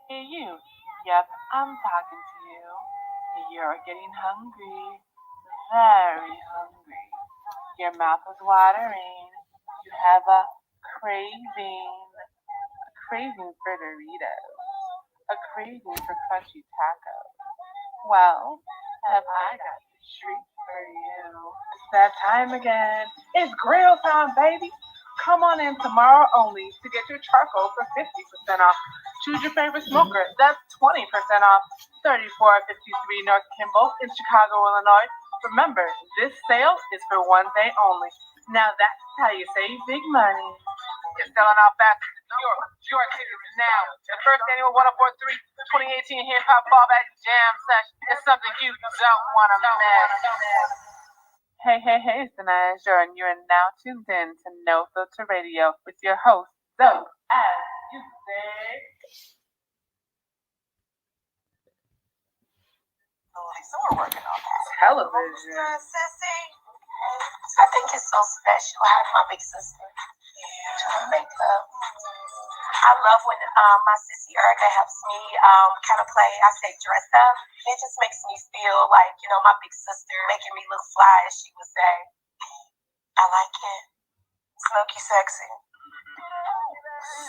Hey, you. Yep, I'm talking to you. You're getting hungry. Very hungry. Your mouth is watering. You have a craving for Doritos. A craving for crunchy tacos. Well, have I got the treat for you? It's that time again. It's grill time, baby. Come on in tomorrow only to get your charcoal for 50% off. Choose your favorite smoker. That's 20% off. 3453 North Kimball in Chicago, Illinois. Remember, this sale is for one day only. Now that's how you save big money. It's selling out back to your tickets now. The first annual 1043 2018 Hip Hop Fallback Jam Session is something you don't want to miss. Hey, it's Danaya, and you're now tuned in to No Filter Radio with your host, Dope as You Say. So we're working on that. Television. I think it's so special having my big sister do her makeup. I love when my sissy Erica helps me kind of play, I say dress up. It just makes me feel like, my big sister making me look fly, as she would say. I like it. Smoky sexy.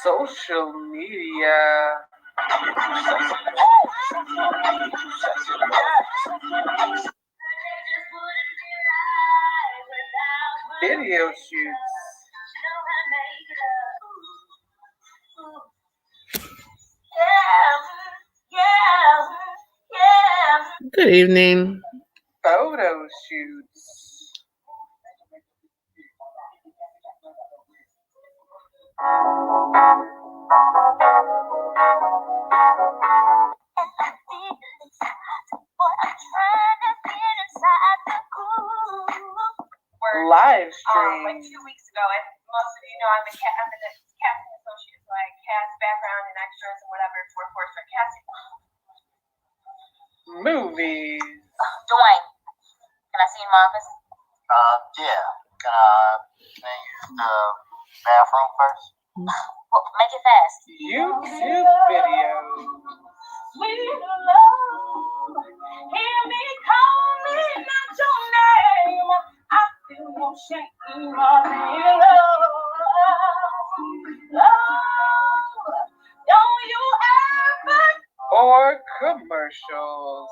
Social media. Video shoots. Good evening. Photo shoots. Live stream. Like 2 weeks ago, and most of you know I'm in the casting associate, so I cast background and extras and whatever for casting. Movies. Dwayne, can I see you in my office? Yeah. Can I use the bathroom first? Well, make it fast. YouTube videos. Sweet love, hear me calling out your name. I feel no shaking of love. Don't you ever Or commercials.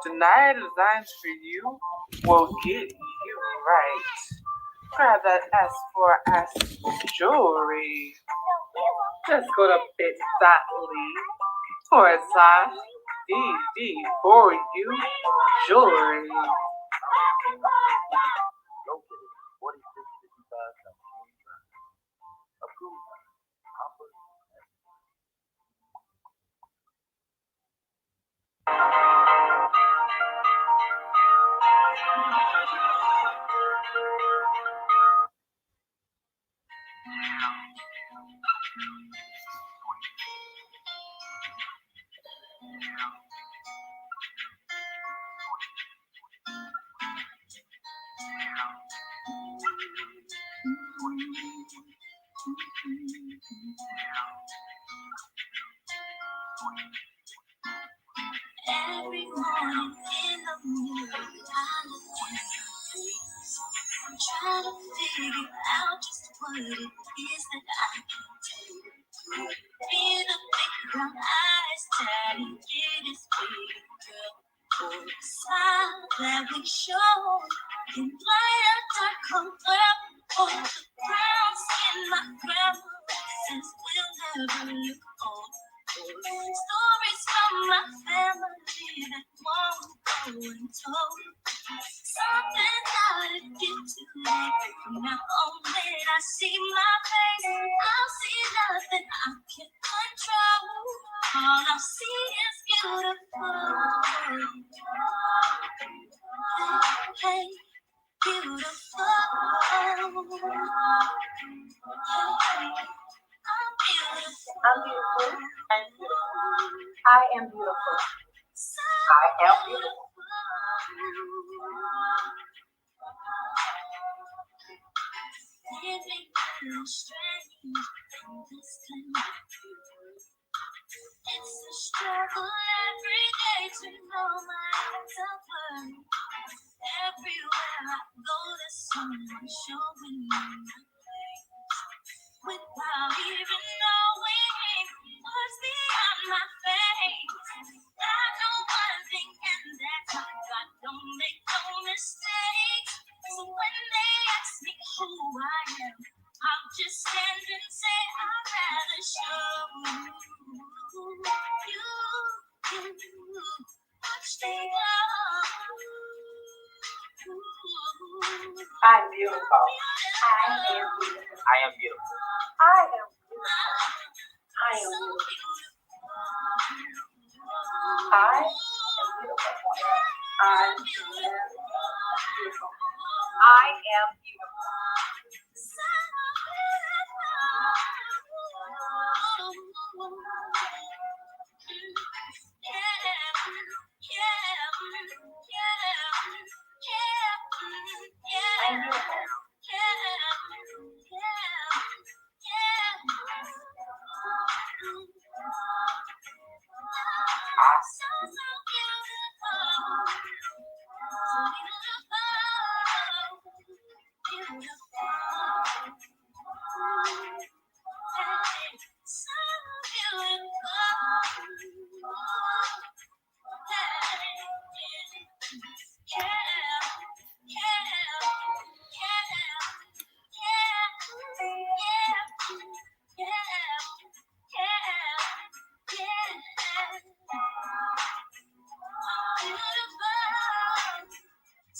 Danaya Designs for You will get you right. Grab that S for S jewelry. Just go to bit.ly/DD for you jewelry. every morning in the mirror, I look in your face. I'm trying to figure out just what it is that I can take. Be the big brown eyes, daddy, get his big girl. For the smile that we show can light a dark world. For the brown skin, my grandma says we'll never look old. Stories from my family that won't go untold. Something gotta get to me. From now on, when I see my face, I'll see nothing I can control. All I see is beautiful. Hey, beautiful. I'm beautiful. I am beautiful. I am beautiful. Living strange in this country. It's struggle every day to know my own self-worth. Everywhere I go, there's someone showing me my place. Without even knowing what's beyond my face. I know one thing, and that's I God don't make no mistakes. So when they ask me who I am, I'll just stand and say I'd rather show you watch they go. I'm beautiful. I am beautiful. I am beautiful. I am beautiful. I am beautiful. I am beautiful. I am beautiful. I am beautiful. I'm beautiful.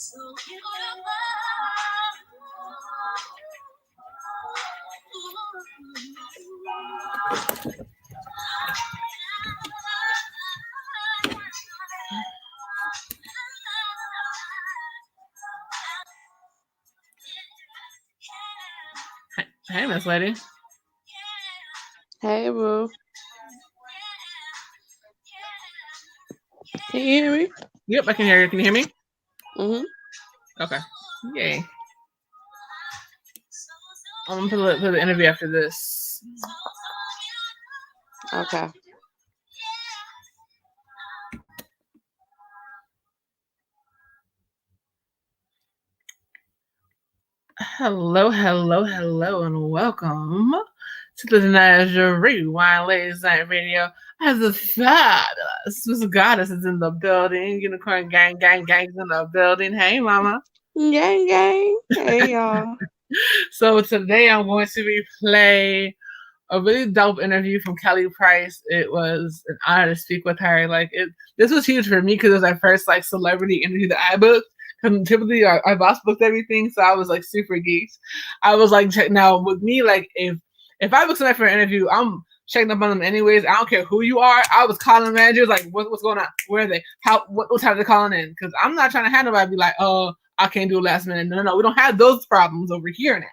So beautiful. Hey, Miss Lady. Hey, boo. Can you hear me? Yep, I can hear you. Can you hear me? Mm-hmm. Okay. Yay. I'm gonna put the interview after this. Okay. Hello, and welcome to the Danaya Rewind Ladies Night Radio. As the fabulous Miss Goddess is in the building. Unicorn gang's in the building. Hey, mama. Gang, gang. Hey, y'all. So today I'm going to replay a really dope interview from Kelly Price. It was an honor to speak with her. This was huge for me because it was my first celebrity interview that I booked. Because typically our boss booked everything, so I was super geeked. I was now with me, if I book somebody for an interview, I'm checking up on them anyways. I don't care who you are. I was calling managers what's going on? Where are they? What time they're calling in? Because I'm not trying to have nobody be like, oh, I can't do it last minute. No, we don't have those problems over here now.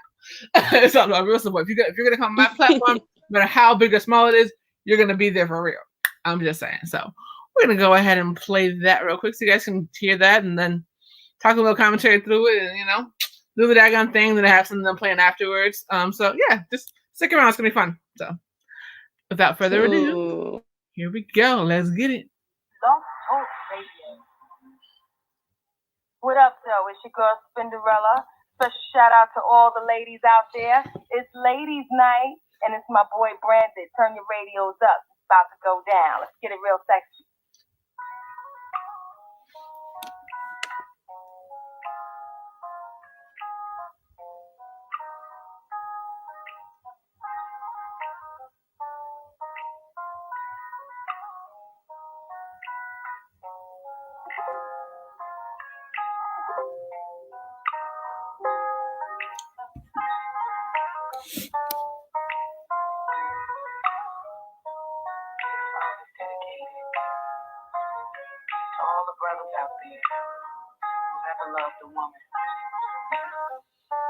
It's not about real support. If you're gonna come on my platform, no matter how big or small it is, you're gonna be there for real. I'm just saying. So we're gonna go ahead and play that real quick so you guys can hear that, and then talk a little commentary through it, and do the daggone thing. Then I have something I'm playing afterwards. So yeah, just stick around. It's gonna be fun. So without further ado, here we go. Let's get it. Love Talk Radio. What up, though? It's your girl Spinderella. Special shout out to all the ladies out there. It's ladies' night, and it's my boy Branded. Turn your radios up. It's about to go down. Let's get it real sexy. To all the brothers out there who've ever loved a woman,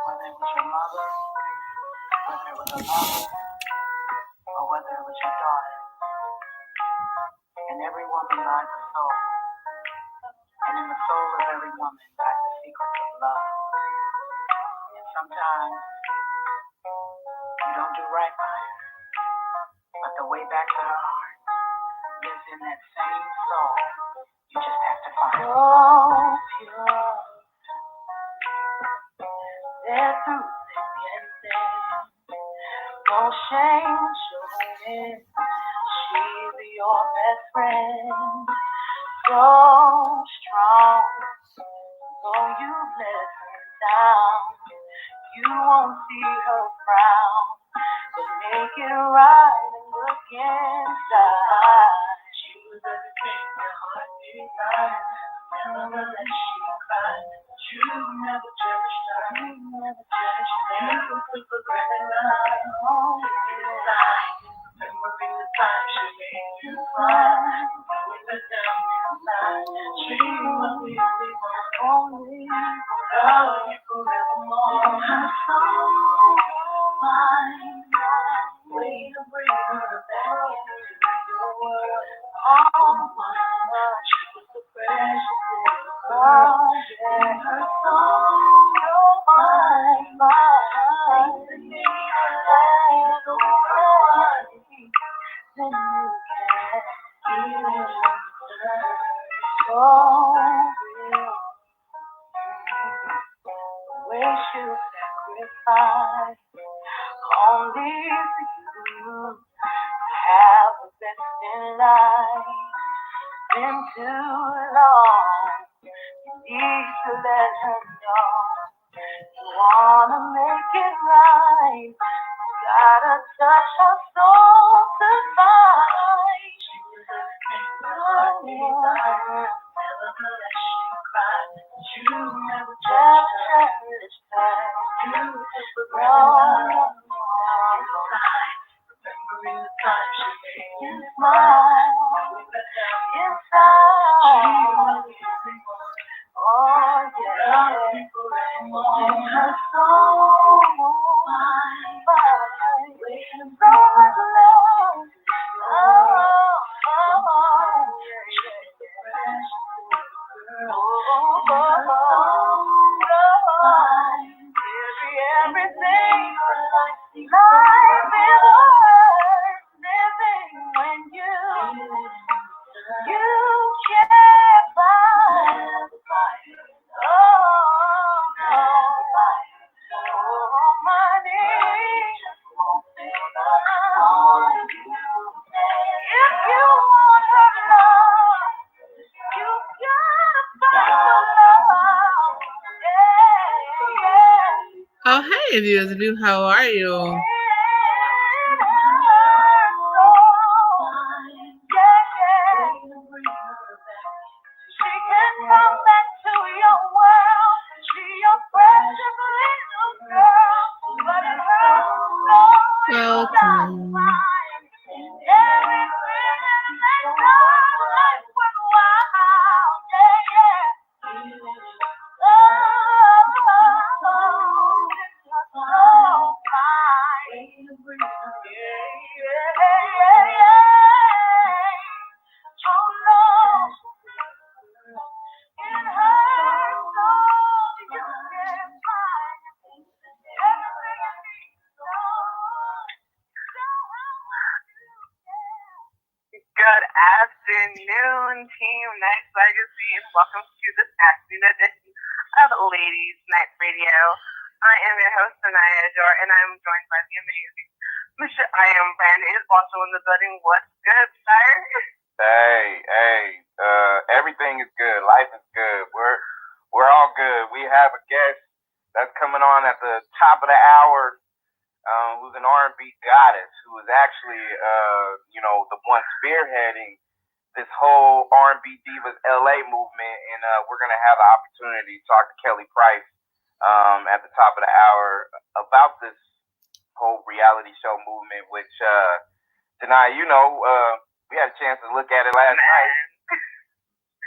whether it was your mother, whether it was a lover, or whether it was your daughter. And every woman lies a soul, and in the soul of every woman lies the secrets of love. And sometimes you don't do right by her, but the way back to her heart lives in that same soul. You just have to find so pure. They're through thick and thin. No shame showing it. She's your best friend. So strong. Though you let her down, you won't see her frown. But make it right and look inside. She was everything your heart desired. Never let she cry. You never cherished her. You never cherished her. You took for granted love. Oh, remembering the time she made you cry. With the down inside. She was the only one. Only love you forevermore. Her soul, mine, way to bring her back into your world. Oh, my, she was the precious little girl. Yeah, her soul, mine, way to bring her back into your world. Then you can even return. So real. Wish you sacrifice only for you to have the best in life. Been too long. You need to let her know you wanna make it right. You gotta touch her soul to find. She was everything I needed. Never let she cry. You never cherished her. You took for granted. Remembering the time she made you smile. Inside. Oh, yeah. In her soul, my body, so much love. Oh, everything life is worth living when you can't find. Money. If you want her love, you gotta find your love. Yeah. Oh, hey, beautiful. How are you? She can come back to your world. She your precious little girl. But in her soul, Welcome. everything makes our life worthwhile. Yeah, yeah. Oh, fine. Yeah. Oh, no. In her soul, you can find everything you need. Good afternoon, Team Night Legacy, and welcome to this afternoon edition of Ladies Night Radio. I am your host, Danaya, and I'm joined by the amazing Mr. iamBranded is also in the building. What's good, sir? Hey, everything is good. Life is good. We're all good. We have a guest that's coming on at the top of the hour, who's an R&B goddess, who is actually, the one spearheading this whole R&B Divas LA movement, and we're gonna have the opportunity to talk to Kelly Price at the top of the hour about this whole reality show movement, which Danaya, we had a chance to look at it last night,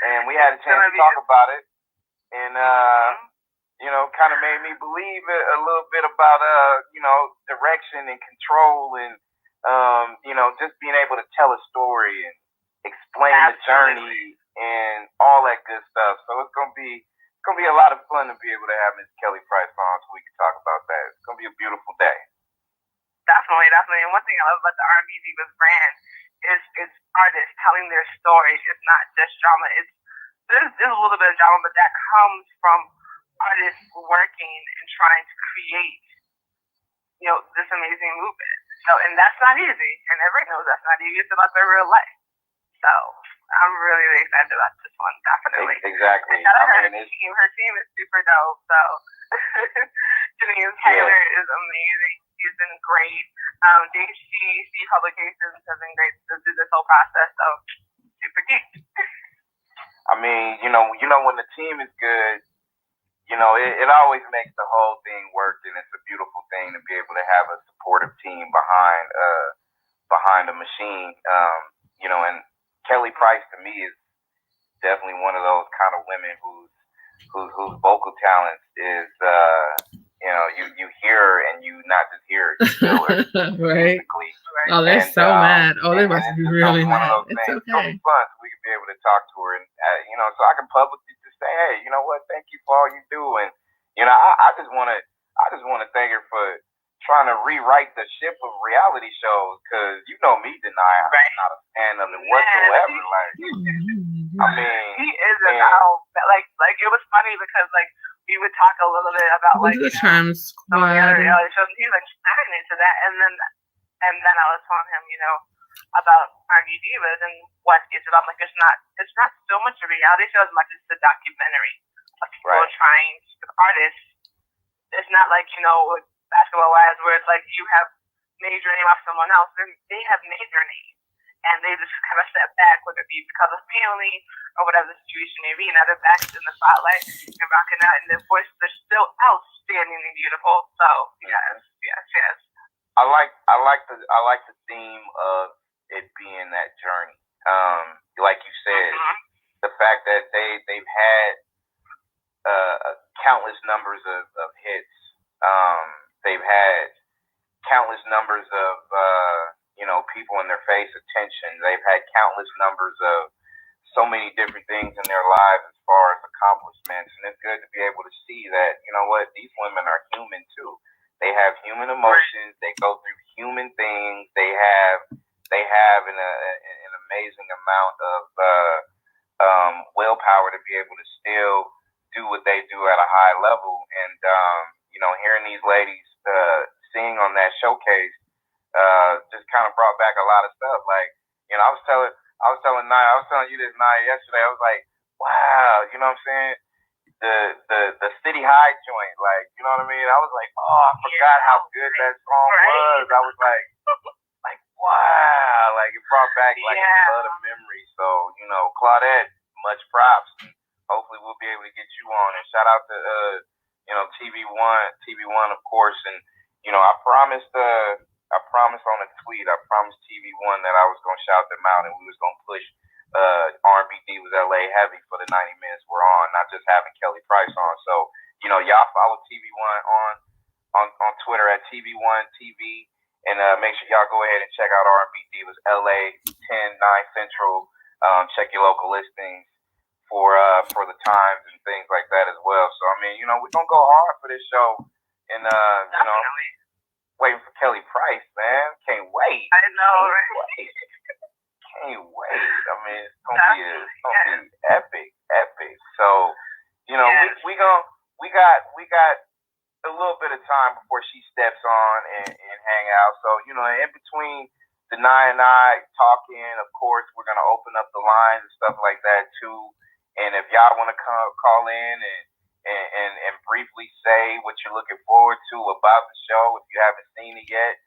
and we had a chance to talk about it, and kind of made me believe a little bit about direction and control, and just being able to tell a story and explain the journey and all that good stuff. So it's gonna be a lot of fun to be able to have Miss Kelly Price on so we can talk about that. It's gonna be a beautiful day. Definitely. And one thing I love about the R&B Divas brand It's artists telling their story. It's not just drama. There's a little bit of drama, but that comes from artists working and trying to create, this amazing movement. So, and that's not easy, and everybody knows that's not easy. It's about their real life. So, I'm really, really excited about this one, definitely. Exactly. And shout out her team. Her team is super dope. So, Denise Taylor is amazing. She's been great. JCC Publications has been great to do this whole process. So, super cute. I mean, when the team is good, it always makes the whole thing work, and it's a beautiful thing to be able to have a supportive team behind a machine. And Kelly Price to me is definitely one of those kind of women whose vocal talent is you hear her and you not just hear it, you feel her. Right. Oh, they're so mad. Oh, they must be really mad. It's okay. It'll be fun so we can be able to talk to her, and so I can publicly just say, hey, you know what? Thank you for all you do, and I just want to thank her for trying to rewrite the ship of reality shows, because me, Danaya, I'm not a fan of it whatsoever. Like, I mean, he is about like it was funny because we would talk a little bit about the Charm some of the other reality shows, and he was stagnant to that, and then I was telling him, about R&B Divas and what it's about. Like, it's not so much a reality show as much as a documentary of people trying to artists. It's not like basketball wise where it's like you have major name off someone else. They have major names, and they just kind of step back, whether it be because of family or whatever the situation may be. Now they're back in the spotlight and rocking out, and their voices are still outstandingly beautiful. So yes. I like the theme of it being that journey. Like you said, the fact that they've had countless numbers of hits. They've had countless numbers of people in their face attention. They've had countless numbers of so many different things in their lives as far as accomplishments, and it's good to be able to see that these women are human too. They have human emotions. They go through human things. They have an amazing amount of willpower to be able to still do what they do at a high level. And hearing these ladies sing on that showcase just kind of brought back a lot of stuff. Like, I was telling you this, Naya, yesterday. I was like, wow, you know what I'm saying? The City High joint, like, you know what I mean? I was like, oh, I forgot how good that song was. I was like, wow, like it brought back like a flood of memories. So, Claudette, much props. Hopefully we'll be able to get you on. And shout out to TV1, of course. And I promised on a tweet, I promised TV1 that I was gonna shout them out and we was gonna push R&B Divas LA heavy for the 90 minutes we're on, not just having Kelly Price on. So, y'all follow TV1 on Twitter at TV1 TV, and make sure y'all go ahead and check out R&B Divas LA 10/9 Central. Check your local listings for the times and things like that as well. So I mean, we're gonna go hard for this show, and waiting for Kelly Price, man. Can't wait. I know, right? Can't wait. I mean, it's gonna be epic. So, we got a little bit of time before she steps on and hang out. So, in between Danaya and I talking, of course, we're gonna open up the lines and stuff like that too. And if y'all want to call in and briefly say what you're looking forward to about the show, if you haven't seen it yet,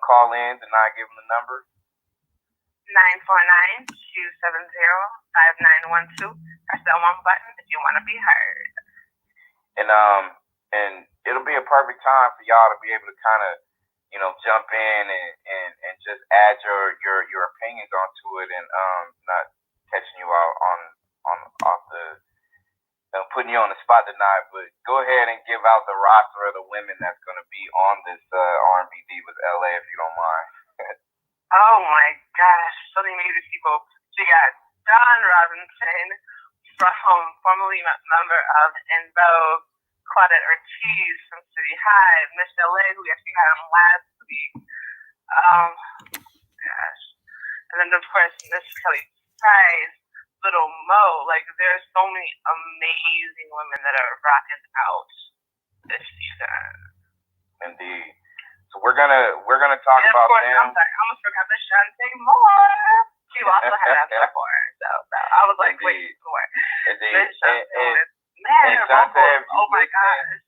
call in. Danaya, give them the number. 949-270-5912. Press that one button if you want to be heard. And it'll be a perfect time for y'all to be able to kind of, jump in and just add your opinions onto it, and not catching you out off the putting you on the spot tonight. But go ahead and give out the roster of the women that's going to be on this R&B Divas LA, if you don't mind. Oh my gosh, so many amazing people. She got Dawn Robinson, formerly member of En Vogue, Claudette Ortiz from City High, Miss LA, who we actually had on last week. Gosh. And then of course, Miss Kelly Price, Little Mo. Like, there's so many amazing women that are rocking out this season. Indeed. So we're gonna talk and about of course, them. I'm sorry, I almost forgot the Shante Moore. She also had that before, so I was like, Indeed. wait, more. Indeed. Man, Shante, oh my gosh.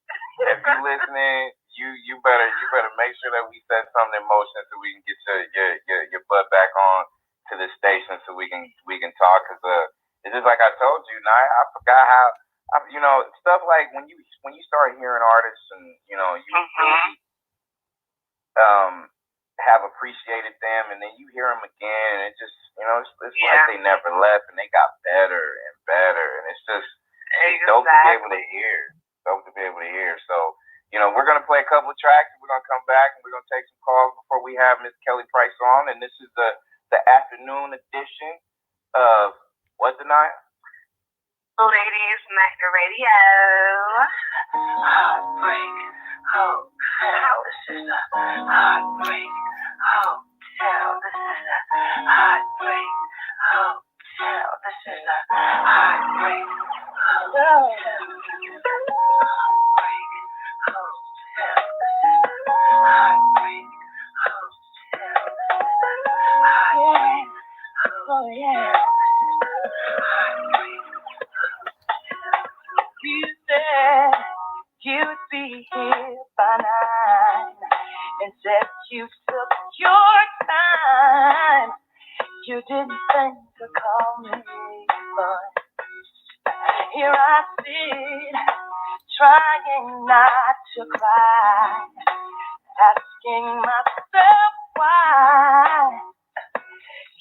If you listening, you better make sure that we set something in motion so we can get your butt back on to the station so we can talk. Cause it's just like I told you, I forgot how stuff like when you start hearing artists and you really have appreciated them and then you hear them again and it just it's like they never left and they got better and better and it's just dope to be able to hear. So, we're gonna play a couple of tracks and we're gonna come back and we're gonna take some calls before we have Miss Kelly Price on, and this is the afternoon edition of what, Danaya? Ladies Night Radio. Heartbreak Hotel. This is a Heartbreak Hotel. This is a Heartbreak Hotel. This is a Heartbreak Hotel. Oh yeah. You said you'd be here by 9 and said you took your time. You didn't think to call me, but here I sit, trying not to cry, asking myself why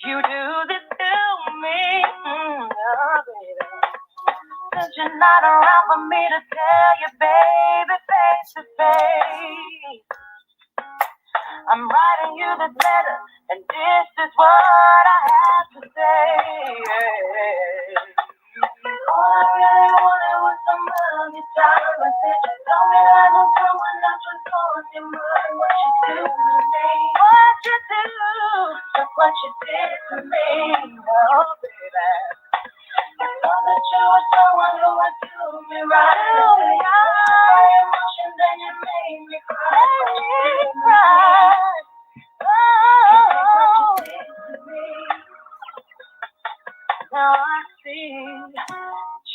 you do this to me, oh, baby. Since you're not around for me to tell you, baby, face to face, I'm writing you this letter, and this is what I have to say. All I really wanted was some of your time. I said you told me I was someone else was on your mind. What you do to me? What you do? Look what you did to me. Oh, baby. I thought that you were someone who would do me right. Oh, my emotions and you made me cry. Oh, now I see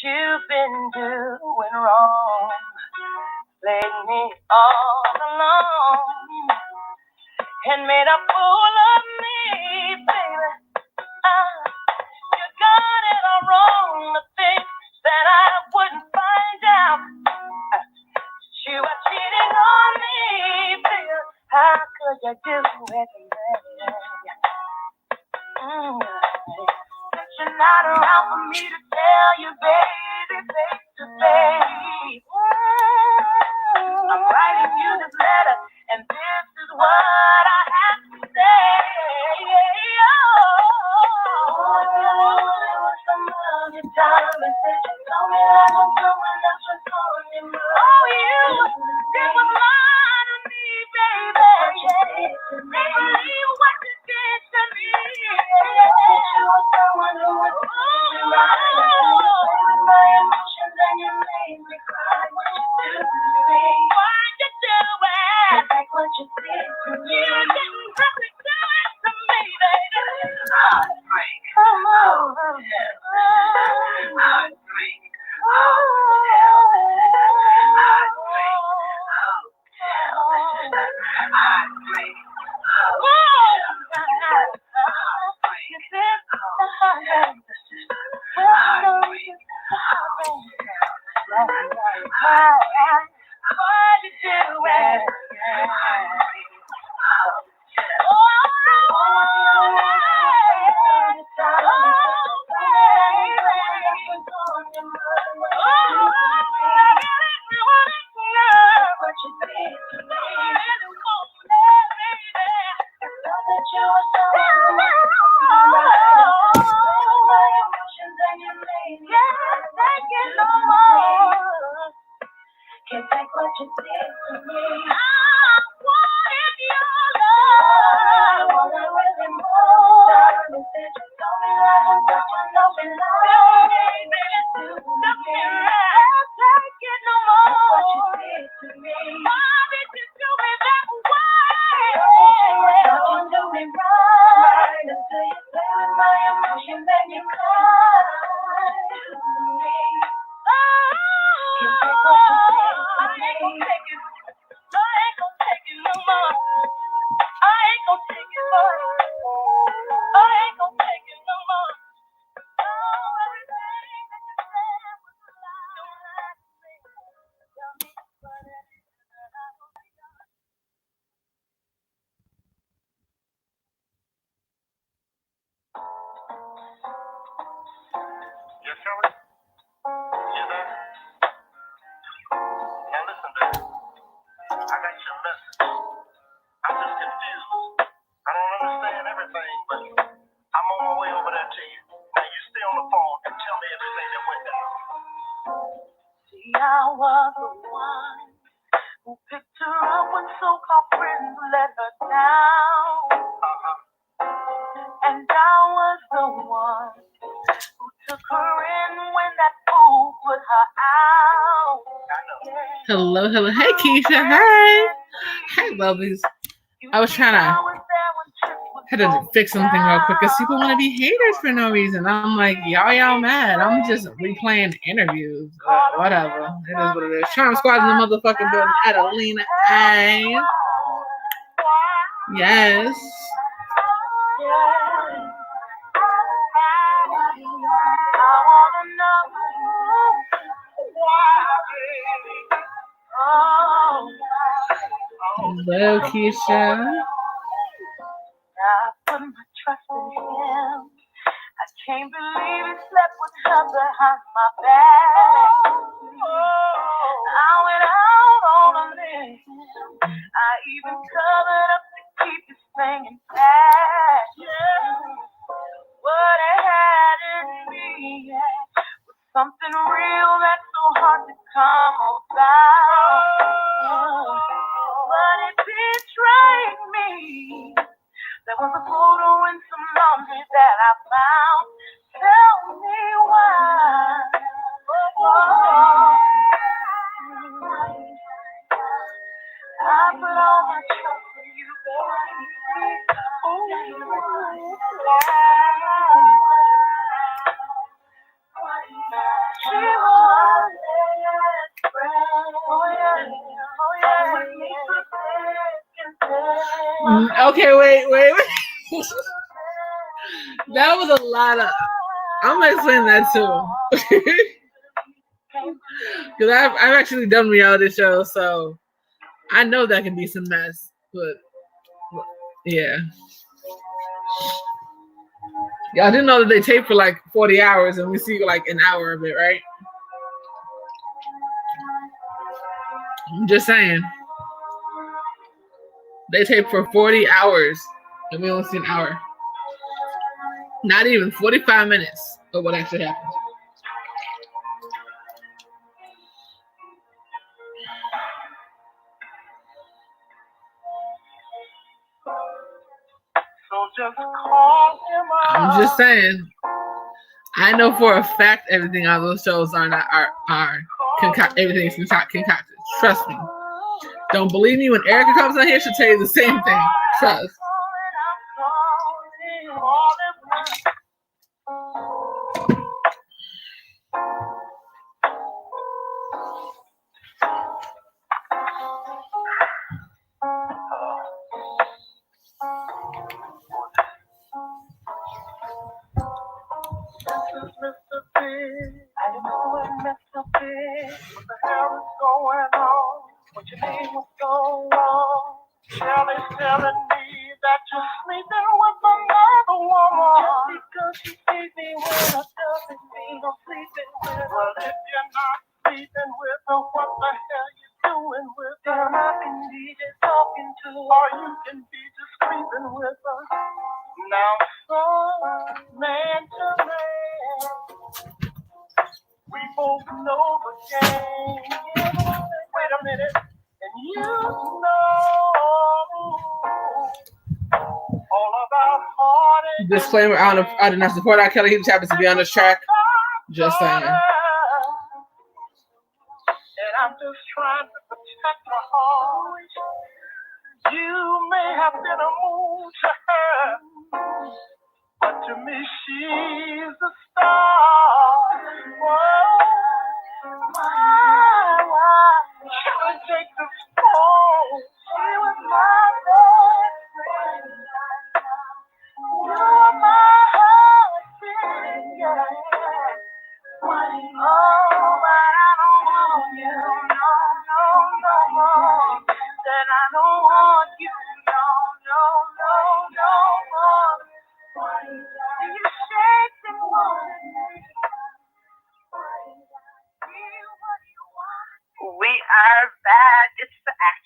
you've been doing wrong, laid me all alone, and made a fool of me, baby. You got it all wrong to think that I wouldn't find out you were cheating on me, baby. How could you do it, baby? But you're not around for me to tell you, baby, face to face. I'm writing you this letter, and this is what I have to say. Some of your time and said you told me I was someone else was on your mind. Oh, you was lying to me, baby. Can't believe what you did to me. You were someone who was doing right. My emotions and you made me cry. What you do to me? Why'd you do it? Like what you did to me. You didn't have to do it to me, baby. Heartbreak. Heartbreak. Why'd you do it? Can't take what you did to me. I wanted your love. I wanna really more. ain't gonna take it no more. Everything that you said was a lie. Don't lie to me. Tell me what it is that I will be done. Yes, Shirley? You there? Now listen, baby. I got your message. I'm just confused. I don't understand everything, but I'm on my way over there to you. Now you stay on the phone and tell me everything that went down. See, I was the one who picked her up when so-called friends let her down. And I was the one who took her in when that fool put her out. Hello, hello. Hey, Keisha. Hey. Hey, lovelies. I was trying to had to fix something real quick because people want to be haters for no reason. I'm like, y'all mad. I'm just replaying interviews. Whatever. It is what it is. Charm Squad in the motherfucking building. Adelina. Hey. Yes. Hello, Keisha. I put my trust in him. I can't believe he slept with her behind my back. I went out on a limb. I even covered up to keep his thing intact. What I had in me was something real that's so hard to come about. But it betrayed me. There was a photo in some laundry that I found. Tell me why. I put all my trust in you, baby. She was best friend. Okay, wait. That was a lot of. I'm gonna explain that too. Because I've actually done reality shows, so I know that can be some mess. But yeah. I didn't know that they tape for like 40 hours and we see like an hour of it, right? I'm just saying. They tape for 40 hours and we only see an hour. Not even 45 minutes of what actually happened. So just call him up. I'm just saying. I know for a fact everything on those shows are everything is concocted. Trust me. Don't believe me when Erica comes on here, she'll tell you the same thing. Trust. Mr. Big, how you doing, Mr. Big? What the hell is going on? What you mean, what's going on? Shelly's telling me that you're sleeping with another woman. Just because you see me with her doesn't mean I'm sleeping with her. Well, if you're not sleeping with her, what the hell you doing with her? Then I can be just talking to her, or you can be just creeping with her. Now, son, man to man, we both know the game. Wait a minute, and you know all about heartache. Disclaimer: I do not support R. Kelly. He just happens to be on this track. Just saying. And I'm just trying to protect my heart. You may have been a moon to her, but to me she's a star. Why? Can't take this phone. She was my best friend.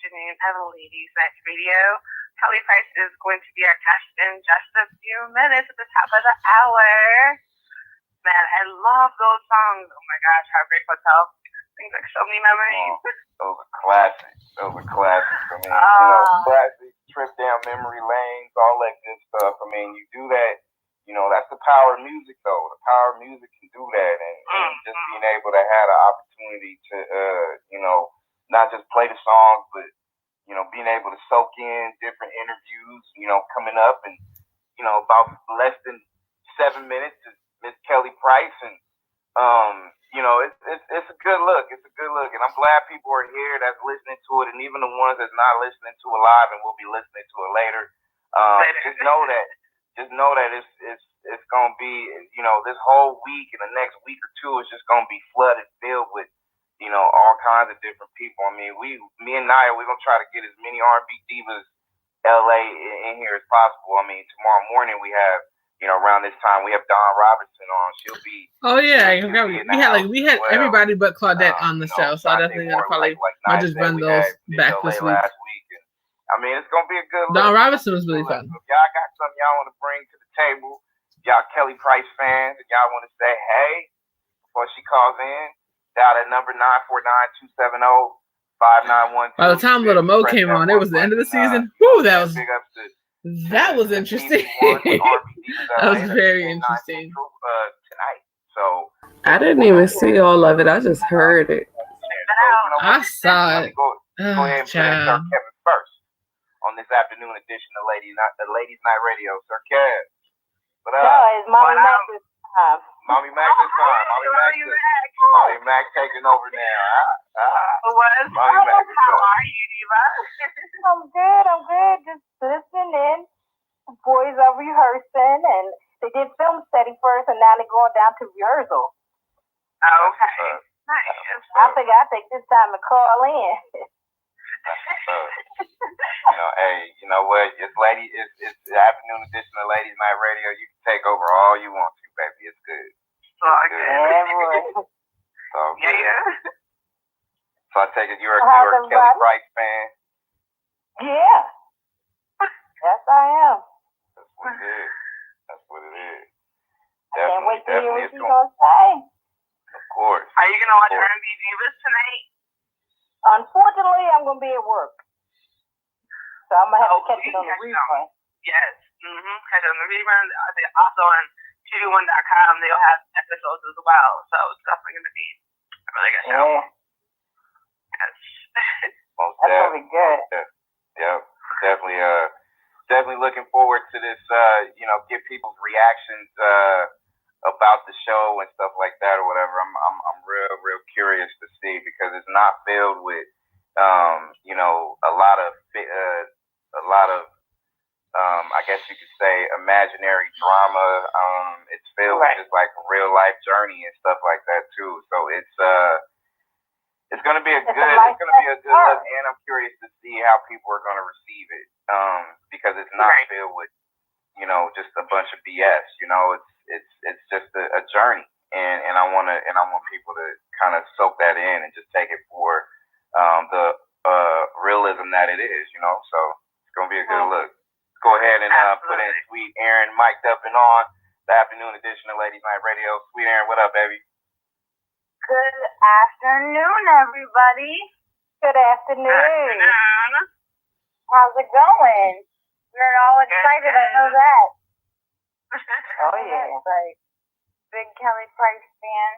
afternoon of Ladies Night Radio. Kelly Price is going to be our guest in just a few minutes at the top of the hour. Man, I love those songs. Oh my gosh, Heartbreak Hotel brings like so many memories. Those are classics. I mean, classic trip down memory lanes, all that good stuff. I mean, you do that. That's the power of music, though. The power of music can do that, and just being able to have the opportunity to, not just play the songs, but being able to soak in different interviews, coming up, and about less than 7 minutes is Miss Kelly Price, and it's a good look. It's a good look, and I'm glad people are here that's listening to it, and even the ones that's not listening to it live and will be listening to it later. Just know that it's gonna be, this whole week and the next week or two is just gonna be flooded, filled with, all kinds of different people. I mean, me and Naya, we're gonna try to get as many R&B divas LA in here as possible. I mean, tomorrow morning we have, around this time we have Dawn Robinson on. She'll be. Oh yeah, we had everybody but Claudette on the show, so I definitely gonna probably might just run those back this week. Last week, and I mean, it's gonna be a good. Dawn Robinson was really fun. So if y'all got something y'all want to bring to the table, y'all Kelly Price fans, if y'all want to say hey before she calls in, dial that number 949-270-5912. By the time Little Mo came on, it was the end of the season. Woo, that was interesting. That was very interesting. Tonight, so I didn't even see all of it. I just heard it. I saw it. Go ahead and put in Sir Kevin first on this afternoon edition of Ladies Night Radio. Sir Kev, what up? No, it's Mommy Max's time. Mommy Max's time. Mommy Max taking over now. Mommy Max, how are you, Diva? I'm good. Just listening in. The boys are rehearsing, and they did film study first, and now they're going down to rehearsal. Okay. Nice. I think I take this time to call in. Hey, you know what? It's the afternoon edition of Ladies Night Radio. You can take over all you want to, baby. It's good. Yeah. So I take it you're a Kelly Price fan. Yeah. Yes, I am. That's what it is. I can't wait to hear what she's gonna say. Of course. Are you gonna watch R&B Divas tonight? Unfortunately, I'm gonna be at work, so I'm gonna have to catch it on the replay. Yes. Catch it on the rerun. Also on TV1.com, they'll have episodes as well. So it's definitely gonna be a really good show. Yeah. Yes. Most that's gonna be good. Yep. Definitely looking forward to this. Get people's reactions about the show and stuff like that or whatever. I'm real curious to see, because it's not filled with a lot of I guess you could say imaginary drama. It's filled with just like a real life journey and stuff like that too. So it's gonna be a good look, and I'm curious to see how people are gonna receive it. Because it's not filled with just a bunch of BS. It's just a journey, and I want people to kind of soak that in and just take it for the realism that it is. So it's gonna be a good look. Go ahead and put in Sweet Aaron mic'd up and on the afternoon edition of Ladies Night Radio. Sweet Aaron, what up, baby? Good afternoon, everybody. Good afternoon. How's it going? We're all excited. I know that. Oh yeah, right. Big Kelly Price fan.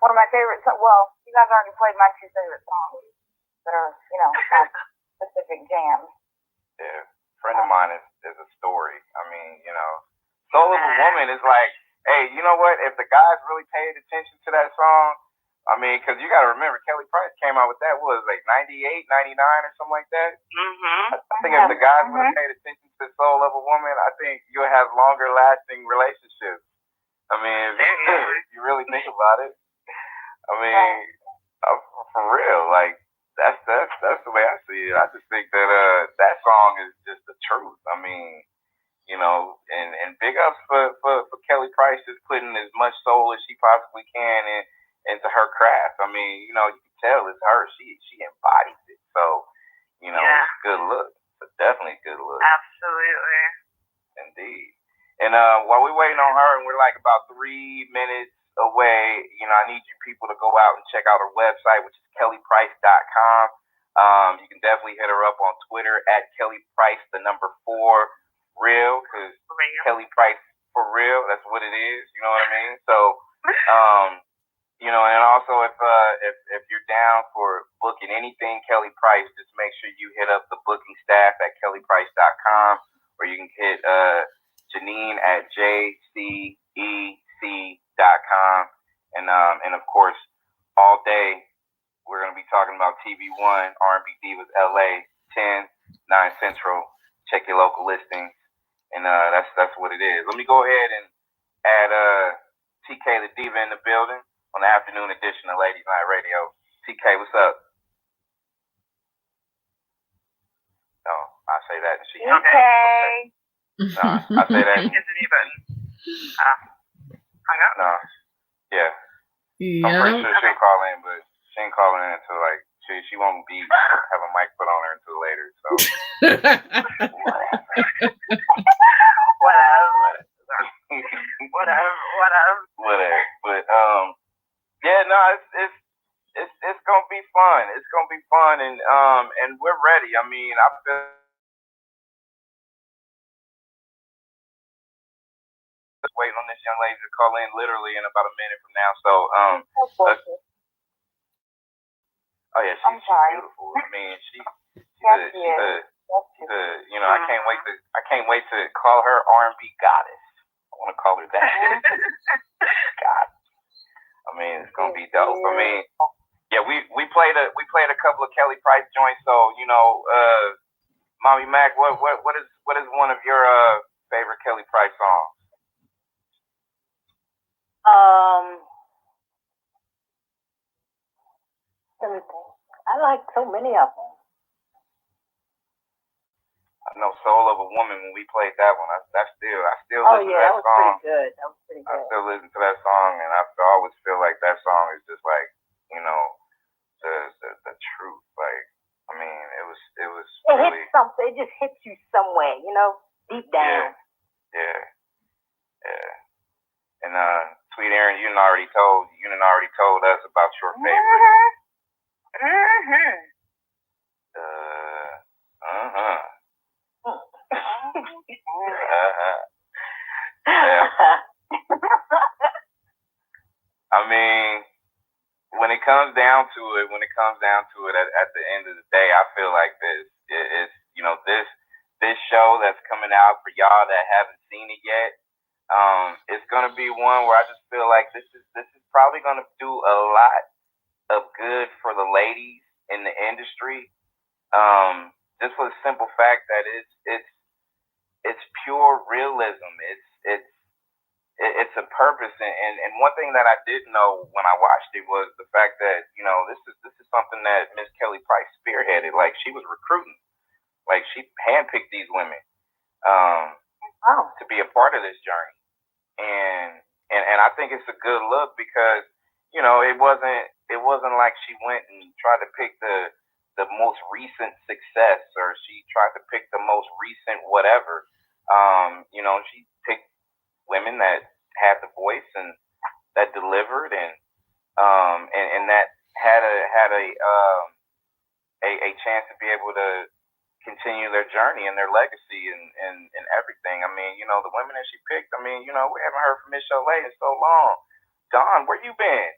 One of my favorite. Well, you guys already played my two favorite songs. That are, not specific jams. Yeah, a friend of mine is a story. I mean, Soul of a Woman is like, hey, you know what? If the guys really paid attention to that song, I mean, because you got to remember, Kelly Price came out with that, what was it, like 98, 99 or something like that? I think if the guys would have paid attention to Soul of a Woman, I think you'll have longer lasting relationships. I mean, if you really think about it. I mean, for real, like, that's the way I see it. I just think that that song is just the truth. I mean, and big ups for Kelly Price just putting as much soul as she possibly can into her craft. I mean, you can tell it's her. She embodies it. So, it's a good look. It's definitely a good look. Absolutely. Indeed. And while we're waiting on her, and we're like about 3 minutes away, I need you people to go out and check out her website, which is kellyprice.com. You can definitely hit her up on Twitter at kellyprice, the number 4 real, because Kelly Price for real, that's what it is. You know what I mean? So, and also if you're down for booking anything Kelly Price, just make sure you hit up the booking staff at kellyprice.com, or you can hit Janine at jcec.com, and of course, all day we're gonna be talking about TV1 R&B Divas LA 10 9 Central. Check your local listings, and that's what it is. Let me go ahead and add TK the Diva in the building on the afternoon edition of Ladies Night Radio. TK, what's up? No, I say that and she okay. No, I say that. Hit the D button. Hung up? No. Yeah. Yeah. I'm pretty sure she'll call in, but she ain't calling in until like she won't have a mic put on her until later. So whatever. But yeah, no, it's gonna be fun. It's gonna be fun, and we're ready. I mean, I feel waiting on this young lady to call in literally in about a minute from now. So oh yeah, she's beautiful. I mean, she's I can't wait to call her R&B goddess. I want to call her that. God. I mean, it's gonna be dope. I mean, yeah, we played a couple of Kelly Price joints. So Mommy Mac, what is one of your favorite Kelly Price songs? Let me think. I like so many of them. I know "Soul of a Woman" when we played that one. I still Oh listen to yeah, that that was song. pretty good. That was pretty I good. still listen to that song, and I always feel like that song is just like the truth. Like, I mean, it was It really hits something. It just hits you somewhere, deep down. yeah. And Sweet Aaron, you done already told us about your favorite. Yeah. I mean, when it comes down to it, at the end of the day, I feel like it's this show that's coming out for y'all that haven't seen it yet. It's gonna be one where I just feel like this is probably gonna do a lot of good for the ladies in the industry. Just for the simple fact that it's pure realism. It's a purpose, and one thing that I didn't know when I watched it was the fact that this is something that Miss Kelly Price spearheaded. Like, she was recruiting, like she handpicked these women to be a part of this journey, and I think it's a good look because it wasn't like she went and tried to pick the most recent success, or she tried to pick the most recent whatever. She picked women that had the voice and that delivered, and that had a chance to be able to continue their journey and their legacy and everything. I mean, the women that she picked. I mean, we haven't heard from Miss Cholet in so long. Don, where you been?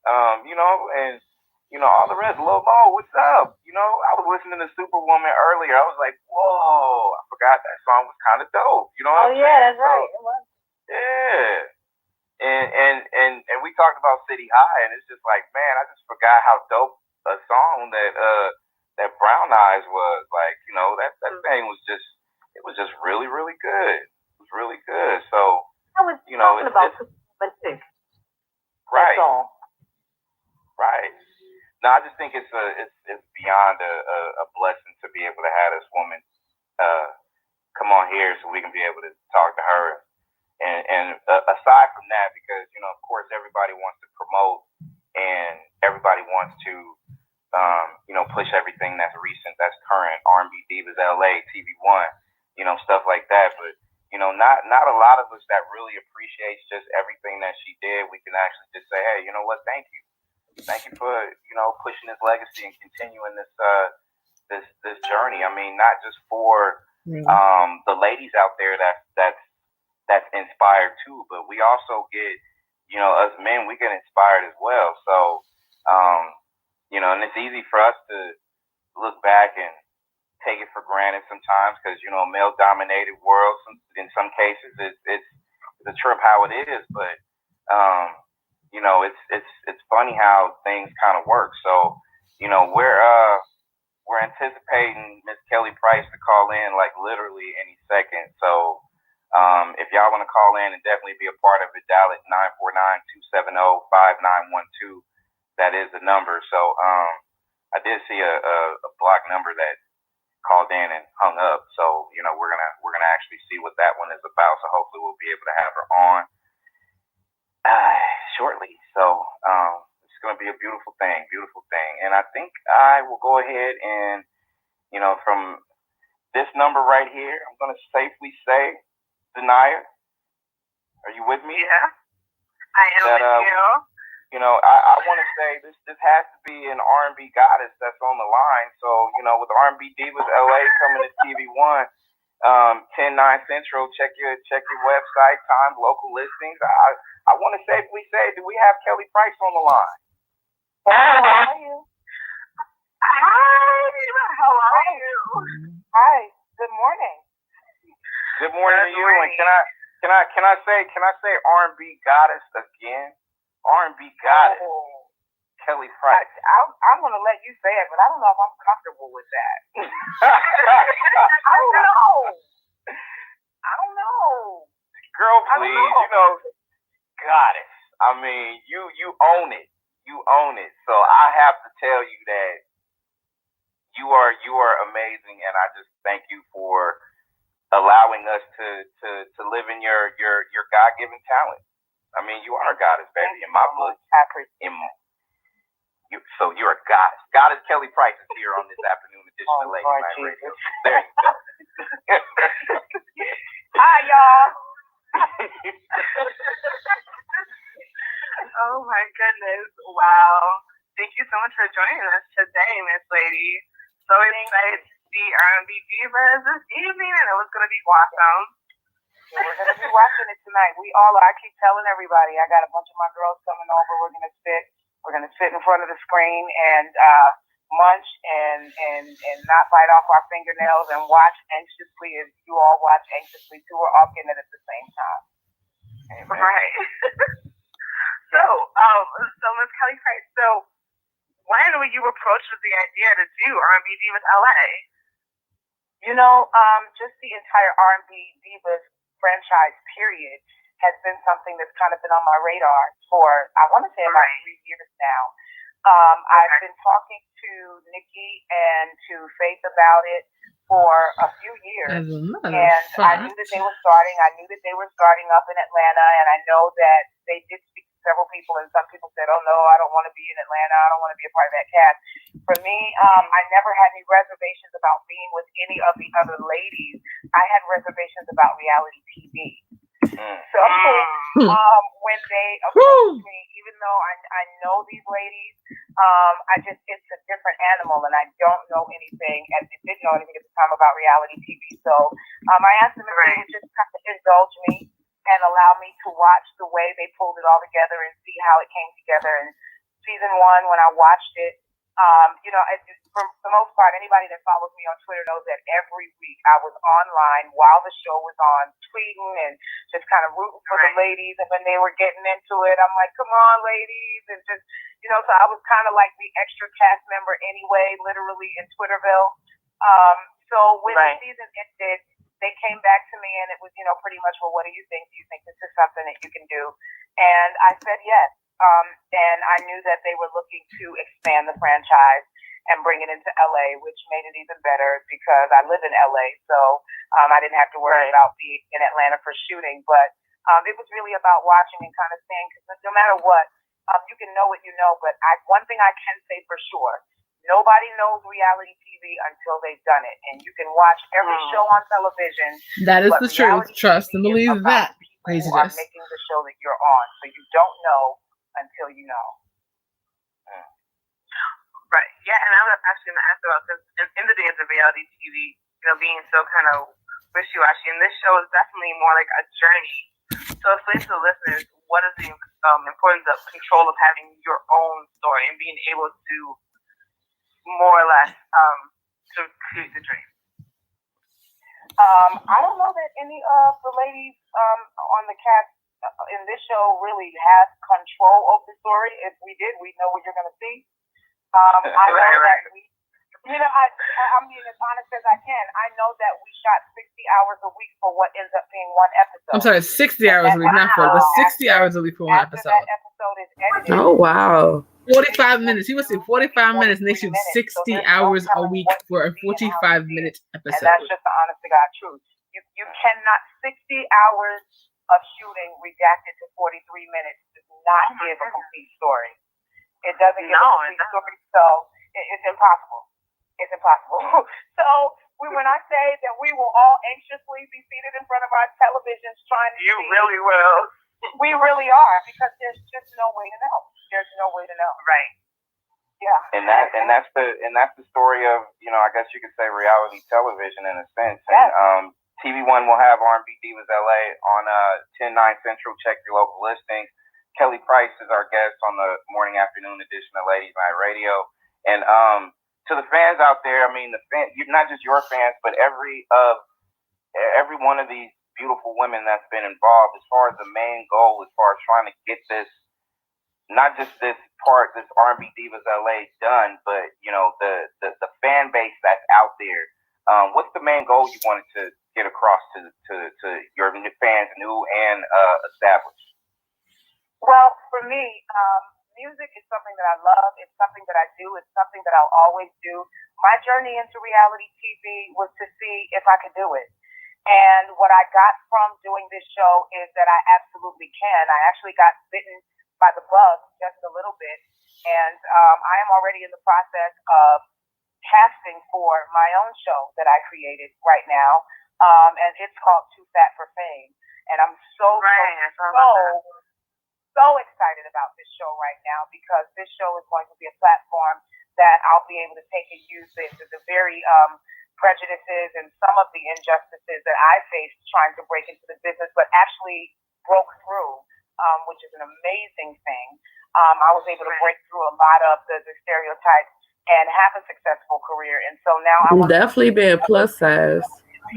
And all the rest. Lil Mo, what's up? I was listening to Superwoman earlier. I was like, whoa, I forgot that song was kind of dope. You know what I'm saying? That's right. It was. Yeah. And we talked about City High, and it's just like, man, I just forgot how dope a song that Brown Eyes was. Like, that thing was just really, really good. It was really good. So I was talking about Superwoman too. Right. That song. Right. No, I just think it's beyond a blessing to be able to have this woman come on here so we can be able to talk to her. And aside from that, because of course everybody wants to promote and everybody wants to push everything that's recent, that's current, R&B Divas LA, TV1, stuff like that. But not a lot of us that really appreciates just everything that she did. We can actually just say, hey, you know what? Thank you for pushing this legacy and continuing this journey. I mean, not just for the ladies out there that's inspired too, but we also get us men, we get inspired as well. So and it's easy for us to look back and take it for granted sometimes because male dominated world. In some cases it's a trip how it is, but it's funny how things kind of work. So we're anticipating Miss Kelly Price to call in like literally any second. So if y'all want to call in and definitely be a part of it, dial it 949-270-5912. That is the number. So I did see a block number that called in and hung up. So we're gonna actually see what that one is about. So hopefully we'll be able to have her on shortly. So it's gonna be a beautiful thing. And I think I will go ahead and from this number right here, I'm gonna safely say, Danaya, are you with me? Yeah, I am with you. I want to say this has to be an R&B goddess that's on the line. So, with R&B Divas LA coming to TV1, 10/9 Central, check your website, times, local listings. I want to safely say, do we have Kelly Price on the line? How are you? Hi, how are you? Hi, good morning. Good morning to you. And can I say R&B goddess again? R&B goddess, Kelly Price. I'm going to let you say it, but I don't know if I'm comfortable with that. I don't know. Girl, please, goddess. I mean, you own it. You own it. So I have to tell you that you are amazing, and I just thank you for allowing us to live in your God-given talent. I mean, you are a goddess, baby, in my book. So you're a goddess. Goddess Kelly Price is here on this afternoon edition of Lady Night Radio. There you go. Hi, y'all. Oh my goodness! Wow. Thank you so much for joining us today, Miss Lady. So excited to see R&B Divas this evening, and it was going to be awesome. Yeah, we're going to be watching it tonight. We all are. I keep telling everybody. I got a bunch of my girls coming over. We're going to sit in front of the screen and munch and not bite off our fingernails and watch anxiously as you all watch anxiously too. We're all getting it at the same time. Amen. Right. So Miss Kelly Price, so when were you approached with the idea to do R&B Divas LA? Just the entire R&B Divas franchise period has been something that's kind of been on my radar for, I want to say, about 3 years now. I've been talking to Nikki and to Faith about it for a few years. And I knew that they were starting. I knew that they were starting up in Atlanta, and I know that they did speak to several people, and some people said, oh, no, I don't want to be in Atlanta. I don't want to be a part of that cast. For me, I never had any reservations about being with any of the other ladies. I had reservations about reality TV. So when they approached me, even though I know these ladies, it's a different animal, and I don't know anything, and I didn't know anything at the time about reality TV. So I asked them if they would just kind of indulge me and allow me to watch the way they pulled it all together and see how it came together. And season 1, when I watched it, for the most part, anybody that follows me on Twitter knows that every week I was online while the show was on, tweeting and just kind of rooting for the ladies. And when they were getting into it, I'm like, come on, ladies. And just, so I was kind of like the extra cast member anyway, literally in Twitterville. So when the season ended, they came back to me and it was, pretty much, well, what do you think? Do you think this is something that you can do? And I said yes. And I knew that they were looking to expand the franchise and bring it into LA, which made it even better because I live in LA, so I didn't have to worry about being in Atlanta for shooting. But it was really about watching and kind of saying, because no matter what, you can know what you know, but one thing I can say for sure, Nobody knows reality TV until they've done it. And you can watch every show on television. That is but the truth. reality Trust TV and is believe about that. the people Crazy who are Jess. making the show that you're on. So you don't know until you know. Right. Yeah, and I was actually going to ask about, because in the days of reality TV, being so kind of wishy-washy, and this show is definitely more like a journey. So explain to the listeners, what is the importance of control of having your own story and being able to more or less to create the dream? I don't know that any of the ladies on the cast in this show really have control of the story. If we did, we know what you're going to see. I know that we, I'm being as honest as I can. I know that we shot 60 hours a week for what ends up being one episode. I'm sorry, 60 hours a week, not 4, but 60 hours a week for one episode. That episode is edited. Oh, wow. 45 minutes. He was saying 45 minutes, and they shoot 60 hours a week for a 45-minute episode. And that's just the honest to God truth. You cannot, 60 hours of shooting redacted to 43 minutes does not give a complete story. It doesn't give a complete story, so it's impossible. It's impossible. So when I say that we will all anxiously be seated in front of our televisions trying to You really will. We really are, because there's just no way to know. There's no way to know. Right. Yeah. And that's the story of, I guess you could say reality television in a sense. Yes. And TV1 will have R&B Divas LA on 10/9 Central. Check your local listings. Kelly Price is our guest on the morning afternoon edition of Ladies Night Radio. And to the fans out there, not just your fans, but every one of these beautiful women that's been involved, as far as the main goal, as far as trying to get this, not just this R&B Divas LA done, but the fan base that's out there. What's the main goal you wanted to get across to your fans, new and established? Well, for me, music is something that I love. It's something that I do. It's something that I'll always do. My journey into reality TV was to see if I could do it. And what I got from doing this show is that I absolutely can. I actually got bitten by the bug just a little bit. And I am already in the process of casting for my own show that I created right now. And it's called Too Fat for Fame. And I'm so excited about this show right now, because this show is going to be a platform that I'll be able to take and use the very prejudices and some of the injustices that I faced trying to break into the business, but actually broke through, which is an amazing thing. I was able to break through a lot of the stereotypes and have a successful career. And so now I want definitely being plus size.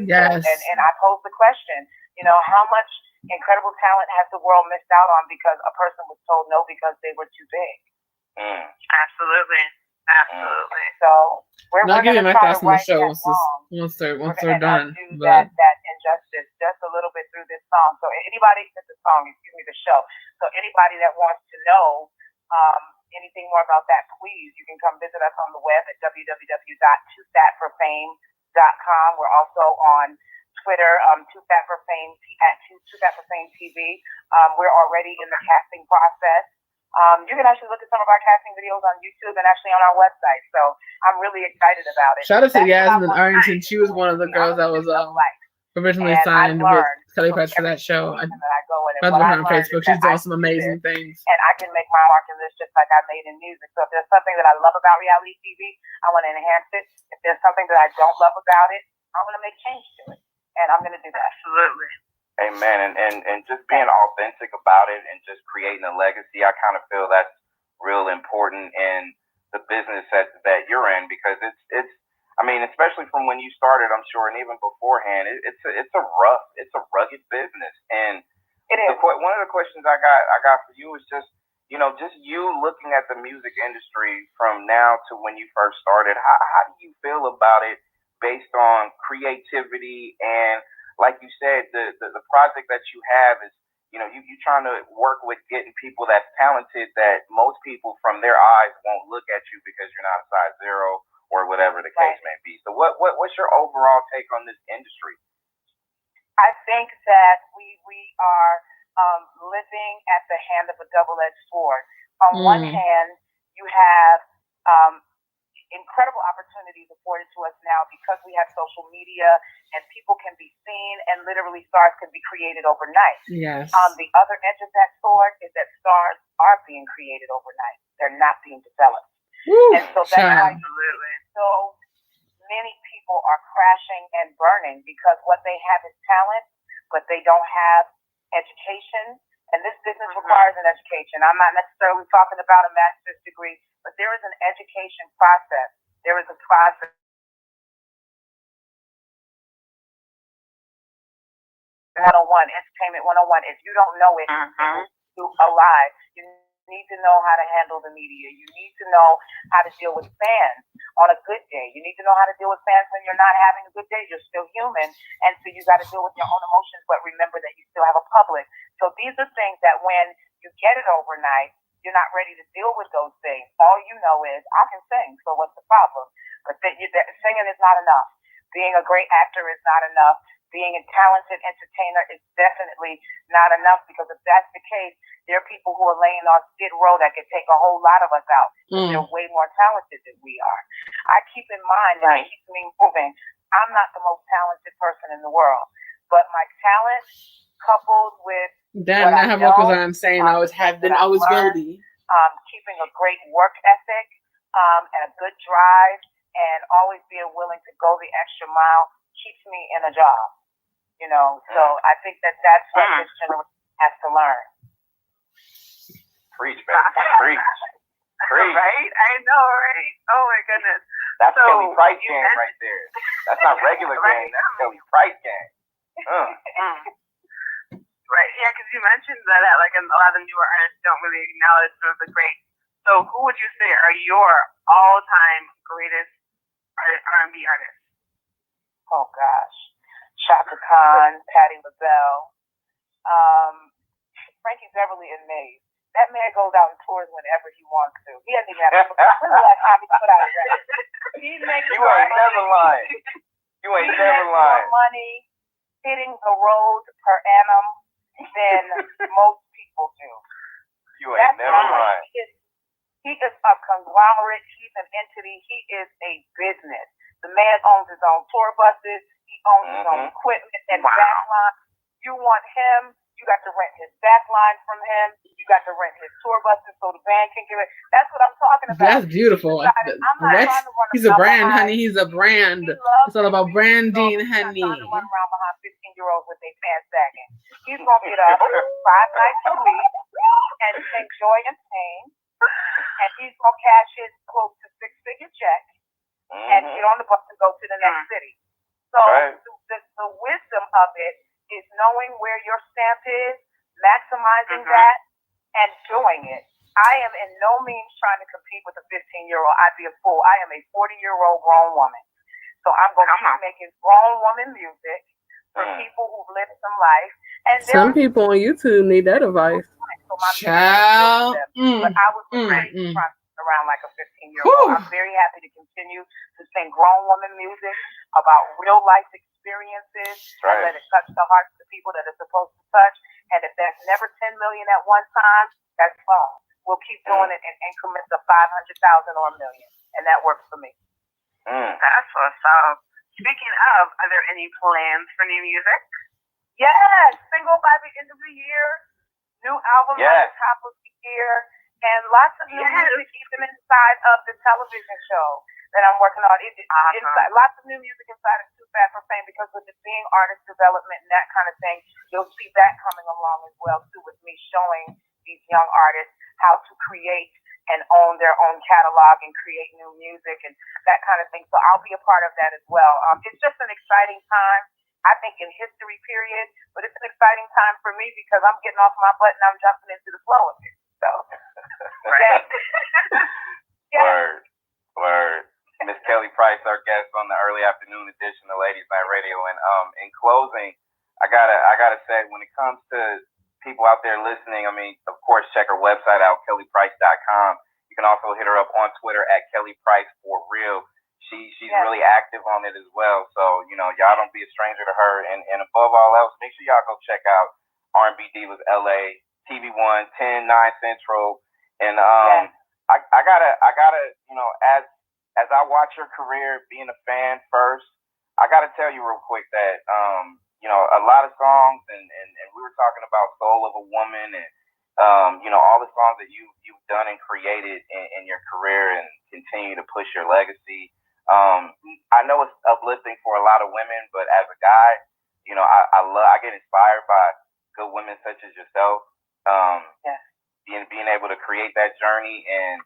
Yes. And I pose the question, how much incredible talent has the world missed out on because a person was told no because they were too big? Absolutely. So we're not giving my thoughts on the show once they're done. But that injustice just a little bit through this song. So anybody, the show. So anybody that wants to know anything more about that, please, you can come visit us on the web at www.toothatforfame.com. We're also on Twitter, Too Fat for Fame, at Too Fat for Fame TV. We're already in the casting process. You can actually look at some of our casting videos on YouTube and actually on our website. So I'm really excited about it. Shout out to Yasmin Arrington. She was one of the girls that was originally signed with Kelly Price for that show. I found her on Facebook. She's doing some amazing things. And I can make my mark in this just like I made in music. So if there's something that I love about reality TV, I want to enhance it. If there's something that I don't love about it, I want to make change to it. And I'm going to do that. Absolutely. Amen. And just being authentic about it and just creating a legacy, I kind of feel that's real important in the business that you're in, because it's especially from when you started, I'm sure, and even beforehand, it's a rugged business. And it is. One of the questions I got for you is just you looking at the music industry from now to when you first started. How do you feel about it based on creativity and, like you said, the project that you have is, you trying to work with getting people that's talented that most people from their eyes won't look at you because you're not a size 0 or whatever the case may be. So what's your overall take on this industry? I think that we are living at the hand of a double-edged sword. On one hand, you have incredible opportunities afforded to us now because we have social media and people can be seen and literally stars can be created overnight. Yes. The other edge of that sword is that stars are being created overnight. They're not being developed. Woo, and so that's why Absolutely. so many people are crashing and burning because what they have is talent, but they don't have education. And this business requires an education. I'm not necessarily talking about a master's degree, but there is an education process. There is a process. 101, entertainment 101. If you don't know it, you're alive. You need to know how to handle the media. You need to know how to deal with fans on a good day. You need to know how to deal with fans when you're not having a good day. You're still human, and so you got to deal with your own emotions, but remember that you still have a public. So these are things that when you get it overnight, you're not ready to deal with those things. All you know is, I can sing, so what's the problem? But singing is not enough. Being a great actor is not enough. Being a talented entertainer is definitely not enough, because if that's the case, there are people who are laying on Skid Row that could take a whole lot of us out. They're way more talented than we are. I keep in mind that it keeps me moving. I'm not the most talented person in the world, but my talent coupled with Damn, what that I her vocals know, are insane. Always have been, always will be. Keeping a great work ethic and a good drive, and always being willing to go the extra mile keeps me in a job. You know, so I think that that's what this generation has to learn. Preach, baby. Preach. Preach. Right? I know, right? Oh my goodness. That's So, Kelly Price game right there. That's not regular game. That's Kelly Price game. Right, yeah, because you mentioned that like a lot of the newer artists don't really acknowledge some of the greats. So who would you say are your all-time greatest R&B artists? Oh gosh, Chaka Khan, Patti LaBelle, Frankie Beverly, and Maze. That man goes out and tours whenever he wants to. He doesn't even have to. When's the last time he put out a record? He makes You ain't never lying. You ain't never lying. More money hitting the road per annum than most people do. You ain't never lying. He is a conglomerate. He's an entity. He is a business. The man owns his own tour buses. He owns his own equipment and backline. You want him, you got to rent his backline from him. You got to rent his tour buses so the band can get it. That's what I'm talking about. That's beautiful. He's a brand, honey. He's a brand. It's all about branding, honey. He's trying to run around behind 15-year-olds with their pants sagging. He's going to get up 5 nights a week and enjoy and pain. And he's going to cash his close to 6-figure check and get on the bus and go to the next city. So the wisdom of it is knowing where your stamp is, maximizing that, and doing it. I am in no means trying to compete with a 15-year-old. I'd be a fool. I am a 40-year-old grown woman. So I'm going to keep making grown woman music for people who've lived some life. And some people on YouTube need that advice. So my Child. But I was crazy trying to sit around like a 15-year-old. I'm very happy to continue to sing grown woman music about real life experiences and let it touch the hearts of the people that it's supposed to touch. And if that's never 10 million at one time, that's fine. We'll keep doing it in increments of 500,000 or a million, and that works for me. That's what's up. Speaking of, are there any plans for new music? Yes, single by the end of the year, new album by the top of the year, and lots of new music even inside of the television show that I'm working on. Inside, lots of new music inside of Too Fat for Fame, because with it being artist development and that kind of thing, you'll see that coming along as well too, with me showing these young artists how to create and own their own catalog and create new music and that kind of thing. So I'll be a part of that as well. It's just an exciting time, I think, in history period, but it's an exciting time for me because I'm getting off my butt and I'm jumping into the flow of it. So, Word. Miss Kelly Price, our guest on the early afternoon edition of Ladies Night Radio. And in closing, I gotta say, when it comes to people out there listening, I mean, of course, check her website out, kellyprice.com. You can also hit her up on Twitter at kellyprice4real. She's really active on it as well. So, you know, y'all don't be a stranger to her. And above all else, make sure y'all go check out R&B Divas LA, TV1, 10, 9 Central. And I gotta, you know, as as I watch your career, being a fan first, I got to tell you real quick that a lot of songs, and we were talking about Soul of a Woman, and all the songs that you've done and created in your career, and continue to push your legacy. I know it's uplifting for a lot of women, but as a guy, I get inspired by good women such as yourself. Yes. Being able to create that journey and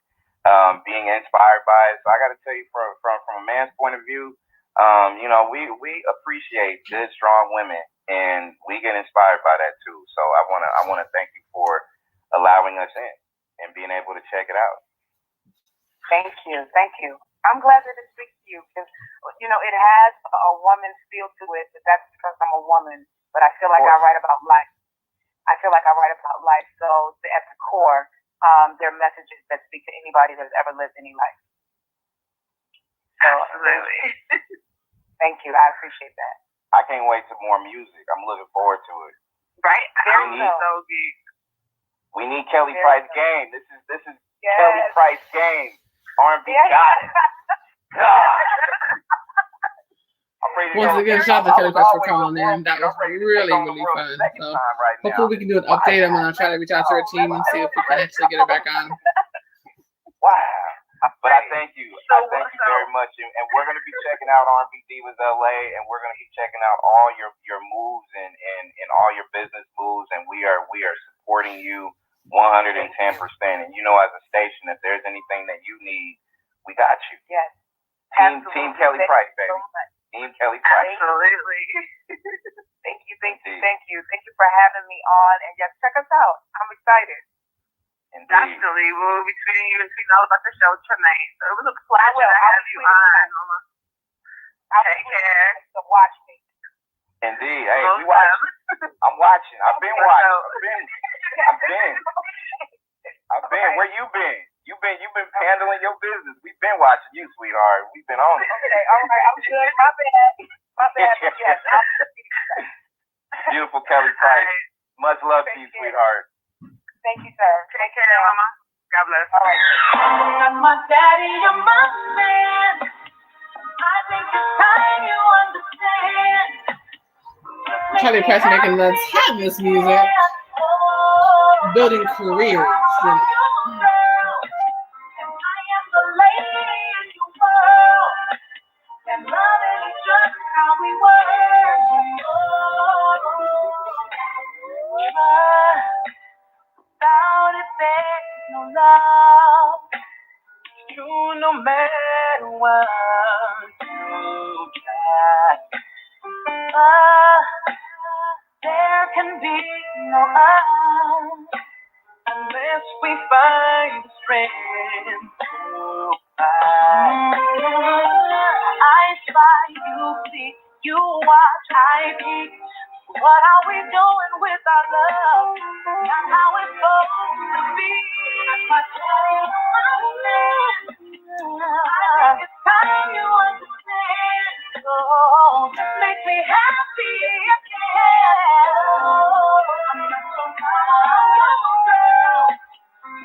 being inspired by it. So I got to tell you, from a man's point of view, we appreciate good, strong women, and we get inspired by that too. So I wanna thank you for allowing us in and being able to check it out. Thank you. I'm glad that it speaks to you because it has a woman's feel to it, but that's because I'm a woman. But I feel like I write about life. So at the core, there are messages that speak to anybody that's ever lived any life. So, absolutely. Thank you. I appreciate that. I can't wait for more music. I'm looking forward to it. Right? We need Kelly Price game. This is yes. Kelly Price game. R&B got it. Once again, shout out to Kelly Price for calling in. That was really, really fun. So hopefully we can do an update. I'm gonna try to reach out to her team and see if we can actually get her back on. Wow. But I thank you. I thank you very much. And we're going to be checking out R&B Divas LA, and we're going to be checking out all your moves and all your business moves, and we are supporting you 110%. And as a station, if there's anything that you need, we got you. Yes. Team Kelly Price, baby. Team Kelly Price. Absolutely. Thank you. Thank you for having me on, and yes, check us out. I'm excited. Indeed. Definitely. We'll be tweeting you and tweeting all about the show tonight. So it was a pleasure to have you on, Mama. Take care. So watch me. Indeed. Hey, we watching. I'm watching. I've been watching. I've been. Where you been? You've been handling your business. We've been watching you, sweetheart. We've been on it. Okay, all right. I'm good. My bad. Yes. Beautiful Kelly Price. Right. Much love to you, sweetheart. Thank you, sir. Take care, Mama. God bless. All right. I'm my daddy, I'm my man. I think it's time you understand. Kelly Price making the timeless music, building careers. And loving is just how we work. Without it, there's no love. You, no matter what you try, there can be no us unless we find the strength to fight. I spy, you see, you watch, I peek. What are we doing with our love? Not how it's supposed to be. I think it's time you understand. Oh, just make me happy again. I'm not so girl,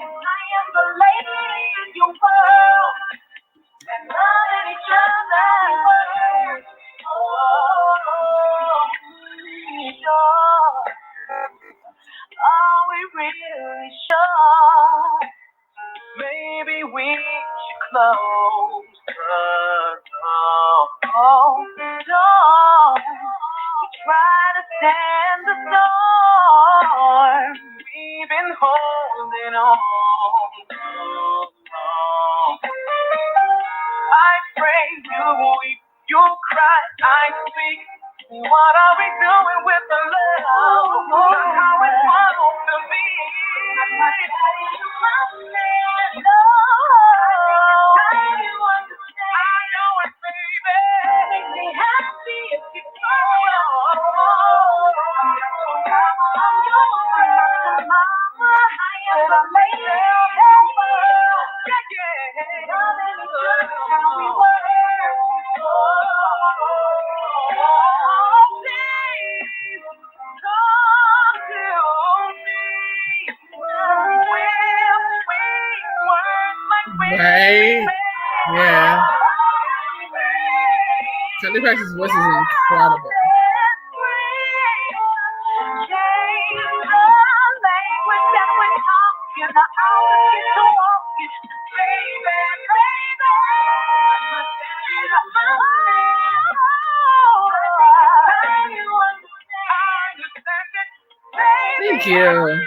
and I am the lady in your world. And loving each other. Are we really sure? Maybe we should close the door. We try to stand the storm. We've been holding on so long. I pray, you weep, you cry, I speak. What are we doing with the love? Not how it's supposed to be. No, you understand. I know it, baby. Make me happy if you Right? Yeah. Kelly Price's voice is incredible. Thank you.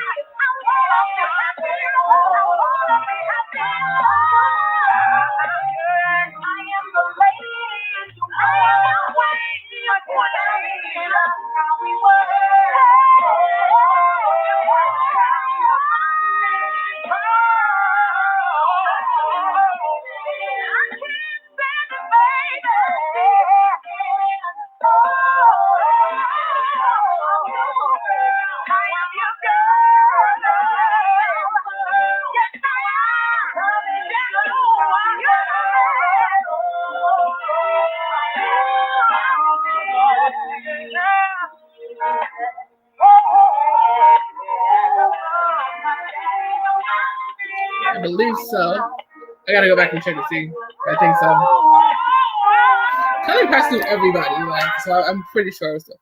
I believe so. I gotta go back and check to see. I think so. Kelly Price knew everybody, like, so I'm pretty sure it was stuff.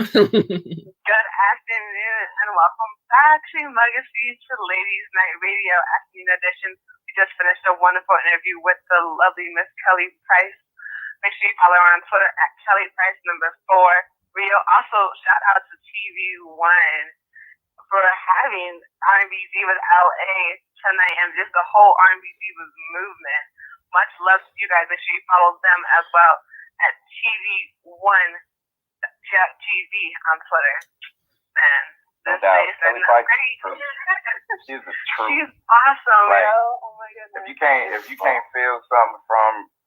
Good afternoon and welcome back to Legacies for Ladies Night Radio Afternoon Edition. We just finished a wonderful interview with the lovely Miss Kelly Price. Make sure you follow her on Twitter at Kelly Price #4. Rio, also shout out to TV One for having R&B Divas LA tonight and just the whole R&B Divas movement. Much love to you guys. Make sure you follow them as well at TV One TV on Twitter. And this face is not pretty. She's a truth. She's awesome, like, yo. Oh my goodness. If you can't feel something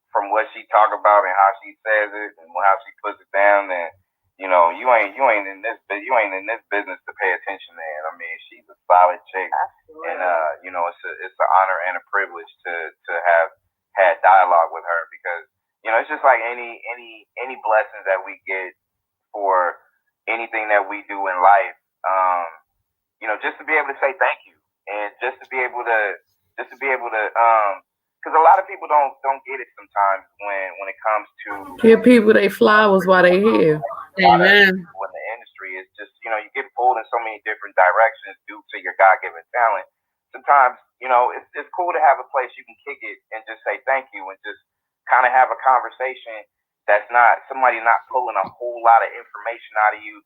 from what she talk about and how she says it and how she puts it down, then you ain't in this business to pay attention, man. I mean, she's a solid chick. Absolutely. And it's an honor and a privilege to have had dialogue with her because it's just like any blessings that we get for anything that we do in life. Just to be able to say thank you and just to be able to because a lot of people don't get it sometimes when it comes to give people their flowers while they're here. Amen. When the industry is just you get pulled in so many different directions due to your God-given talent. Sometimes it's cool to have a place you can kick it and just say thank you and just kind of have a conversation that's not somebody not pulling a whole lot of information out of you,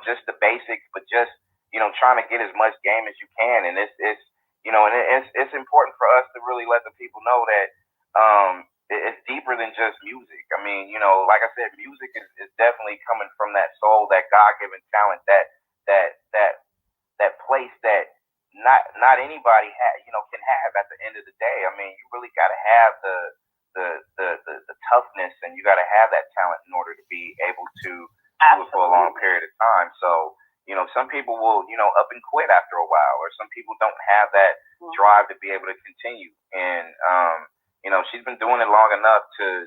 just the basics, but just trying to get as much game as you can. And it's important for us to really let the people know that it's deeper than just music. I mean, like I said, music is definitely coming from that soul, that God-given talent, that place that not anybody can have at the end of the day. I mean, you really got to have the toughness and you got to have that talent in order to be able to do it for a long period of time. So, some people will, up and quit after a while, or some people don't have that drive to be able to continue. And, she's been doing it long enough to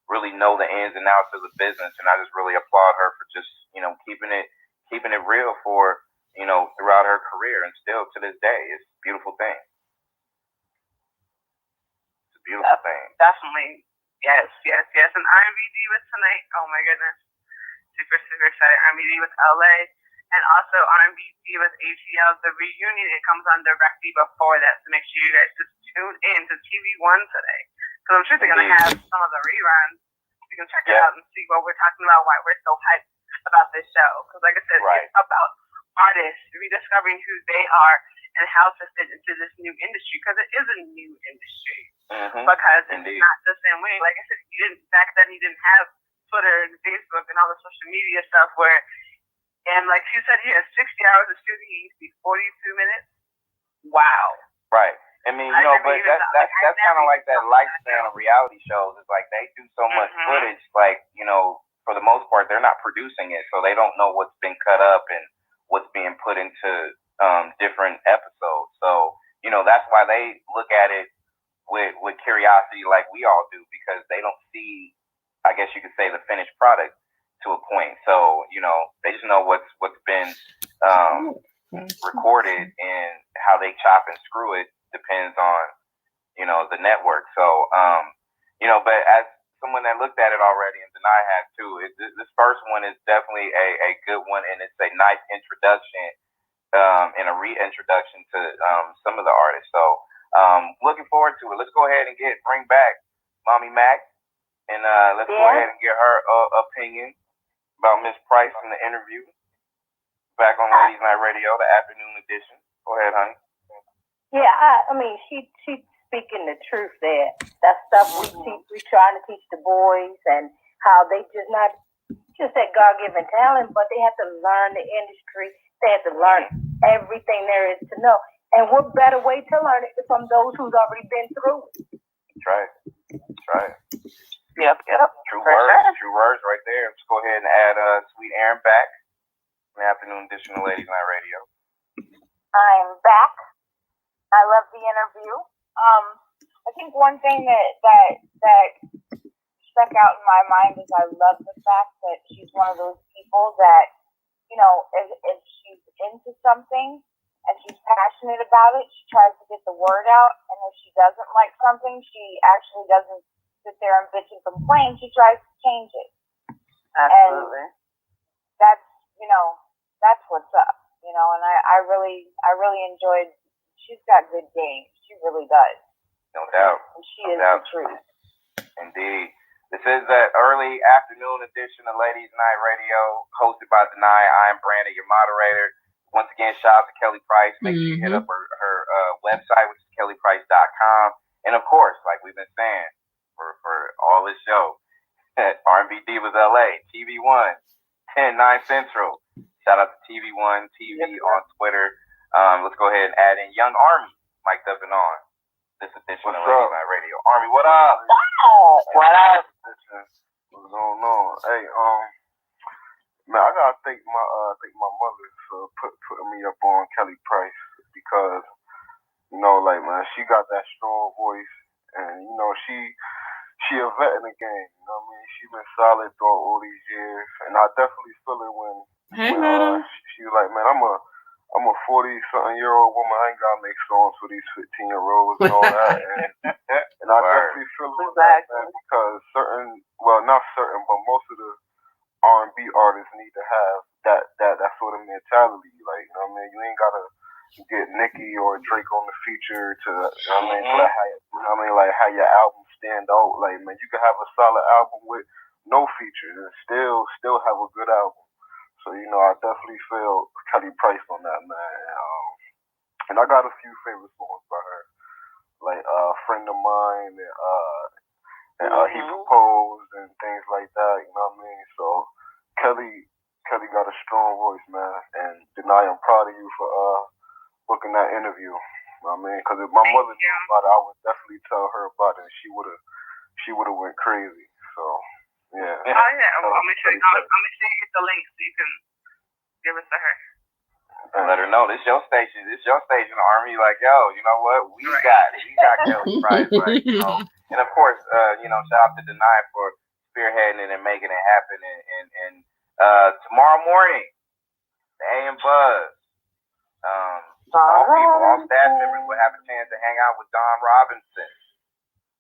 really know the ins and outs of the business. And I just really applaud her for just, keeping it real for, throughout her career. And still to this day, it's a beautiful thing. It's a beautiful thing. Definitely. Yes. And R&B Divas tonight. Oh my goodness. Super, super excited. R&B Divas LA. And also R&B Divas ATL, the reunion, it comes on directly before that. So make sure you guys just tune in to TV1 today. Because I'm sure they're going to have some of the reruns. You can check it out and see what we're talking about, why we're so hyped about this show. Because like I said, it's about artists rediscovering who they are and how to fit into this new industry. Because it is a new industry. Because it's not the same way. Like I said, back then you didn't have Twitter and Facebook and all the social media stuff where, and like you said here, 60 hours of shooting used to be 42 minutes. Wow. Right. I mean, but that's kind of like that lifespan of reality shows. It's like they do so much footage, like, for the most part, they're not producing it, so they don't know what's been cut up and what's being put into different episodes. So, that's why they look at it with curiosity like we all do, because they don't see, I guess you could say, the finished product to a point. So, they just know what's been recorded, and how they chop and screw it depends on, the network. So, but as someone that one is definitely a good one, and it's a nice introduction and a reintroduction to some of the artists. So looking forward to it. Let's go ahead and bring back Mommy Mac, and let's go ahead and get her opinion about Miss Price in the interview. Back on Ladies Night Radio, the afternoon edition. Go ahead, honey. Yeah, I mean, she's speaking the truth there. That stuff we trying to teach the boys, and how they just not just that God-given talent, but they have to learn the industry. They have to learn everything there is to know. And what better way to learn it from those who's already been through it? That's right. That's right. Yep. True words right there. Let's go ahead and add Sweet Aaron back in the afternoon edition of Ladies Night Radio. I'm back. I love the interview. I think one thing that stuck out in my mind is I love the fact that she's one of those people that, you know, if she's into something and she's passionate about it, she tries to get the word out. And if she doesn't like something, she actually doesn't sit there and bitch and complain. She tries to change it. Absolutely. And that's, you know, that's what's up, you know, and I really enjoyed. She's got good game. She really does. No doubt. And she is the truth. Indeed. This is the early afternoon edition of Ladies Night Radio, hosted by Danaya. I am Brandon, your moderator. Once again, shout out to Kelly Price. Make sure you hit up her website, which is kellyprice.com. And of course, like we've been saying for all this show, R&B Divas LA, TV1, 10, 9 Central. Shout out to TV1 TV on Twitter. Let's go ahead and add in Young Army, mic'd up and on this edition of Ladies Night Radio. Army, what up? What up? What's going on? Hey, man, I gotta thank my mother for putting me up on Kelly Price, because, you know, like, man, she got that strong voice, and, you know, she a vet in the game. You know what I mean? She been solid throughout all these years, and I definitely feel it when she was like, man, I'm a 40-something-year-old woman. I ain't gotta make songs for these 15-year-olds and all that. And I definitely feel it with that, man, because not certain, but most of the R&B artists need to have that sort of mentality. Like, you know what I mean? You ain't gotta get Nicki or Drake on the feature to, you know what I mean? Like, how your album stand out. Like, man, you can have a solid album with no features and still have a good album. So, you know, I definitely feel Kelly Price on that, man. And I got a few favorite songs by her, like Friend of Mine, and He Proposed, and things like that, you know what I mean? So, Kelly got a strong voice, man. And Danaya, I'm proud of you for booking that interview. You know what I mean? Because if my mother knew about it, I would definitely tell her about it. She would have went crazy. So, yeah. Oh yeah, I'll make sure you get the link so you can give it to her. And let her know this your station. Army. Like, yo, you know what? We got Kelly Price, like, you know. And of course, you know, shout out to Danaya for spearheading it and making it happen. And tomorrow morning, the AM Buzz, all staff members will have a chance to hang out with Dawn Robinson,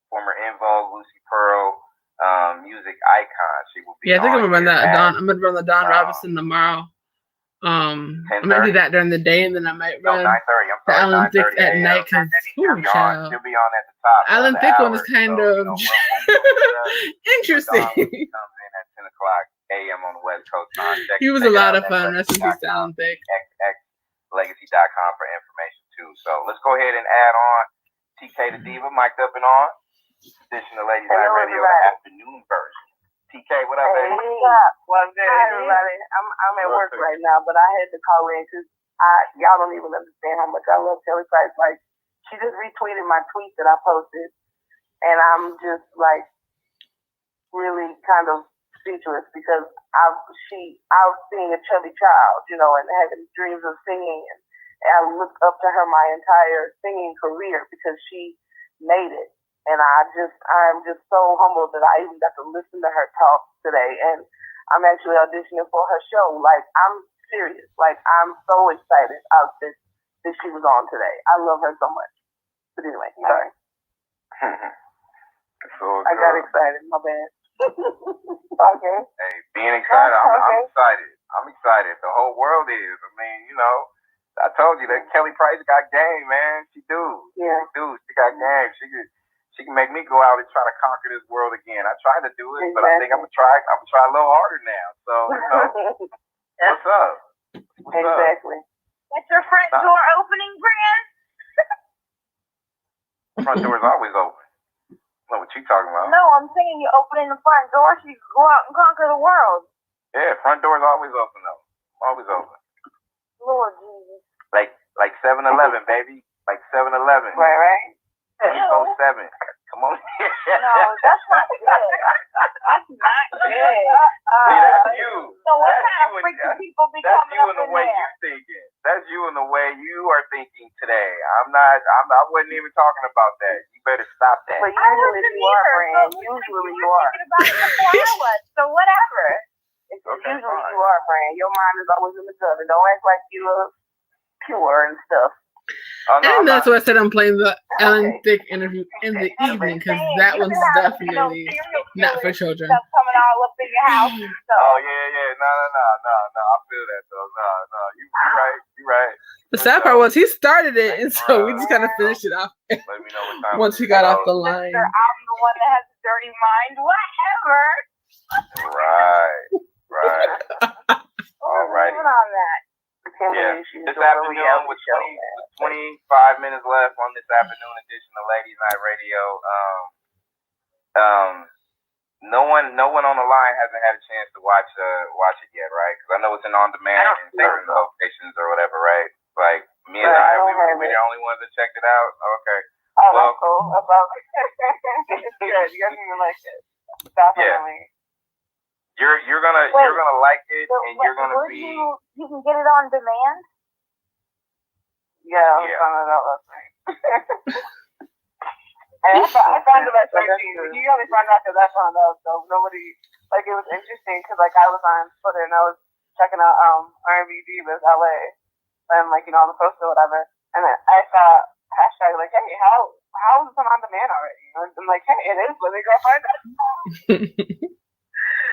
former En Vogue, Lucy Pearl. Music icon. She will be. Yeah, I think I'm gonna run the Dawn Robinson tomorrow. I'm gonna do that during the day, and then I might run 9:30. I'm sorry, Alan Thick at night, because she'll be on at the top. Alan Thick one is kind of interesting. He comes in at 10 o'clock a.m. on the West Coast time. He was a lot of fun. Rest in peace to Alan Thick. xlegacy.com for information too. So let's go ahead and add on TK the Diva, mic'd up and on. Edition of Ladies Night Radio, afternoon version. TK, what up, baby? What's good, everybody? I'm at work right now, but I had to call in because y'all don't even understand how much I love Kelly Price. Like, she just retweeted my tweet that I posted, and I'm just like really kind of speechless because I've seen a chubby child, you know, and having dreams of singing, and I looked up to her my entire singing career because she made it. And I'm just so humbled that I even got to listen to her talk today. And I'm actually auditioning for her show. Like, I'm serious. Like, I'm so excited that she was on today. I love her so much. But anyway, sorry. So I got excited. My bad. Okay. Hey, being excited, I'm excited. I'm excited. The whole world is. I mean, I told you that Kelly Price got game, man. She do. Yeah. She do. She got game. She can make me go out and try to conquer this world again. I tried to do it, but I think I'm gonna try a little harder now. So, what's up? What's exactly. Up? That's your front door opening, Brand? Front door is always open. Know what you talking about? No, I'm saying you're opening the front door so you can go out and conquer the world. Yeah, front door is always open though. Always open. Lord Jesus. Like 7-Eleven, baby. Like 7-Eleven. Right. 24/7. Come on. No, that's not good. That's not good. See, that's you. So what kind of freaky people be that's coming you up in the in way there? you thinking. That's you in the way you are thinking today. I wasn't even talking about that. You better stop that. But usually you are, Brand. Usually you are. Thinking about it before I was, so whatever. Usually you are, Brand. Your mind is always in the gutter. Don't act like you are pure and stuff. Oh, no, and that's why I said I'm playing the Ellen Thick interview in the evening, because that one's definitely not for children. Stuff coming all up in your house. So. Oh, yeah. No. I feel that, though. No. You're right. The sad part was he started it, and so we just kind of finished it off Let me know what time once he got off the line. I'm the one that has a dirty mind. Whatever. Right. All righty. On that. Yeah. This afternoon with 25 minutes left on this afternoon edition of Ladies Night Radio. No one on the line hasn't had a chance to watch it yet, right? Because I know it's on demand in certain locations or whatever, right? Like me and I, we're the only ones that checked it out. Okay. Oh, well, that's cool. It's good. You guys even like it. Definitely. Yeah. You're gonna like it, and you're gonna be. You can get it on demand. Yeah, I found that out last night. And I found it at 13. You only found out because I found out, so nobody, it was interesting because, I was on Twitter and I was checking out R&B Divas LA and, on the post or whatever, and I saw hashtag, hey, how is this on demand already? And I'm like, hey, it is, let me go find out.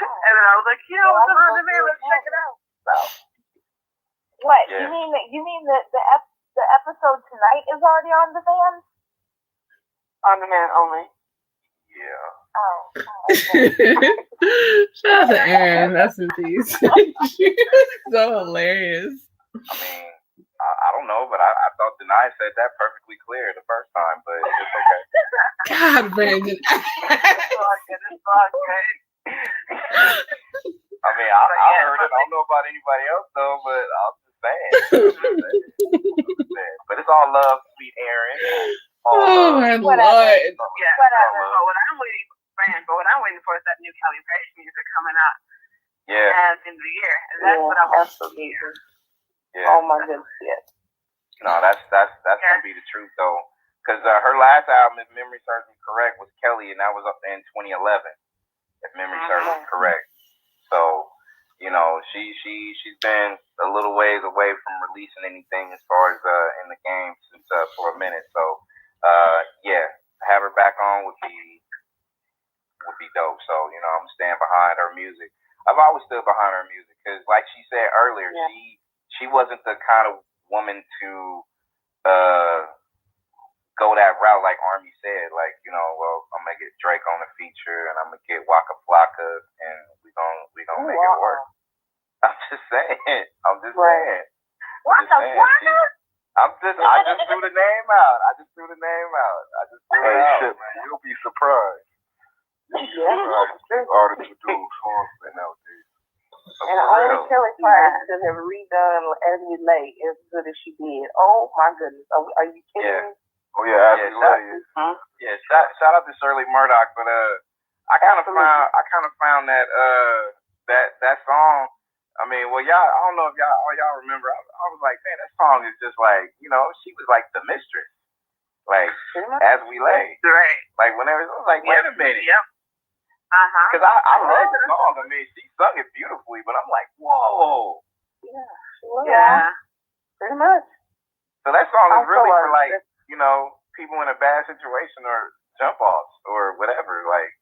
And then I was like, it's on demand, let's check it out. So. What? Yeah. You mean that the episode tonight is already on demand? On demand only. Yeah. Oh. Shout out to Aaron. That's in peace. So hilarious. I mean, I don't know, but I thought Danaya said that perfectly clear the first time, but it's okay. God, Brandon. I mean, I heard it. I don't know about anybody else though, but I'm just saying. But it's all love, sweet Aaron. Oh my Lord. Yeah, whatever. But what I'm waiting for is that new Kelly Price music coming out. Yeah. At the end of the year, and that's what I want to hear. Yeah. Oh my goodness, yes. No, that's gonna be the truth though, because her last album, if memory serves me correct, was Kelly, and that was up in 2011. If memory serves me correct. So, she's been a little ways away from releasing anything as far as in the game since for a minute. So, have her back on would be dope. So, I'm staying behind her music. I've always stood behind her music because, like she said earlier, she wasn't the kind of woman to go that route like Army said. Like, I'm gonna get Drake on the feature and I'm gonna get Waka Flocka and we gonna make it work. I'm just saying. Waka Flocka? I just threw the name out. I just threw it out. Man. You'll be surprised. Artists do songs nowadays. And only Kelly Price could have redone As We Lay as good as she did. Oh my goodness. Are you kidding me? Oh yeah, As We Lay. Shout out to Shirley Murdoch, but I kind of found that that song. I mean, well, y'all, I don't know if y'all remember. I was like, man, that song is just like, she was like the mistress, like As We Lay. Right. Like whenever it was like, wait a minute. Yep. Because I love the song. I mean, she sung it beautifully, but I'm like, whoa. Yeah. Pretty much. So that song is really for like, people in a bad situation or jump offs or whatever. Like,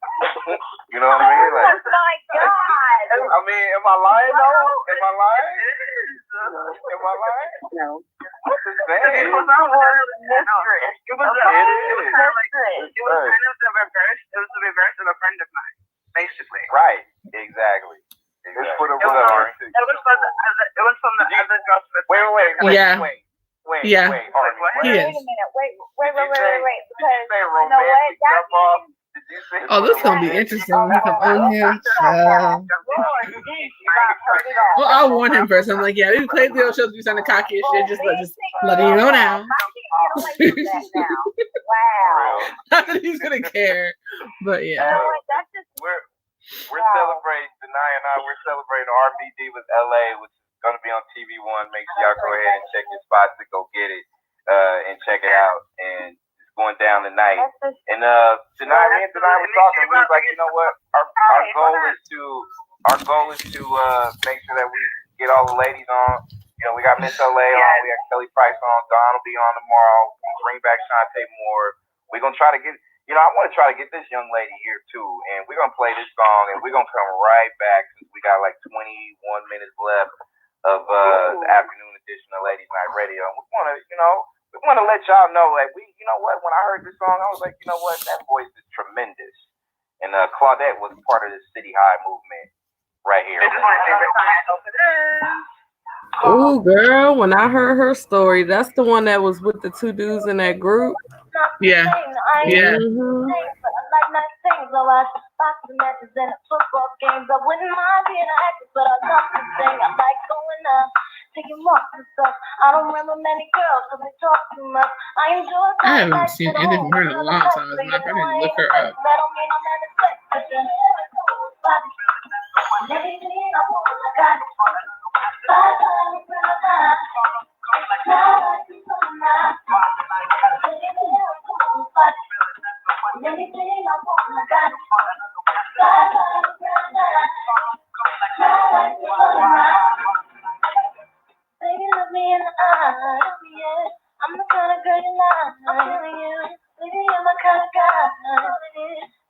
You know what I mean? Like, Oh my God. I mean, am I lying though? Am I lying? Am I lying? No. I'm just saying. It was kind of the reverse. It was the reverse of a friend of mine, basically. Right. Exactly. It was from the other girls. Wait. Yeah. Wait, Yeah. Army. What? He Wait is. a minute. Wait. Did you Because say you know what? romantic That jump off? means Did you say Oh, this gonna be interesting when he come on here. Child. Lord, geez, you got heard it all. Well, I warned him first. I'm like, yeah, we played the old shows. You sounding cocky and shit. Just letting you know now. I can't get away from that now. Wow. Not that he's gonna care, but You yeah. know what? That's just We're celebrating, Danaya and I, we're celebrating RBD with LA, which is going to be on TV One. Make sure y'all go ahead and check your spots to go get it and check it out. And it's going down tonight. And tonight, me and Danaya were talking. We was like, you know what? Our goal is to make sure that we get all the ladies on. You know, we got Miss LA on, we got Kelly Price on, Dawn will be on tomorrow. We'll bring back Shantae Moore. We're going to try to get. You know, I want to try to get this young lady here too, and we're gonna play this song, and we're gonna come right back since we got like 21 minutes left of the afternoon edition of Ladies Night Radio. And we want to let y'all know that you know what? When I heard this song, I was like, you know what? That voice is tremendous, and Claudette was part of this City High movement right here. Oh, girl, when I heard her story, that's the one that was with the two dudes in that group. Yeah. Yeah. Mm-hmm. boxing matches and football games. I wouldn't mind being an actress, but I love to sing. I like going out, taking walks and stuff. I don't remember many girls because they talk too much. I enjoy. I haven't seen anything from her in a long time. I probably need to look her up. Baby, look me in the eye, yeah. I'm the kind of girl you like, I'm feeling you. Baby, you're my kind of guy,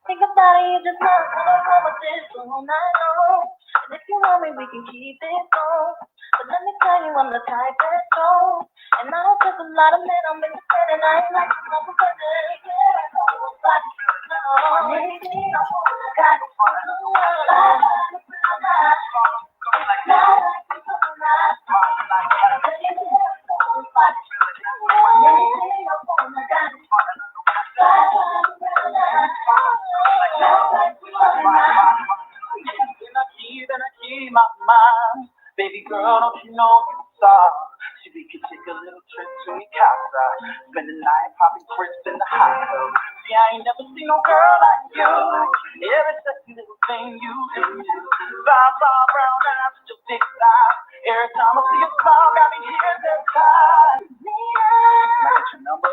think about it, you just know I don't know what this all night long. And if you want me, we can keep it going. But let me tell you, I'm the type that's strong. And I don't trust a lot of men, I'm independent. I ain't like some other women. Baby girl, don't you know you saw? See, we could take a little trip to Mikasa. Spend the night popping crisps in the hot tub. See, I ain't never seen no girl like you. Every sexy little thing you do. Bow, brown eyes with your big thighs. Every time I see you smile, got me here this time. Can I get your number?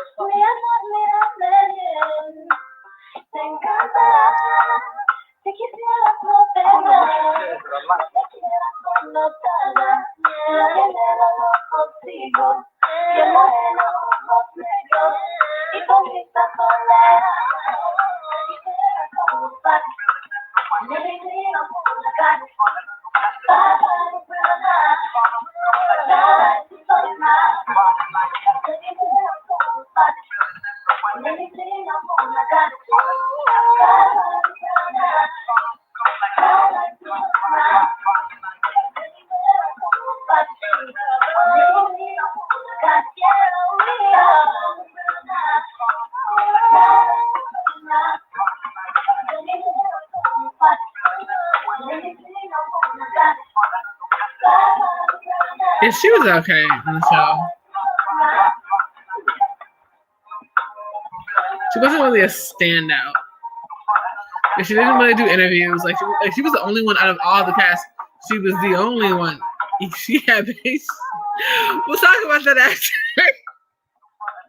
Yeah, she was okay on the show. She wasn't really a standout. But she didn't really do interviews. Like she was the only one out of all the cast. She was the only one. She had babies. We'll talk about that after.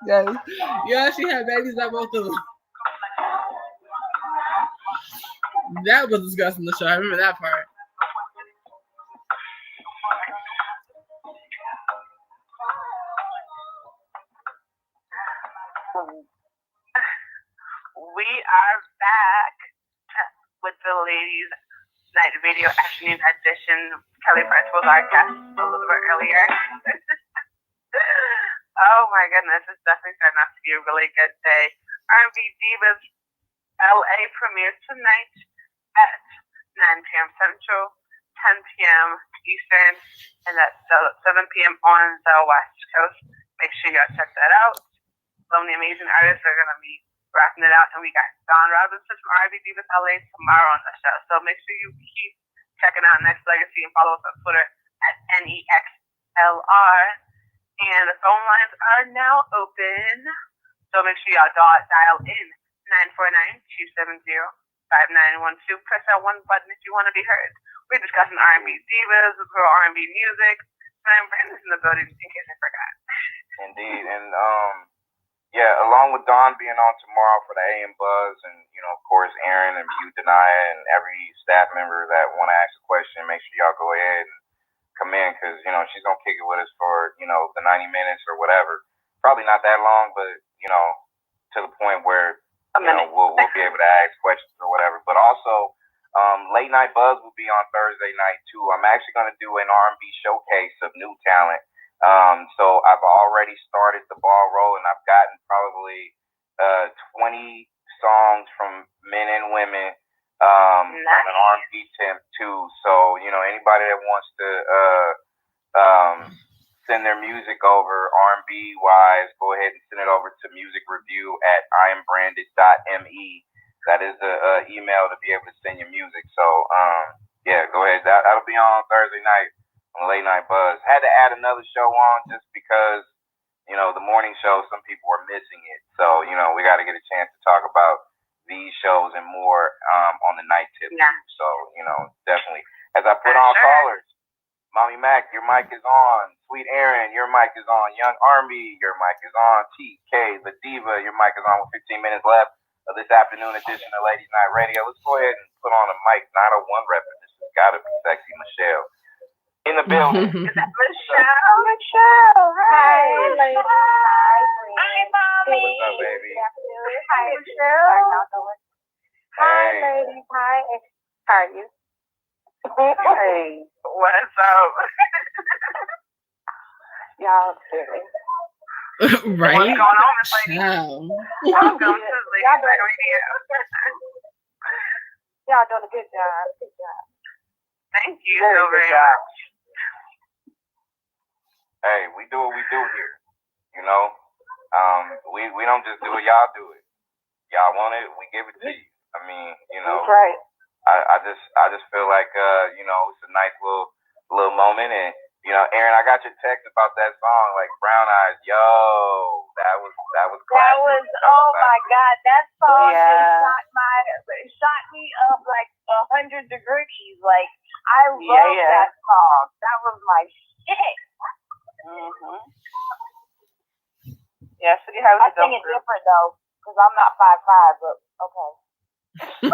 Yes. Yeah, she had babies by both of them. That was discussed on the show. I remember that part. We are back. with the ladies' night video afternoon edition. Kelly Price was our guest a little bit earlier. Oh my goodness, it's definitely starting out to be a really good day. R&B Divas LA premieres tonight at 9 p.m. Central, 10 p.m. Eastern, and that's 7 p.m. on the West Coast. Make sure y'all check that out. So many amazing artists are going to be rocking it out, and we got Dawn Robinson from R&B Divas LA tomorrow on the show. So make sure you keep checking out Next Legacy and follow us on Twitter at NEXLR. And the phone lines are now open. So make sure y'all dial in 949-270-5912. Press that one button if you want to be heard. We're discussing R&B divas, R&B music. And Brandon's in the building in case I forgot. Indeed. And yeah, along with Dawn being on tomorrow for the AM Buzz, and of course Aaron and you, Danaya, and every staff member that want to ask a question, make sure y'all go ahead and come in, because she's gonna kick it with us for the 90 minutes or whatever. Probably not that long, but to the point where we'll be able to ask questions or whatever. But also, Late Night Buzz will be on Thursday night too. I'm actually gonna do an R&B showcase of new talent. So I've already started the ball rolling. I've gotten probably 20 songs from men and women. Nice. An R&B temp too. So anybody that wants to send their music over R&B wise, go ahead and send it over to musicreview@iamBranded.me. That is the email to be able to send your music. So yeah, go ahead. That'll be on Thursday night on Late Night Buzz. Had to add another show on just because the morning show, some people are missing it. So we got to get a chance to talk about these shows and more on the night tip. Yeah. So definitely. As I put on callers, Mommy Mac, your mic is on. Sweet Aaron, your mic is on. Young Army, your mic is on. TK, the Diva, your mic is on with 15 minutes left of this afternoon edition of Ladies Night Radio. Let's go ahead and put on a mic 901 repping. This has got to be Sexy Michelle in the building. Is that Michelle? Michelle, hi. Hi, ladies. Hi, Mommy. What's up, baby? Hi, Michelle. Hi, ladies. Hi. How are you? Hey, what's up? Y'all kidding. Right? What's going on, Miss Lady? Welcome to Ladies Night Radio. Y'all doing a good job. Good job. Thank you so very much. Hey, we do what we do here. We don't just do it, y'all do it. Y'all want it, we give it to you. I mean, That's right. I just feel like it's a nice little moment. And Aaron, I got your text about that song, like Brown Eyes. Yo, that was classic. That was, oh my God, that song just shot me up like 100 degrees. Like, I love that song. That was my shit. Mm-hmm. Yeah, so you have I sing it different though, because I'm not 5'5", but okay. You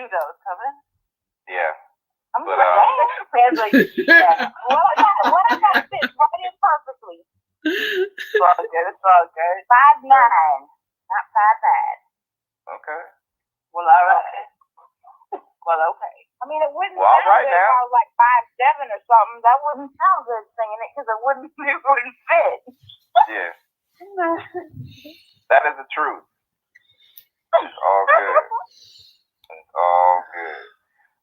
know it's coming. Yeah. I'm like, yeah. What I got fits right in perfectly. It's all good. It's all good. 5'9", not 5'5". Okay. Well, all right. Well, okay. I mean, it wouldn't sound good now. if I was like 5'7" or something. That wouldn't sound good singing it because it wouldn't fit. Yeah. That is the truth. It's all good. It's all good.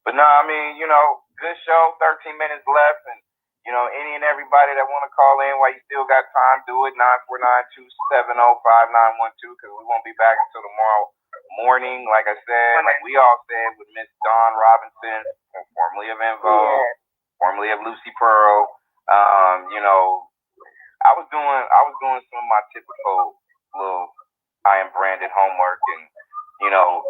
But no, I mean, good show, 13 minutes left, and any and everybody that want to call in while you still got time, do it, 949-270-5912, because we won't be back until tomorrow morning, like I said, like we all said, with Miss Dawn Robinson, formerly of Invo, formerly of Lucy Pearl. I was doing some of my typical little iamBranded homework, and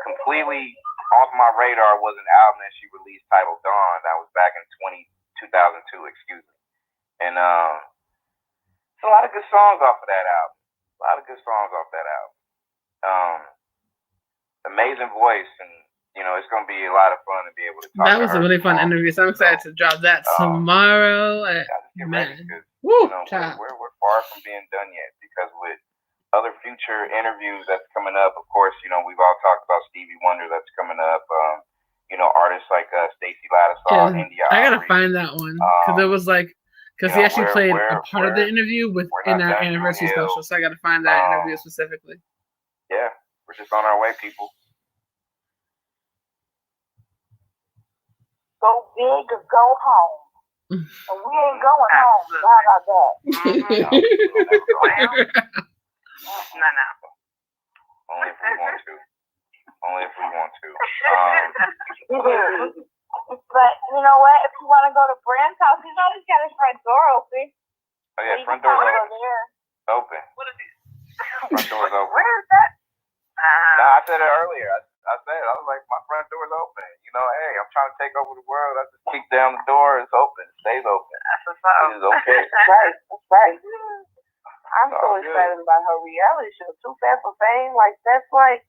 completely off my radar was an album that she released titled Dawn. That was back in 2002, excuse me. And a lot of good songs off of that album. Amazing voice, and it's gonna be a lot of fun to be able to talk. That was a really fun interview. So I'm excited to drop that tomorrow. Get ready, because Woo, we're far from being done yet, because with other future interviews that's coming up. Of course, we've all talked about Stevie Wonder that's coming up. Artists like Stacey Lattisaw, India. I gotta find that one because it was like because he actually played a part of the interview in our anniversary special. So I gotta find that interview specifically. Yeah, we're just on our way, people. Go big or go home. And we ain't going home. So how about that? No. Only if we want to. Only if we want to. But you know what? If you want to go to Brand's house, he's always got his front door open. Oh yeah, front door's open. Open. What is it? Front door's open. Where is that? No, I said it earlier. I was like, my front door's open. Hey, I'm trying to take over the world. I just kick down the door. It's open. It stays open. That's It's okay. That's right. That's right. I'm so excited about her reality show. Too Fast for Fame. Like, that's like.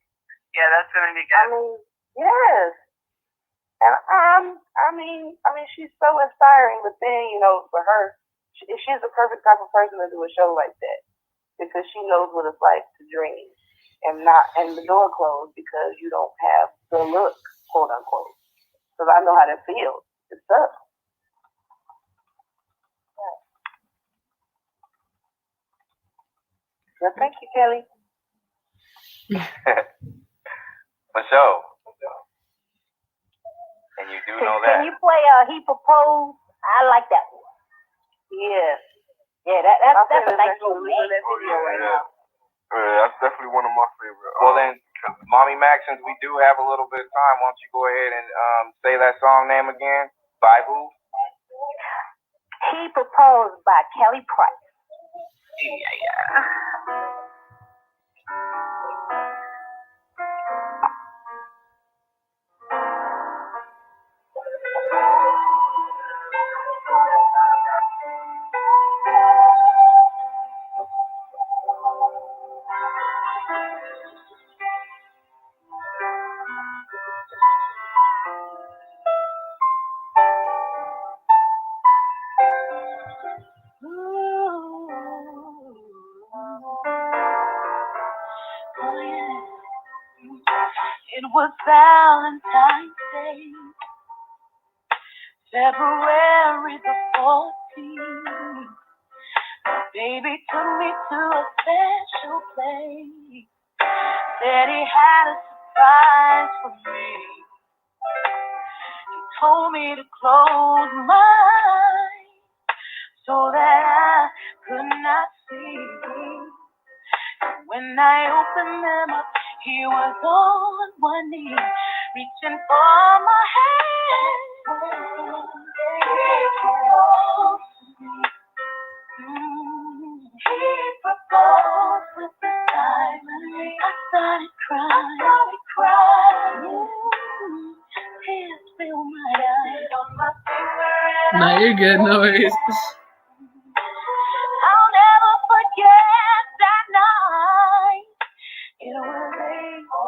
Yeah, that's gonna be good. I mean, yes. And I mean, she's so inspiring. But then, for her, she's the perfect type of person to do a show like that because she knows what it's like to dream and the door closed because you don't have the look, quote unquote. Because I know how that feels. It's tough. Well, thank you, Kelly. For sure. And you do know that. Can you play He Proposed? I like that one. Yeah. Yeah, that's a nice little video right now. That's definitely one of my favorites. Well then, Mommy Mac, since we do have a little bit of time, why don't you go ahead and say that song name again? By who? He Proposed by Kelly Price. Yeah. It was Valentine's Day, February the 14th. Baby took me to a special place. Said he had a surprise for me. He told me to close my eyes so that I could not see. When I opened them up, he was on one knee, reaching for my hand. He proposed with the diamond ring. I started crying. Tears filled my eyes on my finger. Nah, you're good, no worries. I'll never forget that night. It was April,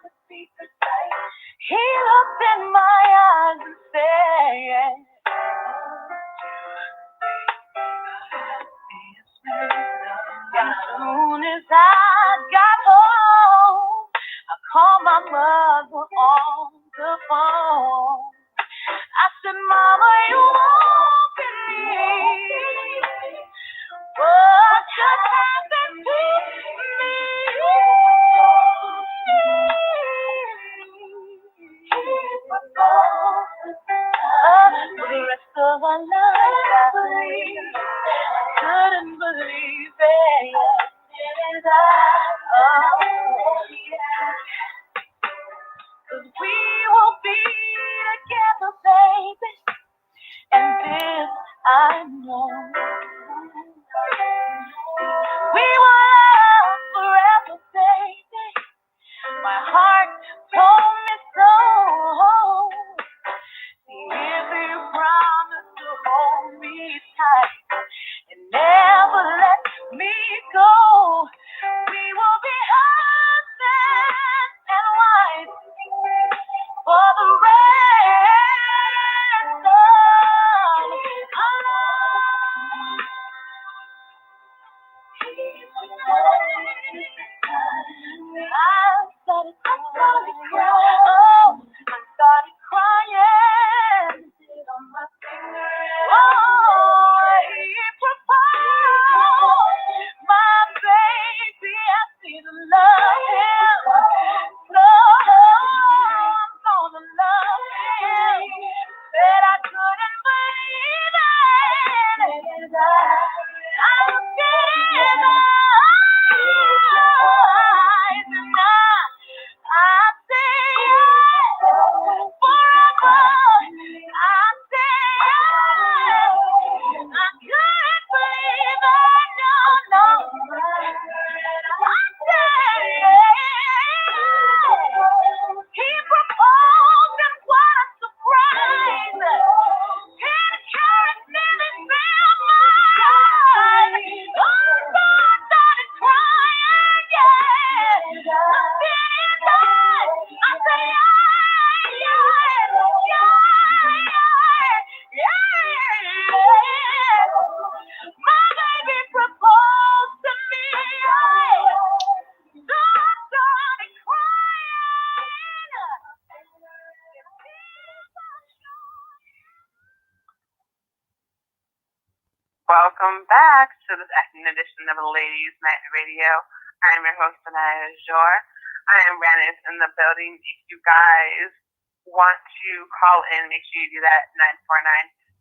to be precise. He looked in my eyes and said, as soon as I got home, I called my mother on the phone. I said, Mama, you won't believe what just happened to me. For the rest of our lives, I couldn't believe it. Cause we will be together, baby. And this I know. We will love forever, baby. My heart told me so. If you promise to hold me tight and never let me go, we will be husband and wife for the rest couldn't believe it. I looked in his eyes and I say yes, forever. I say yes. I couldn't believe it. No. I say yes. He proposed and what a surprise. 10 carats nearly filled my eyes. Oh, so I started crying, yeah. Looked in his eyes. I said, yeah. My baby proposed to me, yeah. So I started crying. Welcome back to this afternoon edition of Ladies Night Radio. I am your host, Danaya Azure. I am Branded in the building. If you guys want to call in, make sure you do that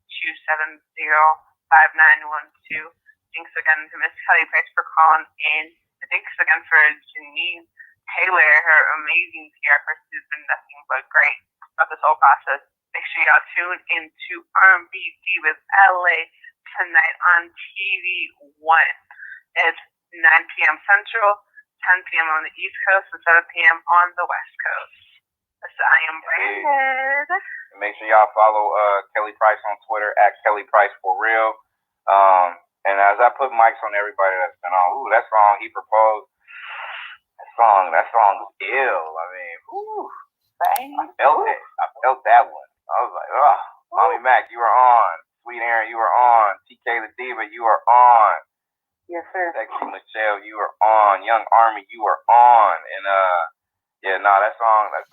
949-270-5912. Thanks again to Miss Kelly Price for calling in. And thanks again for Janine Taylor. Her amazing PR person has been nothing but great about this whole process. Make sure y'all tune into R&B Divas LA tonight on TV One. It's 9 p.m. Central, 10 p.m. on the East Coast, and 7 p.m. on the West Coast. This is iamBranded. Make sure y'all follow Kelly Price on Twitter at Kelly Price for real. And as I put mics on everybody that's been on, ooh, that song he proposed. That song was ill. I mean, ooh, I felt it. I felt that one. I was like, oh, Mommy Mac, you were on. Sweet Aaron, you are on. TK the Diva, you are on. Yes, sir. Sexy Michelle, you are on. Young Army, you are on. And that song is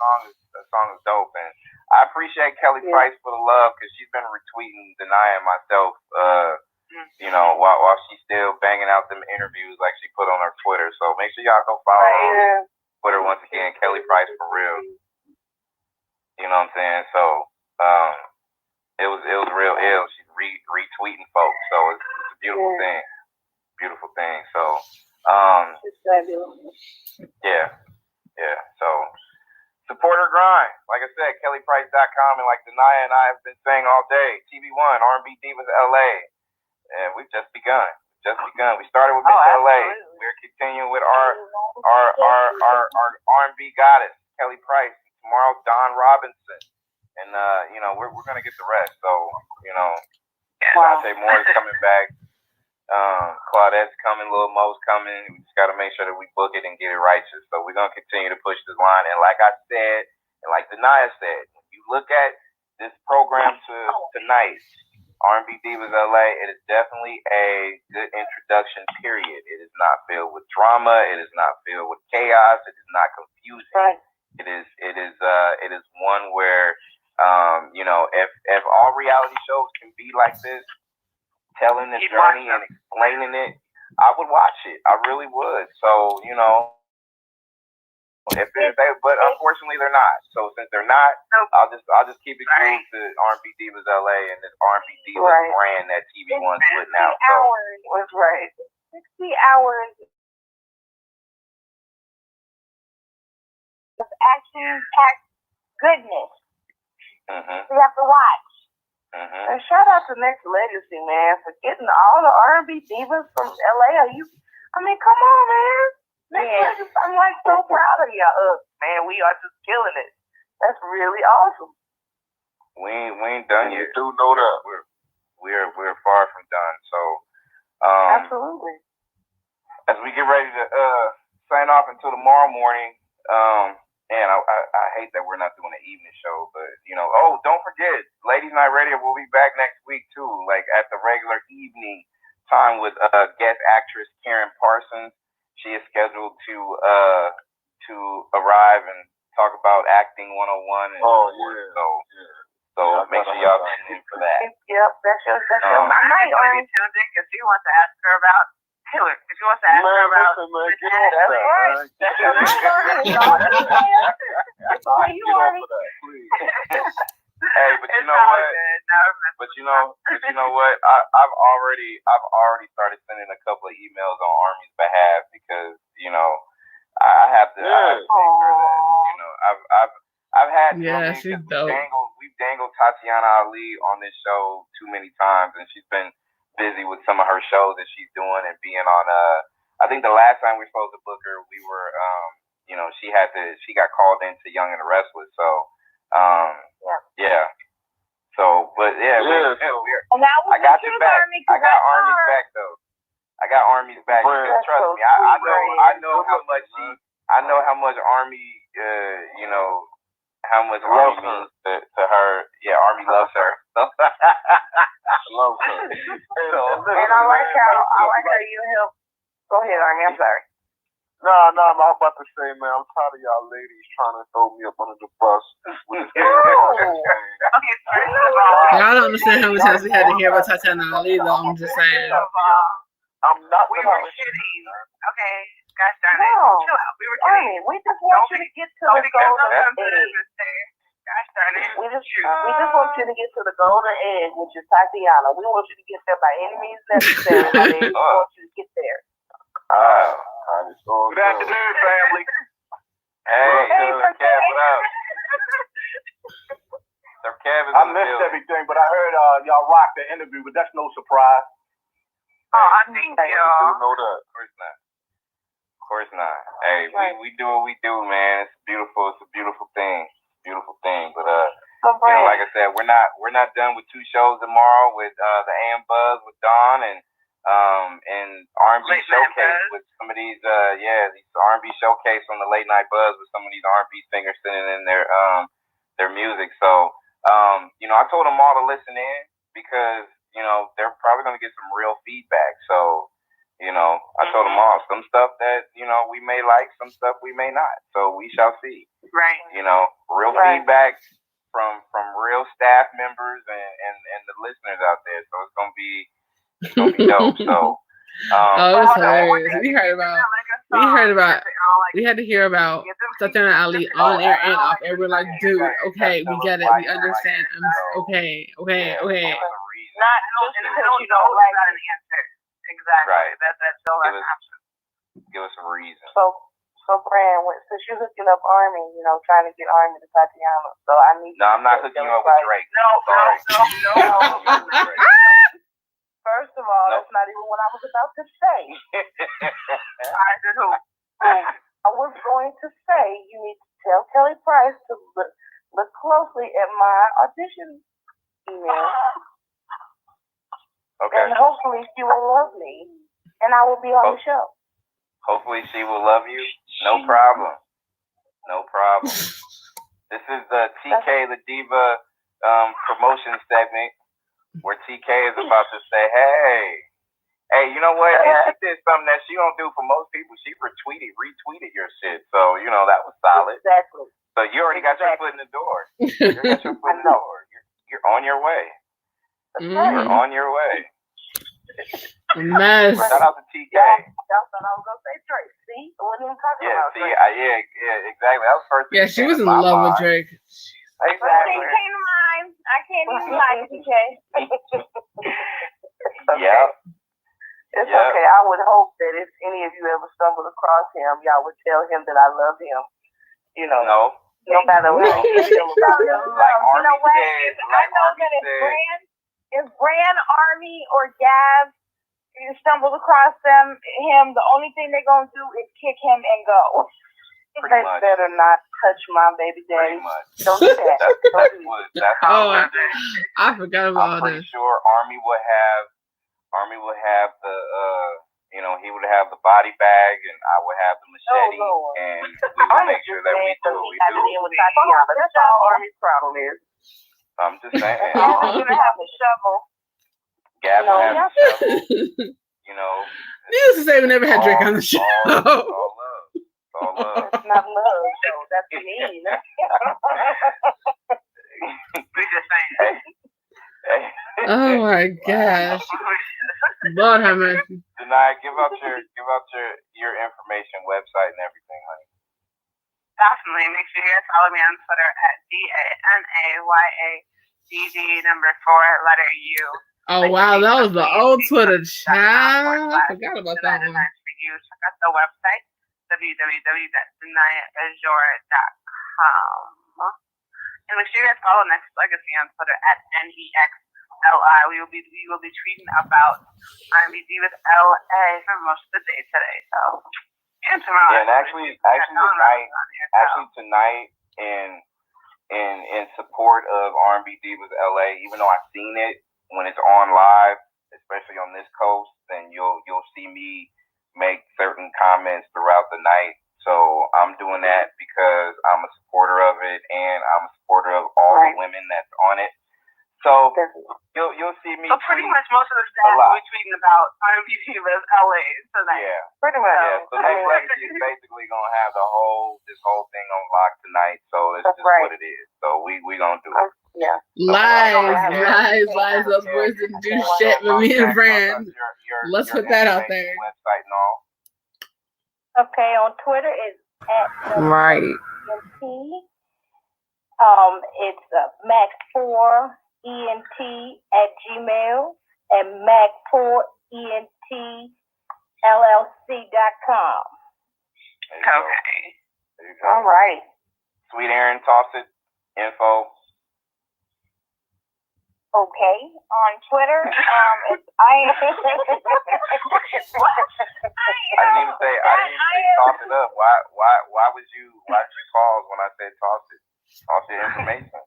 dope. And I appreciate Kelly Price for the love because she's been retweeting Danaya and myself, while she's still banging out them interviews like she put on her Twitter. So make sure y'all go follow her on Twitter once again, Kelly Price for real. You know what I'm saying? So it was real ill. She's retweeting folks, so it's a beautiful thing. Beautiful thing. So It's fabulous. Yeah. So support her grind. Like I said, KellyPrice.com, and like Danaya and I have been saying all day, TV1, R&B Divas LA, and we've just begun. We started with Miss LA. We're continuing with our R&B goddess, Kelly Price. Tomorrow, Don Robinson, and we're gonna get the rest. So Dante Moore is coming back. Claudette's coming, Lil Mo's coming. We just got to make sure that we book it and get it righteous. So we're going to continue to push this line. And like I said, and like Danaya said, when you look at this program tonight, R&B Divas LA, it is definitely a good introduction period. It is not filled with drama. It is not filled with chaos. It is not confusing. Right. It is one where, if all reality shows can be like this, telling the journey and explaining it, I would watch it. I really would. So, but unfortunately they're not. So since they're not, I'll just keep it glued to R&B Divas LA and this R&B Divas brand that TV1's putting out. 60 hours was right. 60 hours of action-packed goodness. We have to watch. And shout out to Next Legacy, man, for getting all the R&B divas from LA. Come on, man. Next Legacy, I'm like so proud of y'all. Man, we are just killing it. That's really awesome. We ain't done yet. Do know that. We're far from done. So Absolutely. As we get ready to sign off until tomorrow morning, man, I hate that we're not doing an evening show, but don't forget, Ladies Night Radio will be back next week too, like at the regular evening time with guest actress Karen Parsons. She is scheduled to arrive and talk about acting 101. So make sure y'all tune in for that. Yep, that's your night. If you want to ask her about Taylor, if you want to ask her about That's all you want. Hey, but you know what? But you know what? I've already started sending a couple of emails on Army's behalf because I have to make sure that I've had she's dope. We've dangled Tatiana Ali on this show too many times, and she's been busy with some of her shows that she's doing and being on. I think the last time we were supposed to book her, we were she got called into Young and the Restless, so yeah. So, but yeah, I got your back. I got Army's back though. I got Army's back. Trust me, I know how much Army, how much Army means to her. Yeah, Army loves her. Love her. And I like how you help. Go ahead, Army. I'm sorry. No, I'm about to say, man, I'm tired of y'all ladies trying to throw me up under the bus. Y'all don't understand how many times we had to hear about Tatiana Ali, though. I'm just saying. I'm not. We were shitty. Okay, gosh darn it. Chill out. We were shitty. We just want you to get to the golden egg. Gosh darn it. We just want you to get to the golden egg, which is Tatiana. We want you to get there by any means necessary. We want you to get there. Good afternoon, family. Hey, Sir Kev, what up? Sir Kev is I missed everything, but I heard y'all rocked the interview, but that's no surprise. I think y'all. Know that. Of course not. Hey, we do what we do, man. It's beautiful. It's a beautiful thing. But like I said, we're not done with 2 shows tomorrow with the AM Buzz with Dawn and R&B showcase with some of these these R&B showcase on the late night buzz with some of these R&B singers sending in their music. So I told them all to listen in because they're probably going to get some real feedback. So I told them all some stuff that we may like, some stuff we may not. So we shall see. Right. Real feedback from real staff members and the listeners out there. So it's gonna be dope. So it was hilarious. We had to hear about Tatiana Ali on air and off air. We're like, dude, okay, we get it, we understand. Okay. Not just because you don't like an answer. Exactly. Right. That's all an option. Give us a reason. So Brand, since you're hooking up Army, trying to get Army to Tatiana, so I need. No, I'm not hooking you up with Drake. No. First of all, that's not even what I was about to say. I was going to say you need to tell Kelly Price to look closely at my audition email. Okay. And hopefully she will love me, and I will be on the show. Hopefully she will love you. No problem. This is the TK the Diva promotion segment where TK is about to say, hey, you know what? And she did something that she don't do for most people. She retweeted your shit. So, that was solid. Exactly. So you already got your foot in the door. You're on your way. You're on your way. Mess. Shout out to TK. Y'all thought I was going to say Drake. See? I wasn't even talking about Drake. Exactly. That was first. Yeah, she was in love with Drake. Exactly. It came to mind. I can't even lie to TK. Yeah. It's okay. I would hope that if any of you ever stumbled across him, y'all would tell him that I love him. No. No matter what you feel about him. I know that if Brand, Army, or Gab, you stumbled across him, the only thing they're going to do is kick him and go. They better not touch my baby daddy. Don't do that. I forgot about I'm pretty sure Army would have the he would have the body bag and I would have the machete and we would make sure that we do what we do. That's all Army's problem is. I'm just saying. I'm gonna have a shovel. Gab would have a shovel. Needless to say, we never had Drake on the show. All love. That's not love, though. That's mean. Oh my gosh. Lord have mercy. Danaya, give out your information, website, and everything, honey. Definitely. Make sure you guys follow me on Twitter at DANAYADD4 Oh wow, that was the old Twitter child. I forgot about that one. For you. Check out the website www.danayaazure.com. And make sure you guys follow Next Legacy on Twitter at NEXLI. We will be tweeting about R&B with LA for most of the day today. So and tomorrow. Yeah, and actually tonight in support of R&B Divas LA, even though I've seen it when it's on live, especially on this coast, then you'll see me make certain comments throughout the night. So I'm doing that because I'm a supporter of it, and I'm a supporter of all the women that's on it. So you'll see me. So pretty much most of the staff will be tweeting about R&B Divas LA tonight. Yeah, pretty much. Yeah, so Next Legacy is basically gonna have this whole thing on lock tonight. So it's just what it is. So we gonna do it. Yeah. Lies. Those boys didn't do shit with me and Fran. Let's put that out there. Website and all. Okay, on Twitter is at right. It's Mac4ENT@gmail and Mac4ENTLLC.com. Okay. All right. Sweet Aaron, toss it. Info. Okay, on Twitter, it's I didn't even say toss it up. Why did you pause when I said toss it? Toss the information.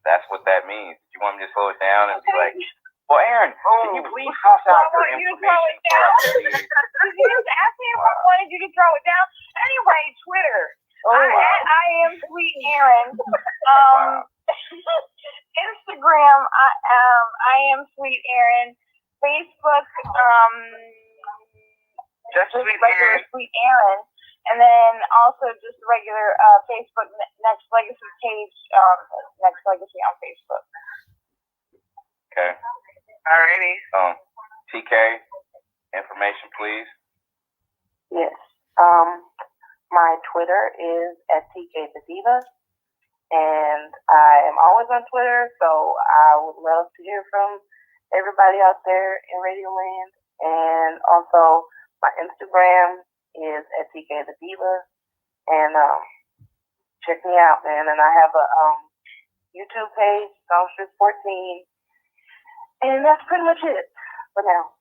That's what that means. You want me to slow it down and be like, well, Aaron, can you please toss out your information? You just asked me if I wanted you to throw it down. Anyway, Twitter. I am Sweet Aaron. Instagram, I am Sweet Aaron. Facebook, just regular Sweet Aaron. And then also just regular Facebook Next Legacy page, Next Legacy on Facebook. Okay. Alrighty. TK, information please. Yes. My Twitter is at TK the Diva. And I am always on Twitter, so I would love to hear from everybody out there in Radio Land. And also, my Instagram is at TK the Diva. And check me out, man. And I have a YouTube page, Songstress 14. And that's pretty much it for now.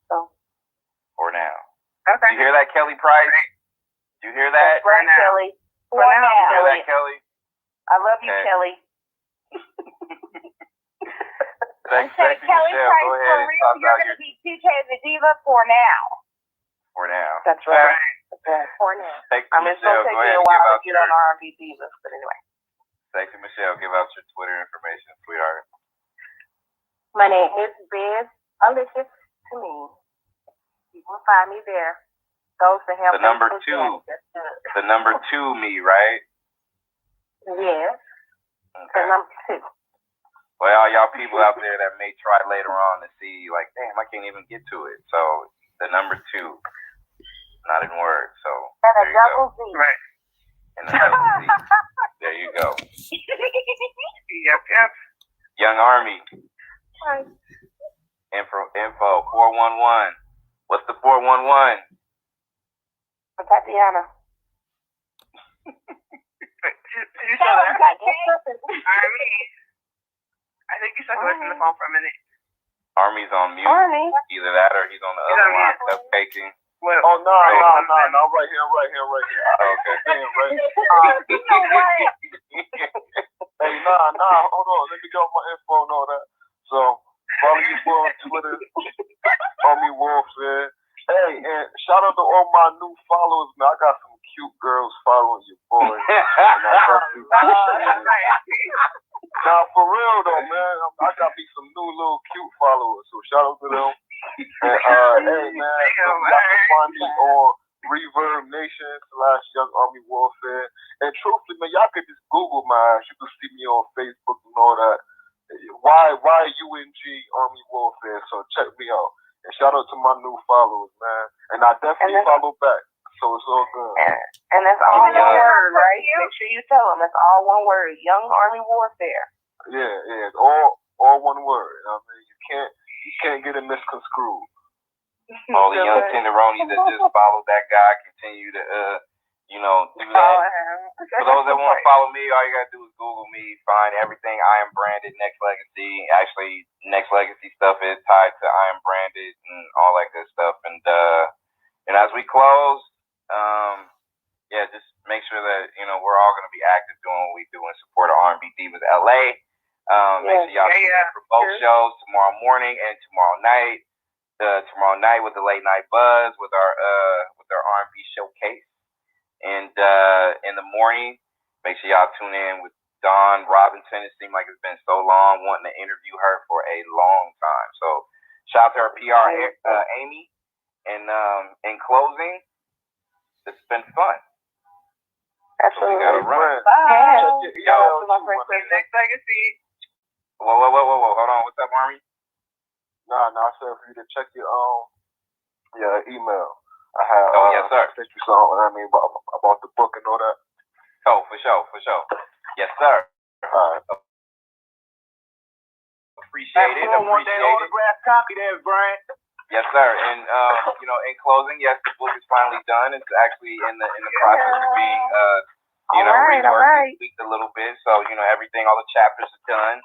For now. Okay. You hear that, Kelly Price? You hear that? Right, Kelly. For now. You hear that, Kelly? I love you, Kelly. Thanks, Kelly Michelle. Price, Go ahead for and real, talk you're about going to be TK the Diva for now. For now. That's right. For now. Sexy I mean, it's Michelle, going to take go me ahead a and while give to get on R&B Divas, but anyway. Sexy Michelle, give out your Twitter information, sweetheart. My name is Biz Alicious to me. You can find me there. Those that have the number 2 me, right? Yes. Okay. The number 2. Well, all y'all people out there that may try later on to see, like, damn, I can't even get to it. So the number 2, not in words. So and there you go. Z. Right. And a double Z. There you go. Yep. Young Army. Hi. Info 411. What's the 411? Tatiana. You saw that? I think you stuck away from the phone for a minute. Army's on mute. Army. Either that or he's on the other line cupcaking. Well, no, right here. Okay. Hey, hold on. Let me get off my info and all that. So, follow your boy on Twitter, Army Warfare. Hey, and shout out to all my new followers, man. I got some cute girls following your boy. Nah, for real though, man. I got me some new little cute followers, so shout out to them. And hey, man, y'all can find me on Reverb Nation / Young Army Warfare. And truthfully, man, y'all could just Google my ass. You can see me on Facebook and all that. YUNG Army Warfare. So check me out. And shout out to my new followers, man. And I definitely follow back. So it's all good. And that's all one word, right? Make sure you tell them that's all one word. Young Army Warfare. Yeah, it's all one word. I mean, you can't get it misconstrued. All the young tenderonis that just follow that guy continue to do that. For those that want to follow me, all you gotta do is Google me, find everything iamBranded, Next Legacy. Actually, Next Legacy stuff is tied to iamBranded and all that good stuff. And as we close, just make sure that we're all gonna be active doing what we do in support of R&B Divas LA. Make sure y'all tune in for both shows tomorrow morning and tomorrow night. Tomorrow night with the Late Night Buzz with our R&B showcase. And in the morning, make sure y'all tune in with Dawn Robinson. It seemed like it's been so long, wanting to interview her for a long time. So shout out to her PR, Amy. And in closing, it's been fun. Absolutely. So we gotta run. Next Legacy. Whoa. Hold on. What's up, Army? No, I said for you to check your email. I have yes, sir. sent you something, about the book and all that. Oh, for sure. Yes, sir. All right. Appreciate it. Autograph copy there, Brian. Yes, sir. And in closing, yes, the book is finally done. It's actually in the process of being reworked, tweaked a little bit. So everything, all the chapters are done.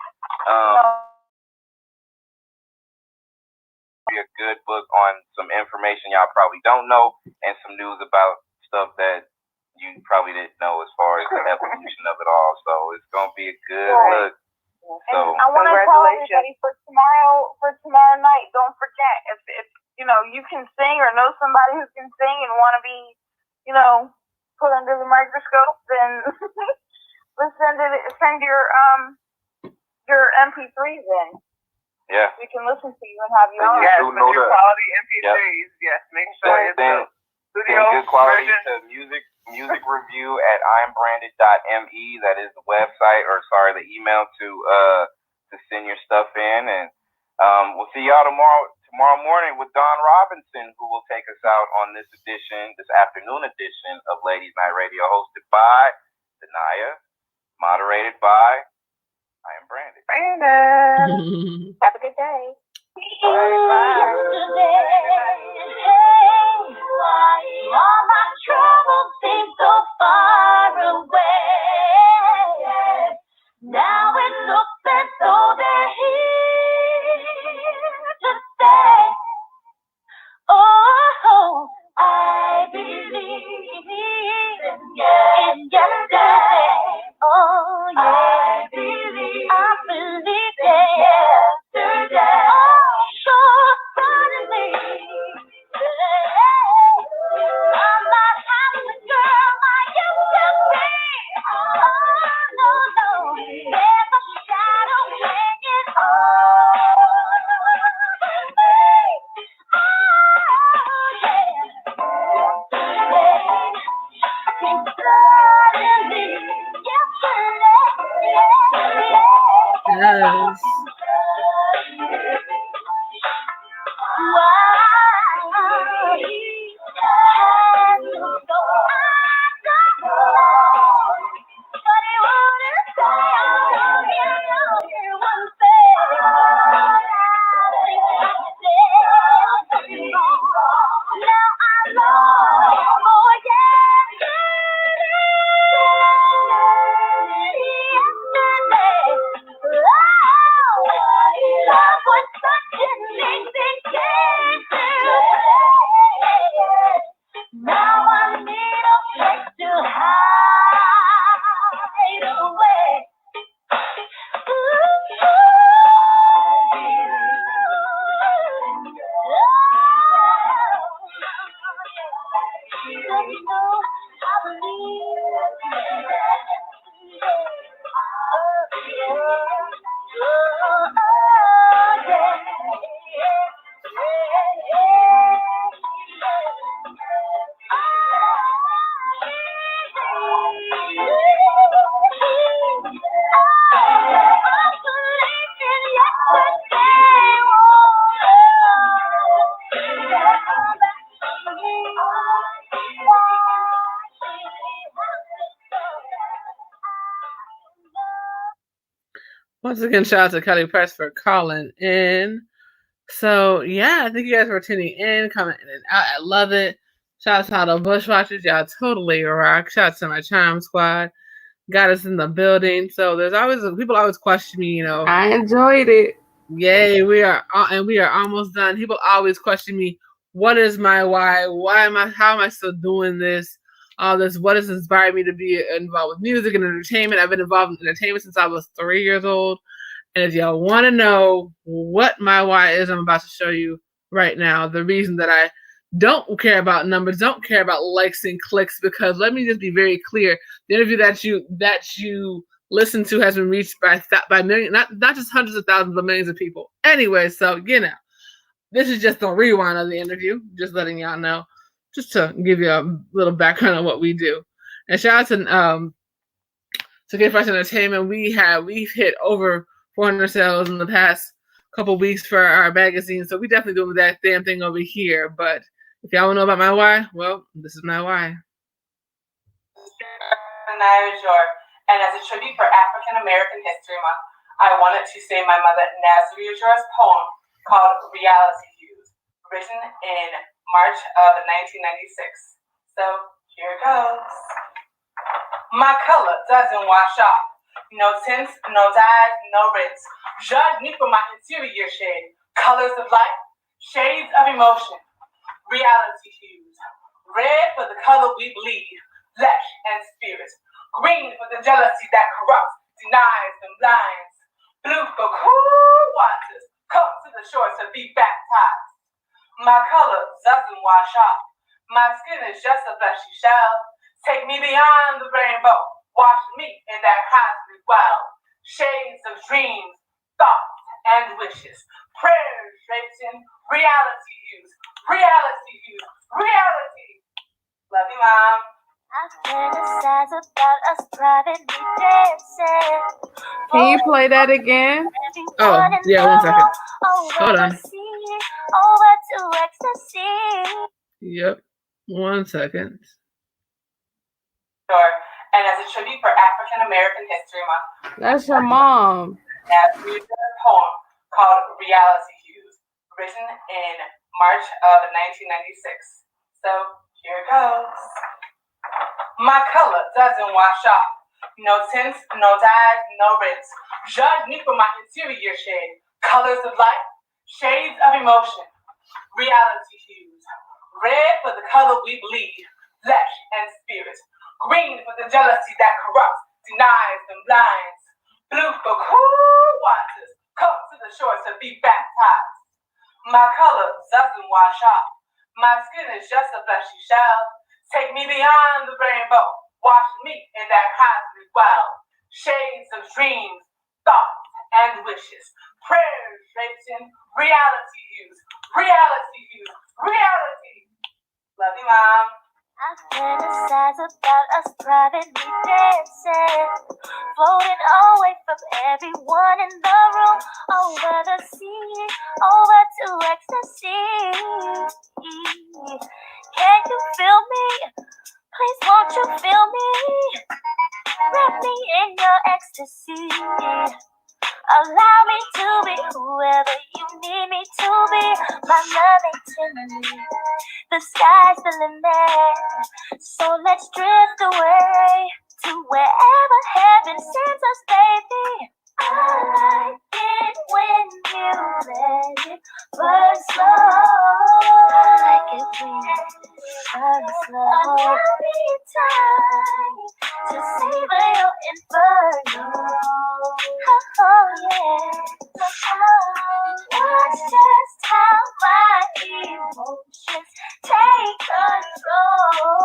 Be a good book on some information y'all probably don't know and some news about stuff that you probably didn't know as far as the evolution of it all. So it's gonna be a good look. So I want to tell everybody for tomorrow night. Don't forget if you can sing or know somebody who can sing and want to be put under the microscope, then let's send your MP3s in. Yeah. We can listen to you and have you on. Yes, with your quality MP3s. Yep. Yes, make sure it's a studio good quality version. To music review at iamBranded.me. That is the website, the email to send your stuff in. And we'll see y'all tomorrow morning with Dawn Robinson, who will take us out on this afternoon edition of Ladies Night Radio, hosted by Danaya, moderated by iamBranded. Have a good day. Bye. All my troubles seem so far away. Now it looks as though they're here to stay. Oh, I believe in yesterday. Oh, yeah. I believe in yesterday. Oh, so suddenly, I'm not half the girl I used to be. Oh, no. There's a shadow hanging over me. Yes. Love was such an easy game. Once again, shout out to Kelly Price for calling in. So yeah, thank you guys for tuning in, coming in and out. I love it. Shout out to all the Bushwatchers. Y'all totally rock. Shout out to my Charm Squad. Got us in the building. So there's always people always question me, you know. I enjoyed it. Yay, we are almost done. People always question me, what is my why? How am I still doing this? All this, what has inspired me to be involved with music and entertainment? I've been involved in entertainment since I was 3 years old. And if y'all want to know what my why is, I'm about to show you right now. The reason that I don't care about numbers, don't care about likes and clicks, because let me just be very clear: the interview that you listen to has been reached by millions, not just hundreds of thousands, but millions of people. Anyway, so this is just a rewind of the interview, just letting y'all know, just to give you a little background on what we do. And shout out to Get Fresh Entertainment. We've hit over 400 sales in the past couple weeks for our magazine, so we definitely doing that damn thing over here. But if y'all want to know about my why, well, this is my why. Danaya, and as a tribute for African American History Month, I wanted to say my mother Nazare's poem called Reality Hues, written in March of 1996. So here goes. My color doesn't wash off. No tints, no dyes, no rinse. Judge me for my interior shade. Colors of light, shades of emotion. Reality hues. Red for the color we bleed, flesh and spirit. Green for the jealousy that corrupts, denies, and blinds. Blue for cool waters, come to the shore to be baptized. My color doesn't wash off. My skin is just a fleshy shell. Take me beyond the rainbow. Wash me in that cosmic well. Shades of dreams, thoughts, and wishes. Prayers draped in reality hues. Reality hues. Reality. Love you, Mom. I fantasize about us privately dancing. Can you play that again? Oh, yeah, 1 second. Hold on. Over to ecstasy. Yep, 1 second. And as a tribute for African American History Month, that's your mom. Nazare's poem called Reality Hues, written in March of 1996. So here goes. My color doesn't wash off. No tints, no dyes, no rinse. Judge me for my interior shade. Colors of light, shades of emotion. Reality hues. Red for the color we bleed, flesh and spirit. Green for the jealousy that corrupts, denies, and blinds. Blue for cool waters, come to the shore to be baptized. My color doesn't wash off. My skin is just a fleshy shell. Take me beyond the rainbow. Wash me in that cosmic well. Shades of dreams, thoughts, and wishes. Prayers draped in reality hues. Reality hues. Reality. Love you, Mom. I fantasize about us privately dancing, floating away from everyone in the room, over the sea, over to ecstasy. Can you feel me? Please won't you feel me? Wrap me in your ecstasy. Allow me to be whoever you need me to be. My love ain't timid. The sky's the limit. So let's drift away to wherever heaven sends us, baby. I like it when you let it burn slow. I like it when it burns slow. Allow me time to savor your inferno. Oh yeah. Watch just how my emotions take control.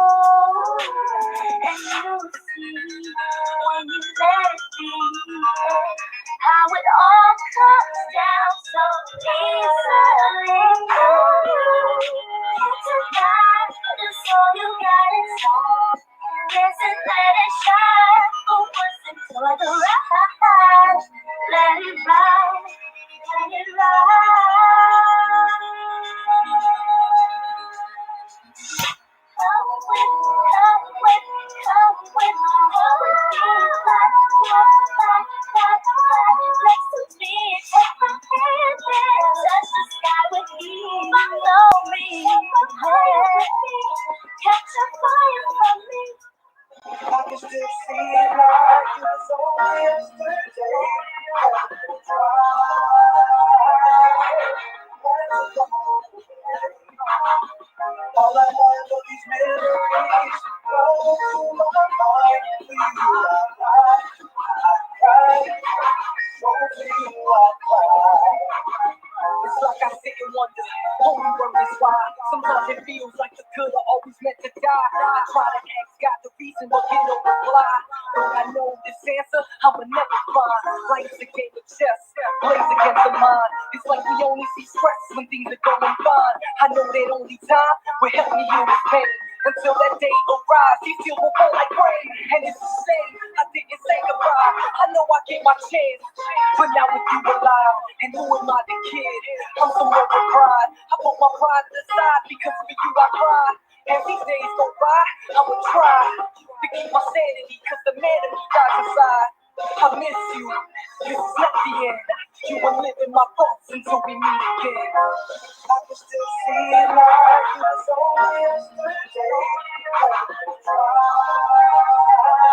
And you see when you let it be how it all comes down so easily. Tonight, just all you got inside. Dance and let it shine. Who wants to enjoy the ride? Let it ride, let it ride. Only word is why. Sometimes it feels like the good are always meant to die. I try to ask God the reason, but get no reply. Don't I know this answer? I would never find. Life's a game of chess, plays against the mind. It's like we only see stress when things are going fine. I know that only time will help me heal this pain. Until that day arrives, these tears will fall like rain. And it's a shame I didn't say goodbye. I know I get my chance, but now with you alive, and who am I, the kid? I'm somewhere with pride. I put my pride to the side because for you I cry. As these days go by, I will try to keep my sanity, cause the man in me dies inside. I miss you, this is not the end. You will live in my thoughts until we meet again. I can still see it like it was only yesterday.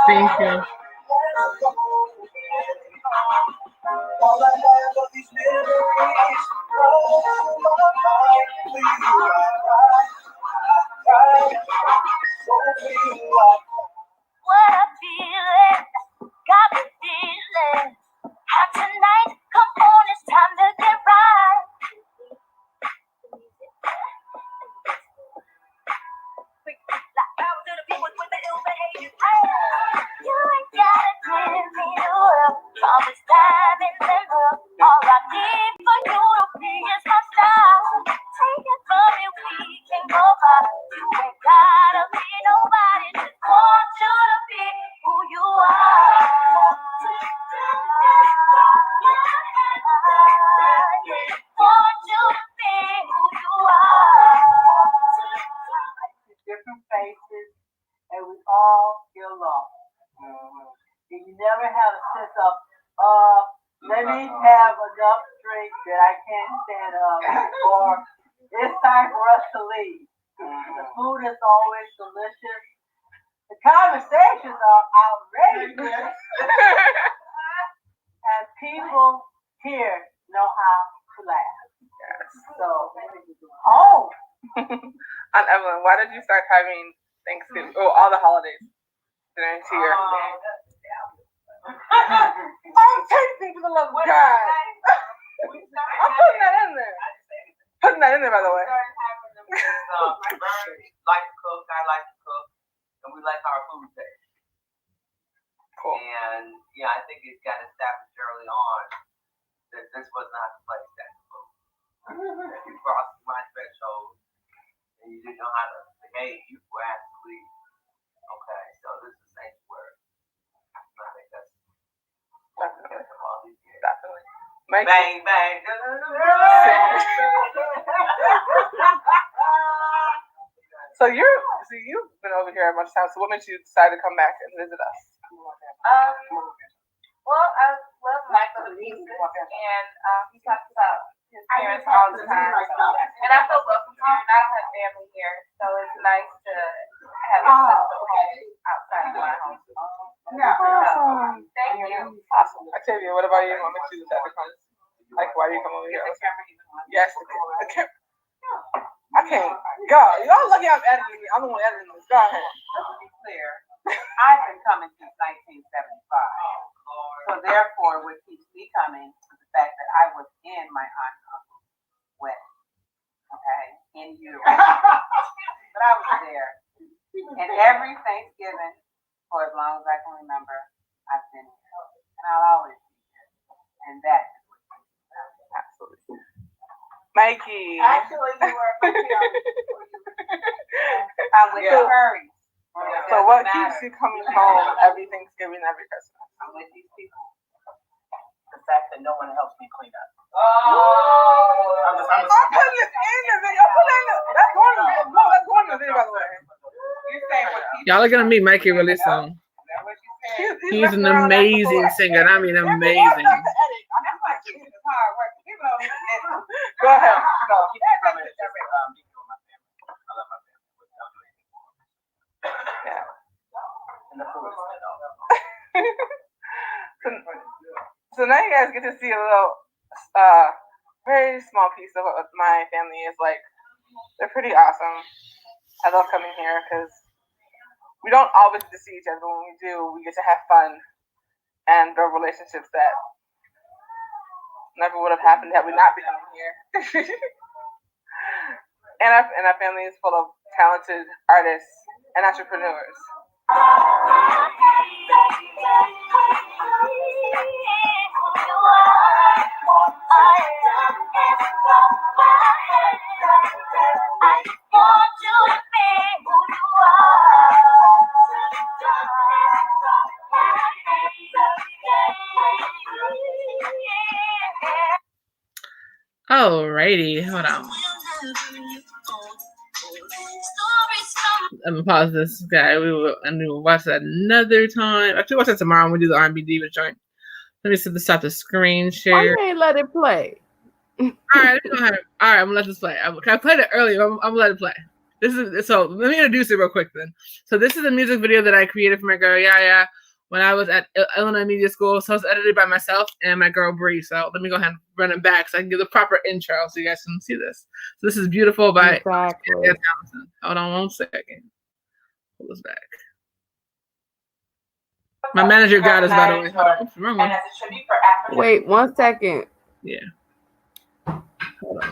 Thank you. All I have are these memories. Oh, my mind, please, so feel like What a feeling, got me feeling. How tonight, come on, it's time to get right. Like power to the people with the ill behavior. You ain't gotta give me the world. Always diving in love. All I need for you to be is my style. Take it from me, we can go by. You ain't gotta be nobody. Just want you to be who you are. Want you to be who you are. Different faces, and we all get along. And you never have a sense of, let me have enough drink that I can't stand up, or it's time for us to leave. The food is always delicious. The conversations are outrageous. And people here know how to laugh. So, oh. Aunt Evelyn, why did you start having Thanksgiving? Oh, all the holidays dinners here. I'm tasting for the love of God. I'm putting that in there. Putting that in there, by the way. My brother like to cook, I like to cook, and we like our food taste. Cool. And yeah, I think it got established early on that this was not the place that to cook. If you crossed my threshold and you didn't know how to behave, you were asked to leave. Okay, so this is sanctuary. I think that's all these years. Definitely. Mikey. Bang, bang. So you've been over here a bunch of times. So what made you decide to come back and visit us? Well, I love Michael to pieces, and he talks about his parents all the time. And I feel welcome here, and I don't have family here, so it's nice to have a sense of home outside of my home. Awesome. Thank you. Awesome. Octavia, what about you? What made you decide to come? Like, why do you come over here? Yes, the camera. I can't. God, y'all lucky I'm editing. I'm the one editing this. Go ahead. Let's be clear. I've been coming since 1975. So therefore, what keeps me coming is the fact that I was in my aunt and uncle's wedding. Okay? In utero. But I was there. And every Thanksgiving, for as long as I can remember, I've been here. And I'll always be here. And that is what keeps me coming. Absolutely. Mikey. Actually, you were I'm with Curry. So what keeps you coming home every Thanksgiving, every Christmas? I'm with these people. The fact that no one helps me clean up. I'm putting this in the video. That's going in the video, by the way. Y'all are gonna meet Mikey really soon. He's an amazing singer. I mean, amazing. Go ahead. No, keep it from it. I love my family. Yeah. And the food is good. So now you guys get to see a little, very small piece of what my family is like. They're pretty awesome. I love coming here because we don't always get to see each other, but when we do, we get to have fun and build relationships that never would have happened had we not been here. And our family is full of talented artists and entrepreneurs. Alrighty, hold on. Let me pause this guy. We will watch that another time. Actually, watch that tomorrow when we do the R&B Diva joint. Let me stop the screen share. Why you ain't let it play? All right, I'm gonna let this play. I played it earlier. I'm gonna let it play. So let me introduce it real quick then. So this is a music video that I created for my girl Yaya when I was at Illinois Media School. So it's edited by myself and my girl Bree. So let me go ahead and run it back so I can give the proper intro so you guys can see this. So this is Beautiful by exactly. Hold on 1 second. Pull this back. My manager got us, by the way. Hold on. Wrong one. Wait 1 second. Yeah.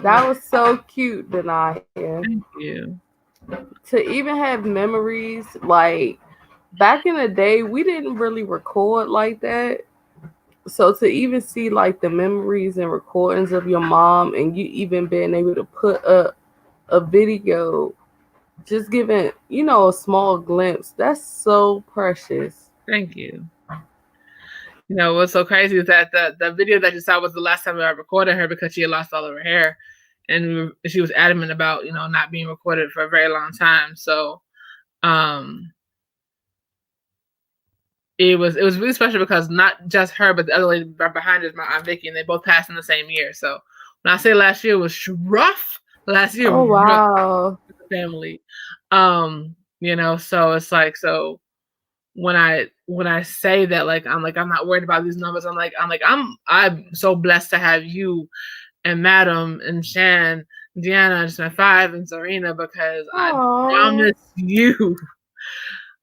That was so cute, Danaya. Thank you. To even have memories, like back in the day, we didn't really record like that. So to even see like the memories and recordings of your mom and you even being able to put up a video, just giving, a small glimpse, that's so precious. Thank you. What's so crazy is that the video that you saw was the last time I recorded her because she had lost all of her hair. And she was adamant about, not being recorded for a very long time. So it was really special because not just her, but the other lady behind her is my Aunt Vicky, and they both passed in the same year. So when I say last year was rough, last year was rough for the family. So it's like, so when I say that, like, I'm not worried about these numbers. I'm so blessed to have you and Madam and Shan, Deanna, just my 5, and Serena, because I promise you,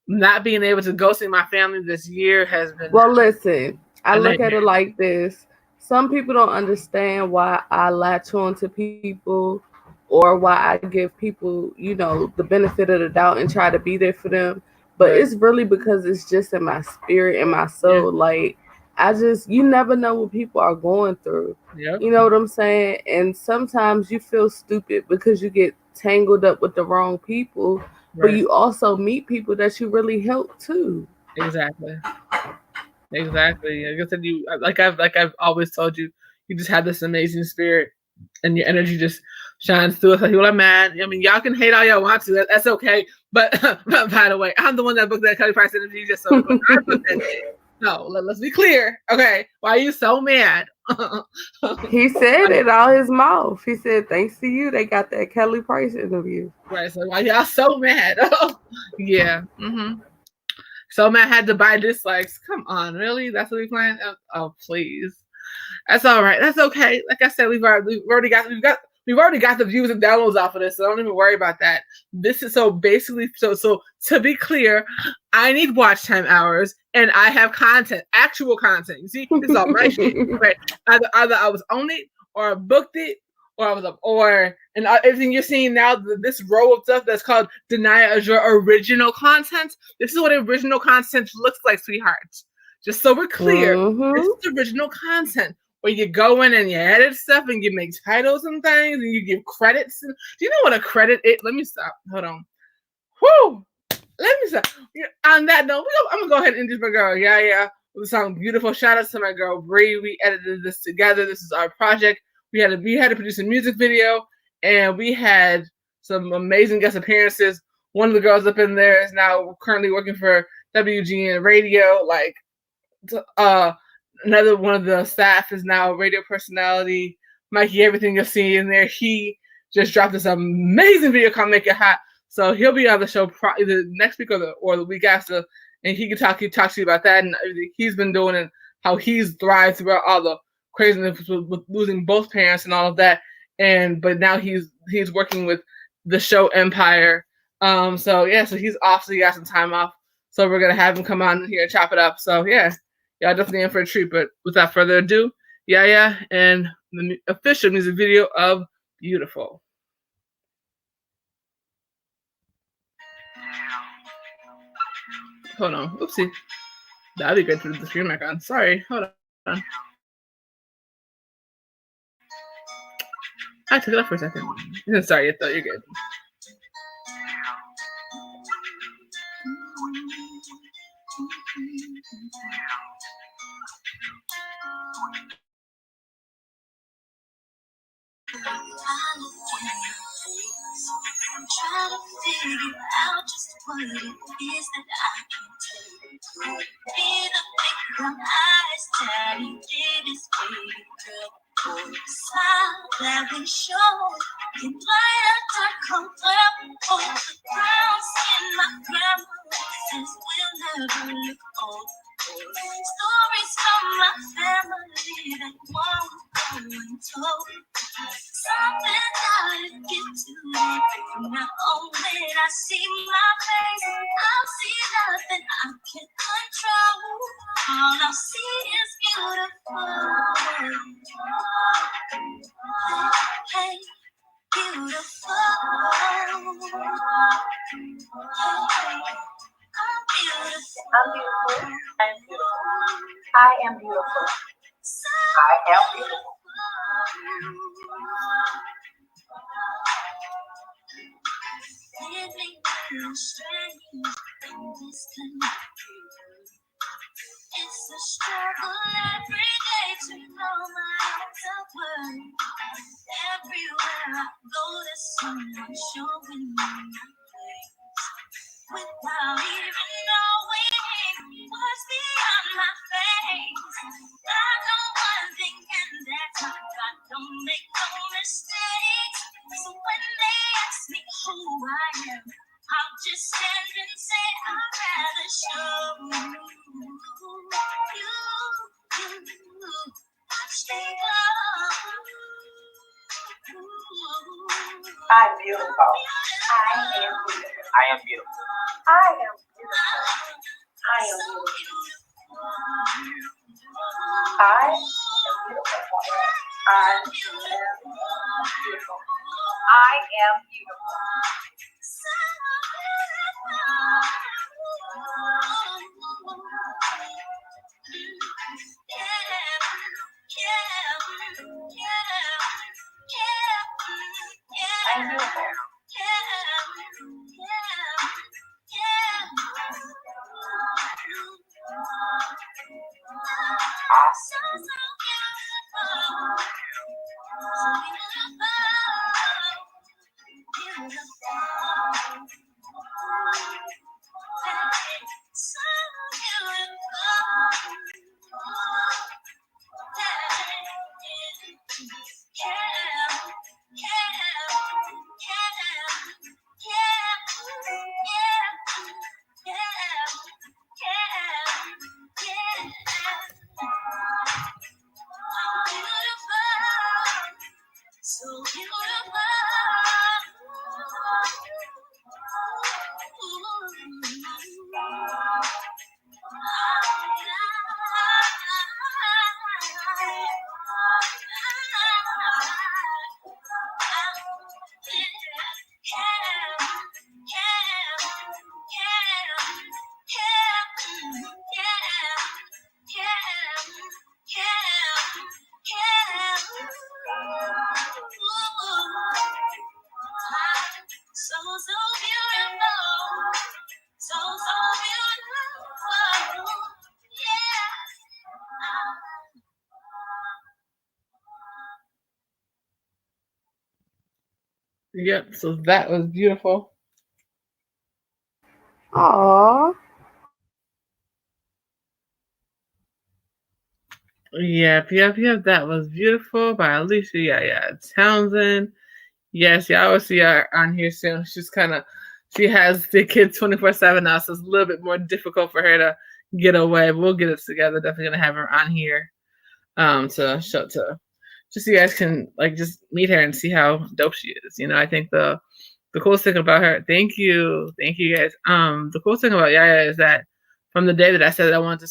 not being able to go see my family this year has been. Well, listen, I look at it like this. Some people don't understand why I latch on to people or why I give people, the benefit of the doubt and try to be there for them. But it's really because it's just in my spirit and my soul. Yeah. Like, you never know what people are going through. Yep. You know what I'm saying? And sometimes you feel stupid because you get tangled up with the wrong people, right. But you also meet people that you really help too. Exactly. Like I said, I've always told you, you just have this amazing spirit, and your energy just shines through us. Like, people are mad. I mean, y'all can hate all y'all want to. That's okay. But by the way, I'm the one that booked that Kelly Price interview. Just so I booked that shit. No, let's be clear. Okay, why are you so mad? He said it out his mouth. He said, "Thanks to you, they got that Kelly Price interview." Right. So why y'all so mad? Yeah. Mm-hmm. So mad, had to buy dislikes. Come on, really? That's what we plan? Oh, please. That's all right. That's okay. Like I said, we've already got the views and downloads off of this, so don't even worry about that. This is so basically so to be clear, I need watch time hours and I have content, actual content. You see, it's all my shit. Right? Either I was on it or I booked it or I was up and everything you're seeing now, this row of stuff that's called Danaya Azure original content. This is what original content looks like, sweethearts. Just so we're clear, This is original content. Where you go in and you edit stuff and you make titles and things and you give credits. Do you know what a credit is? Let me stop. Hold on. Whoo! Let me stop. On that note, I'm going to go ahead and introduce my girl, Yaya, with the song Beautiful. Shout out to my girl, Bree. We edited this together. This is our project. We had to produce a music video, and we had some amazing guest appearances. One of the girls up in there is now currently working for WGN Radio. Another one of the staff is now a radio personality. Mikey, everything you'll see in there. He just dropped this amazing video called Make It Hot. So he'll be on the show either next week or the week after, and he can talk to you about that and everything he's been doing and how he's thrived throughout all the craziness with losing both parents and all of that. But now he's working with the show Empire. So he's off, so he got some time off. So we're gonna have him come on here and chop it up. So yeah. Y'all definitely in for a treat, but without further ado, Yaya and the official music video of Beautiful. Hold on. Oopsie. That'd be good to put the screen back on. Sorry. Hold on. I took it off for a second. Sorry, I thought you're good. I'm trying to figure out just what it is that I can take. Be the victim eyes daddy did his baby girl. Smile gladly show. Can light a dark color. Oh, the brown skin my grandma says will never look old. Stories from my family that won't go untold. Something gotta get to it. From now on, when I see my face, I'll see nothing I can control. All I'll see is beautiful. Hey, beautiful. I'm beautiful. I'm beautiful. I am beautiful. I am beautiful. Living in strange disconnected. It's a struggle every day to know my self-worth. Everywhere I go, there's someone showing me my place. Without even knowing what's beyond my face. I know one thing, and that's I don't make no mistakes. So when they ask me who I am, I'll just stand and say I'd rather show you. Stay close. I'm beautiful. I am beautiful. I am beautiful. I am beautiful. I am beautiful. I am beautiful. I am beautiful. I am beautiful. I'm beautiful. So beautiful. Yep, so that was beautiful. Aww. Yep. That was beautiful by Alicia. Yeah. Townsend. Yes, y'all will see her on here soon. She has the kids 24/7 now, so it's a little bit more difficult for her to get away. But we'll get it together. Definitely gonna have her on here, to show to, just so you guys can like just meet her and see how dope she is. I think the coolest thing about her. Thank you guys. The coolest thing about Yaya is that from the day that I said that I wanted to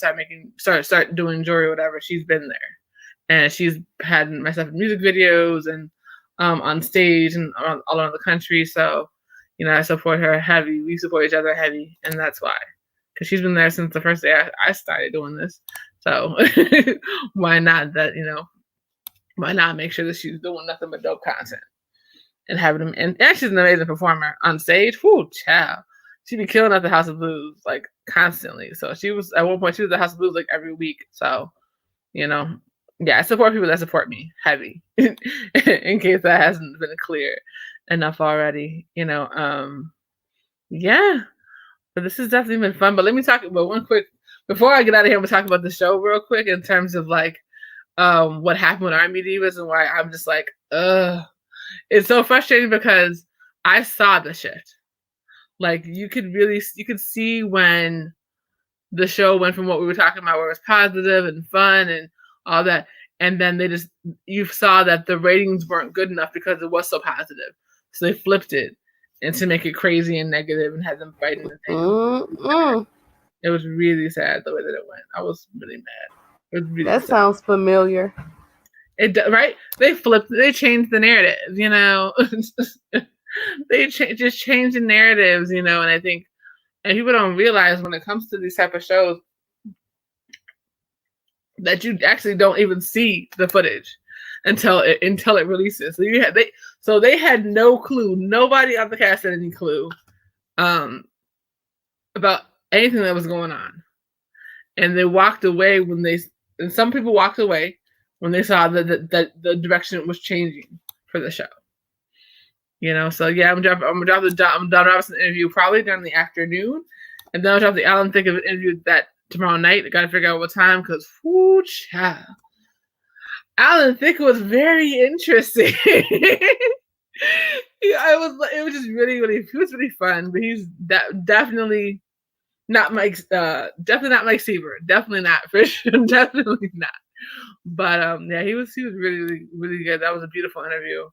start doing jewelry or whatever, she's been there, and she's had myself in music videos and on stage and all around the country. So, I support her heavy. We support each other heavy, and that's why. because she's been there since the first day I started doing this. So why not why not make sure that she's doing nothing but dope content and having them? And she's an amazing performer on stage. Whoo, child. She be killing at the House of Blues like constantly. So she was at one point she was at the House of Blues like every week. So I support people that support me heavy. In case that hasn't been clear enough already. Yeah. But this has definitely been fun. But let me talk about one quick before I get out of here. I'm gonna talk about the show real quick in terms of like what happened with Army Divas and why I'm just like, it's so frustrating because I saw the shift. Like you could see when the show went from what we were talking about, where it was positive and fun and all that, and then you saw that the ratings weren't good enough because it was so positive. So they flipped it and to make it crazy and negative and had them fighting the thing. It was really sad the way that it went. I was really mad. It was really that sad. Sounds familiar. Right? They changed the narrative, they just changed the narratives, and I think, and people don't realize when it comes to these type of shows that you actually don't even see the footage until it releases. So they had no clue. Nobody on the cast had any clue about anything that was going on, and they walked away and some people walked away when they saw that the direction was changing for the show. So yeah, I'm drop the Don Robinson interview probably during the afternoon, and then I'll drop the Alan Thicke interview that tomorrow night. I gotta figure out what time because whoo child. Alan Thicke was very interesting. It was just really, really, he was really fun, but he's definitely not Mike Seaver. Definitely not for sure. Definitely not. But yeah, he was really, really, really good. That was a beautiful interview.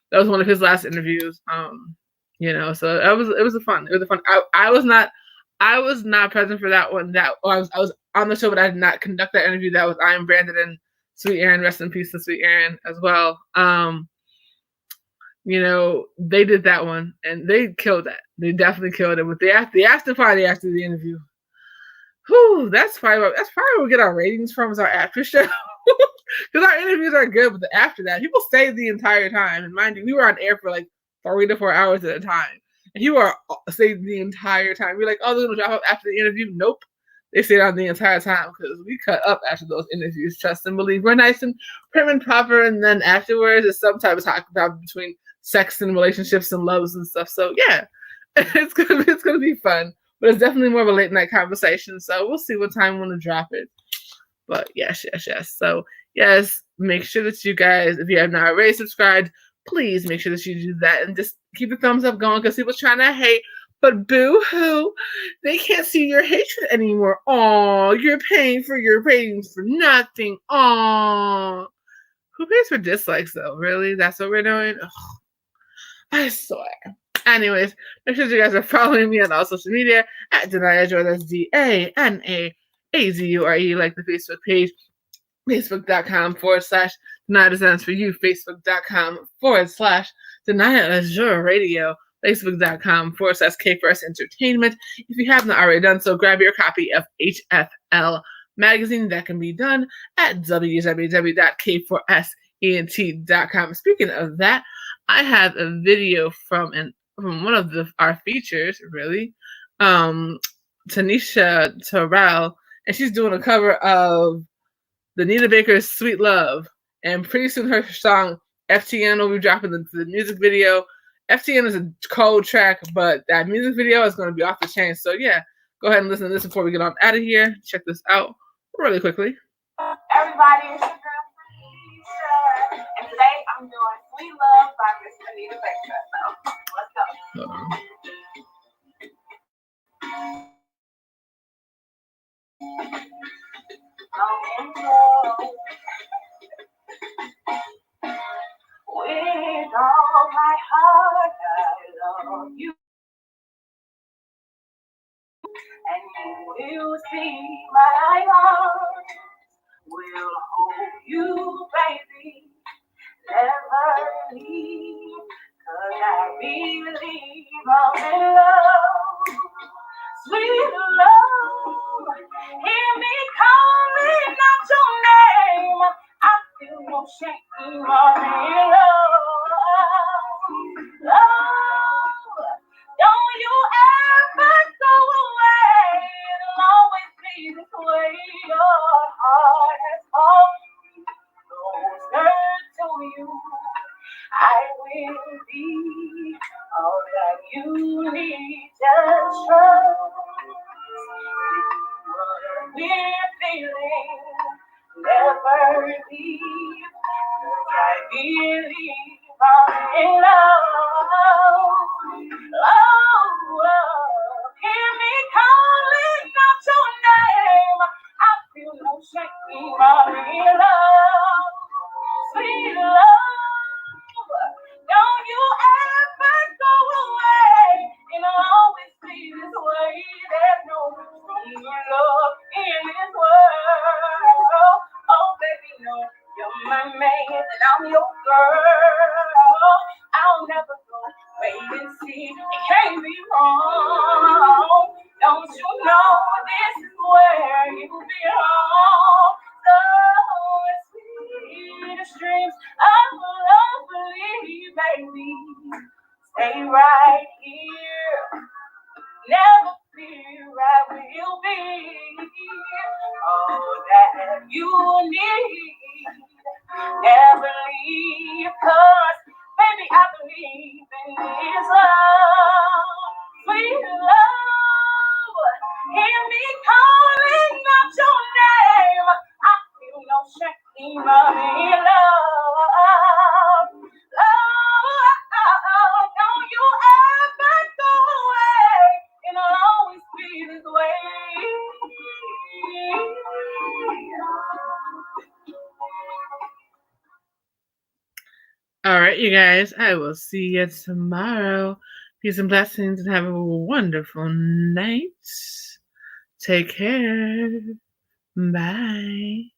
That was one of his last interviews. So it was a fun. I was not present for that one. I was on the show, but I did not conduct that interview. That was iamBranded and Sweet Aaron. Rest in peace to Sweet Aaron as well. They did that one and they killed that. They definitely killed it. But the after party after the interview. Whew, that's probably where we get our ratings from is our after show. Because our interviews are good, but after that, people stay the entire time. And mind you, we were on air for like 3 to 4 hours at a time. And you stayed the entire time. We're like, oh, they're going to drop up after the interview. Nope. They stayed on the entire time because we cut up after those interviews. Trust and believe. We're nice and prim and proper. And then afterwards, it's some type of talk about between sex and relationships and loves and stuff. So yeah, it's gonna be fun. But it's definitely more of a late night conversation. So we'll see what time we want to drop it. But yes. So yes, make sure that you guys, if you have not already subscribed, please make sure that you do that and just keep the thumbs up going because people's trying to hate. But boo-hoo, they can't see your hatred anymore. Oh, you're paying for your ratings for nothing. Oh, who pays for dislikes though? Really? That's what we're doing? Ugh. I swear. Anyways, make sure you guys are following me on all social media at Danaya Azure. That's DANAAZURE, like the Facebook page, facebook.com/Danaya Designs for You, facebook.com/Danaya Azure Radio, facebook.com/K1st Entertainment. If you haven't already done so, grab your copy of HFL magazine. That can be done at www.K4SENT.com. Speaking of that, I have a video from one of our features, really, Tanisha Terrell, and she's doing a cover of the Nina Baker's Sweet Love. And pretty soon her song FTN will be dropping the music video. FTN is a cold track, but that music video is going to be off the chain. So yeah, go ahead and listen to this before we get on out of here. Check this out really quickly. Everybody, it's your girl Tanisha, and today I'm doing Sweet Love by Miss Anita Baker. So let's go. With all my heart, I love you, and you will see my arms will hold you, baby, never leave, 'cause I believe I'm in love, sweet love. Hear me calling out your name. I feel no shame or love. Don't you ever go away. It'll always be this way. Your heart has always to you. I will be all that you need. Just trust. What we're feeling, never leave. 'Cause I believe I'm in love. Hear me calling out your name. I feel no shame. I'm in love. Sweet love, don't you ever go away. It'll always be this way. There's no stronger love in this world. Oh, baby, no, you're my man and I'm your girl. I'll never go. Wait and see, it can't be wrong. Don't you know this is where you belong? So sweetest dreams of lovely, baby. Stay right here. Never fear, I will be all that you need. Never leave, 'cause baby, I believe in this love. Sweet love, hear me calling out your name. I feel no shame, I'm in love. Don't you ever go away. It'll always be this way. All right, you guys. I will see you tomorrow. Peace and blessings, and have a wonderful night. Take care. Bye.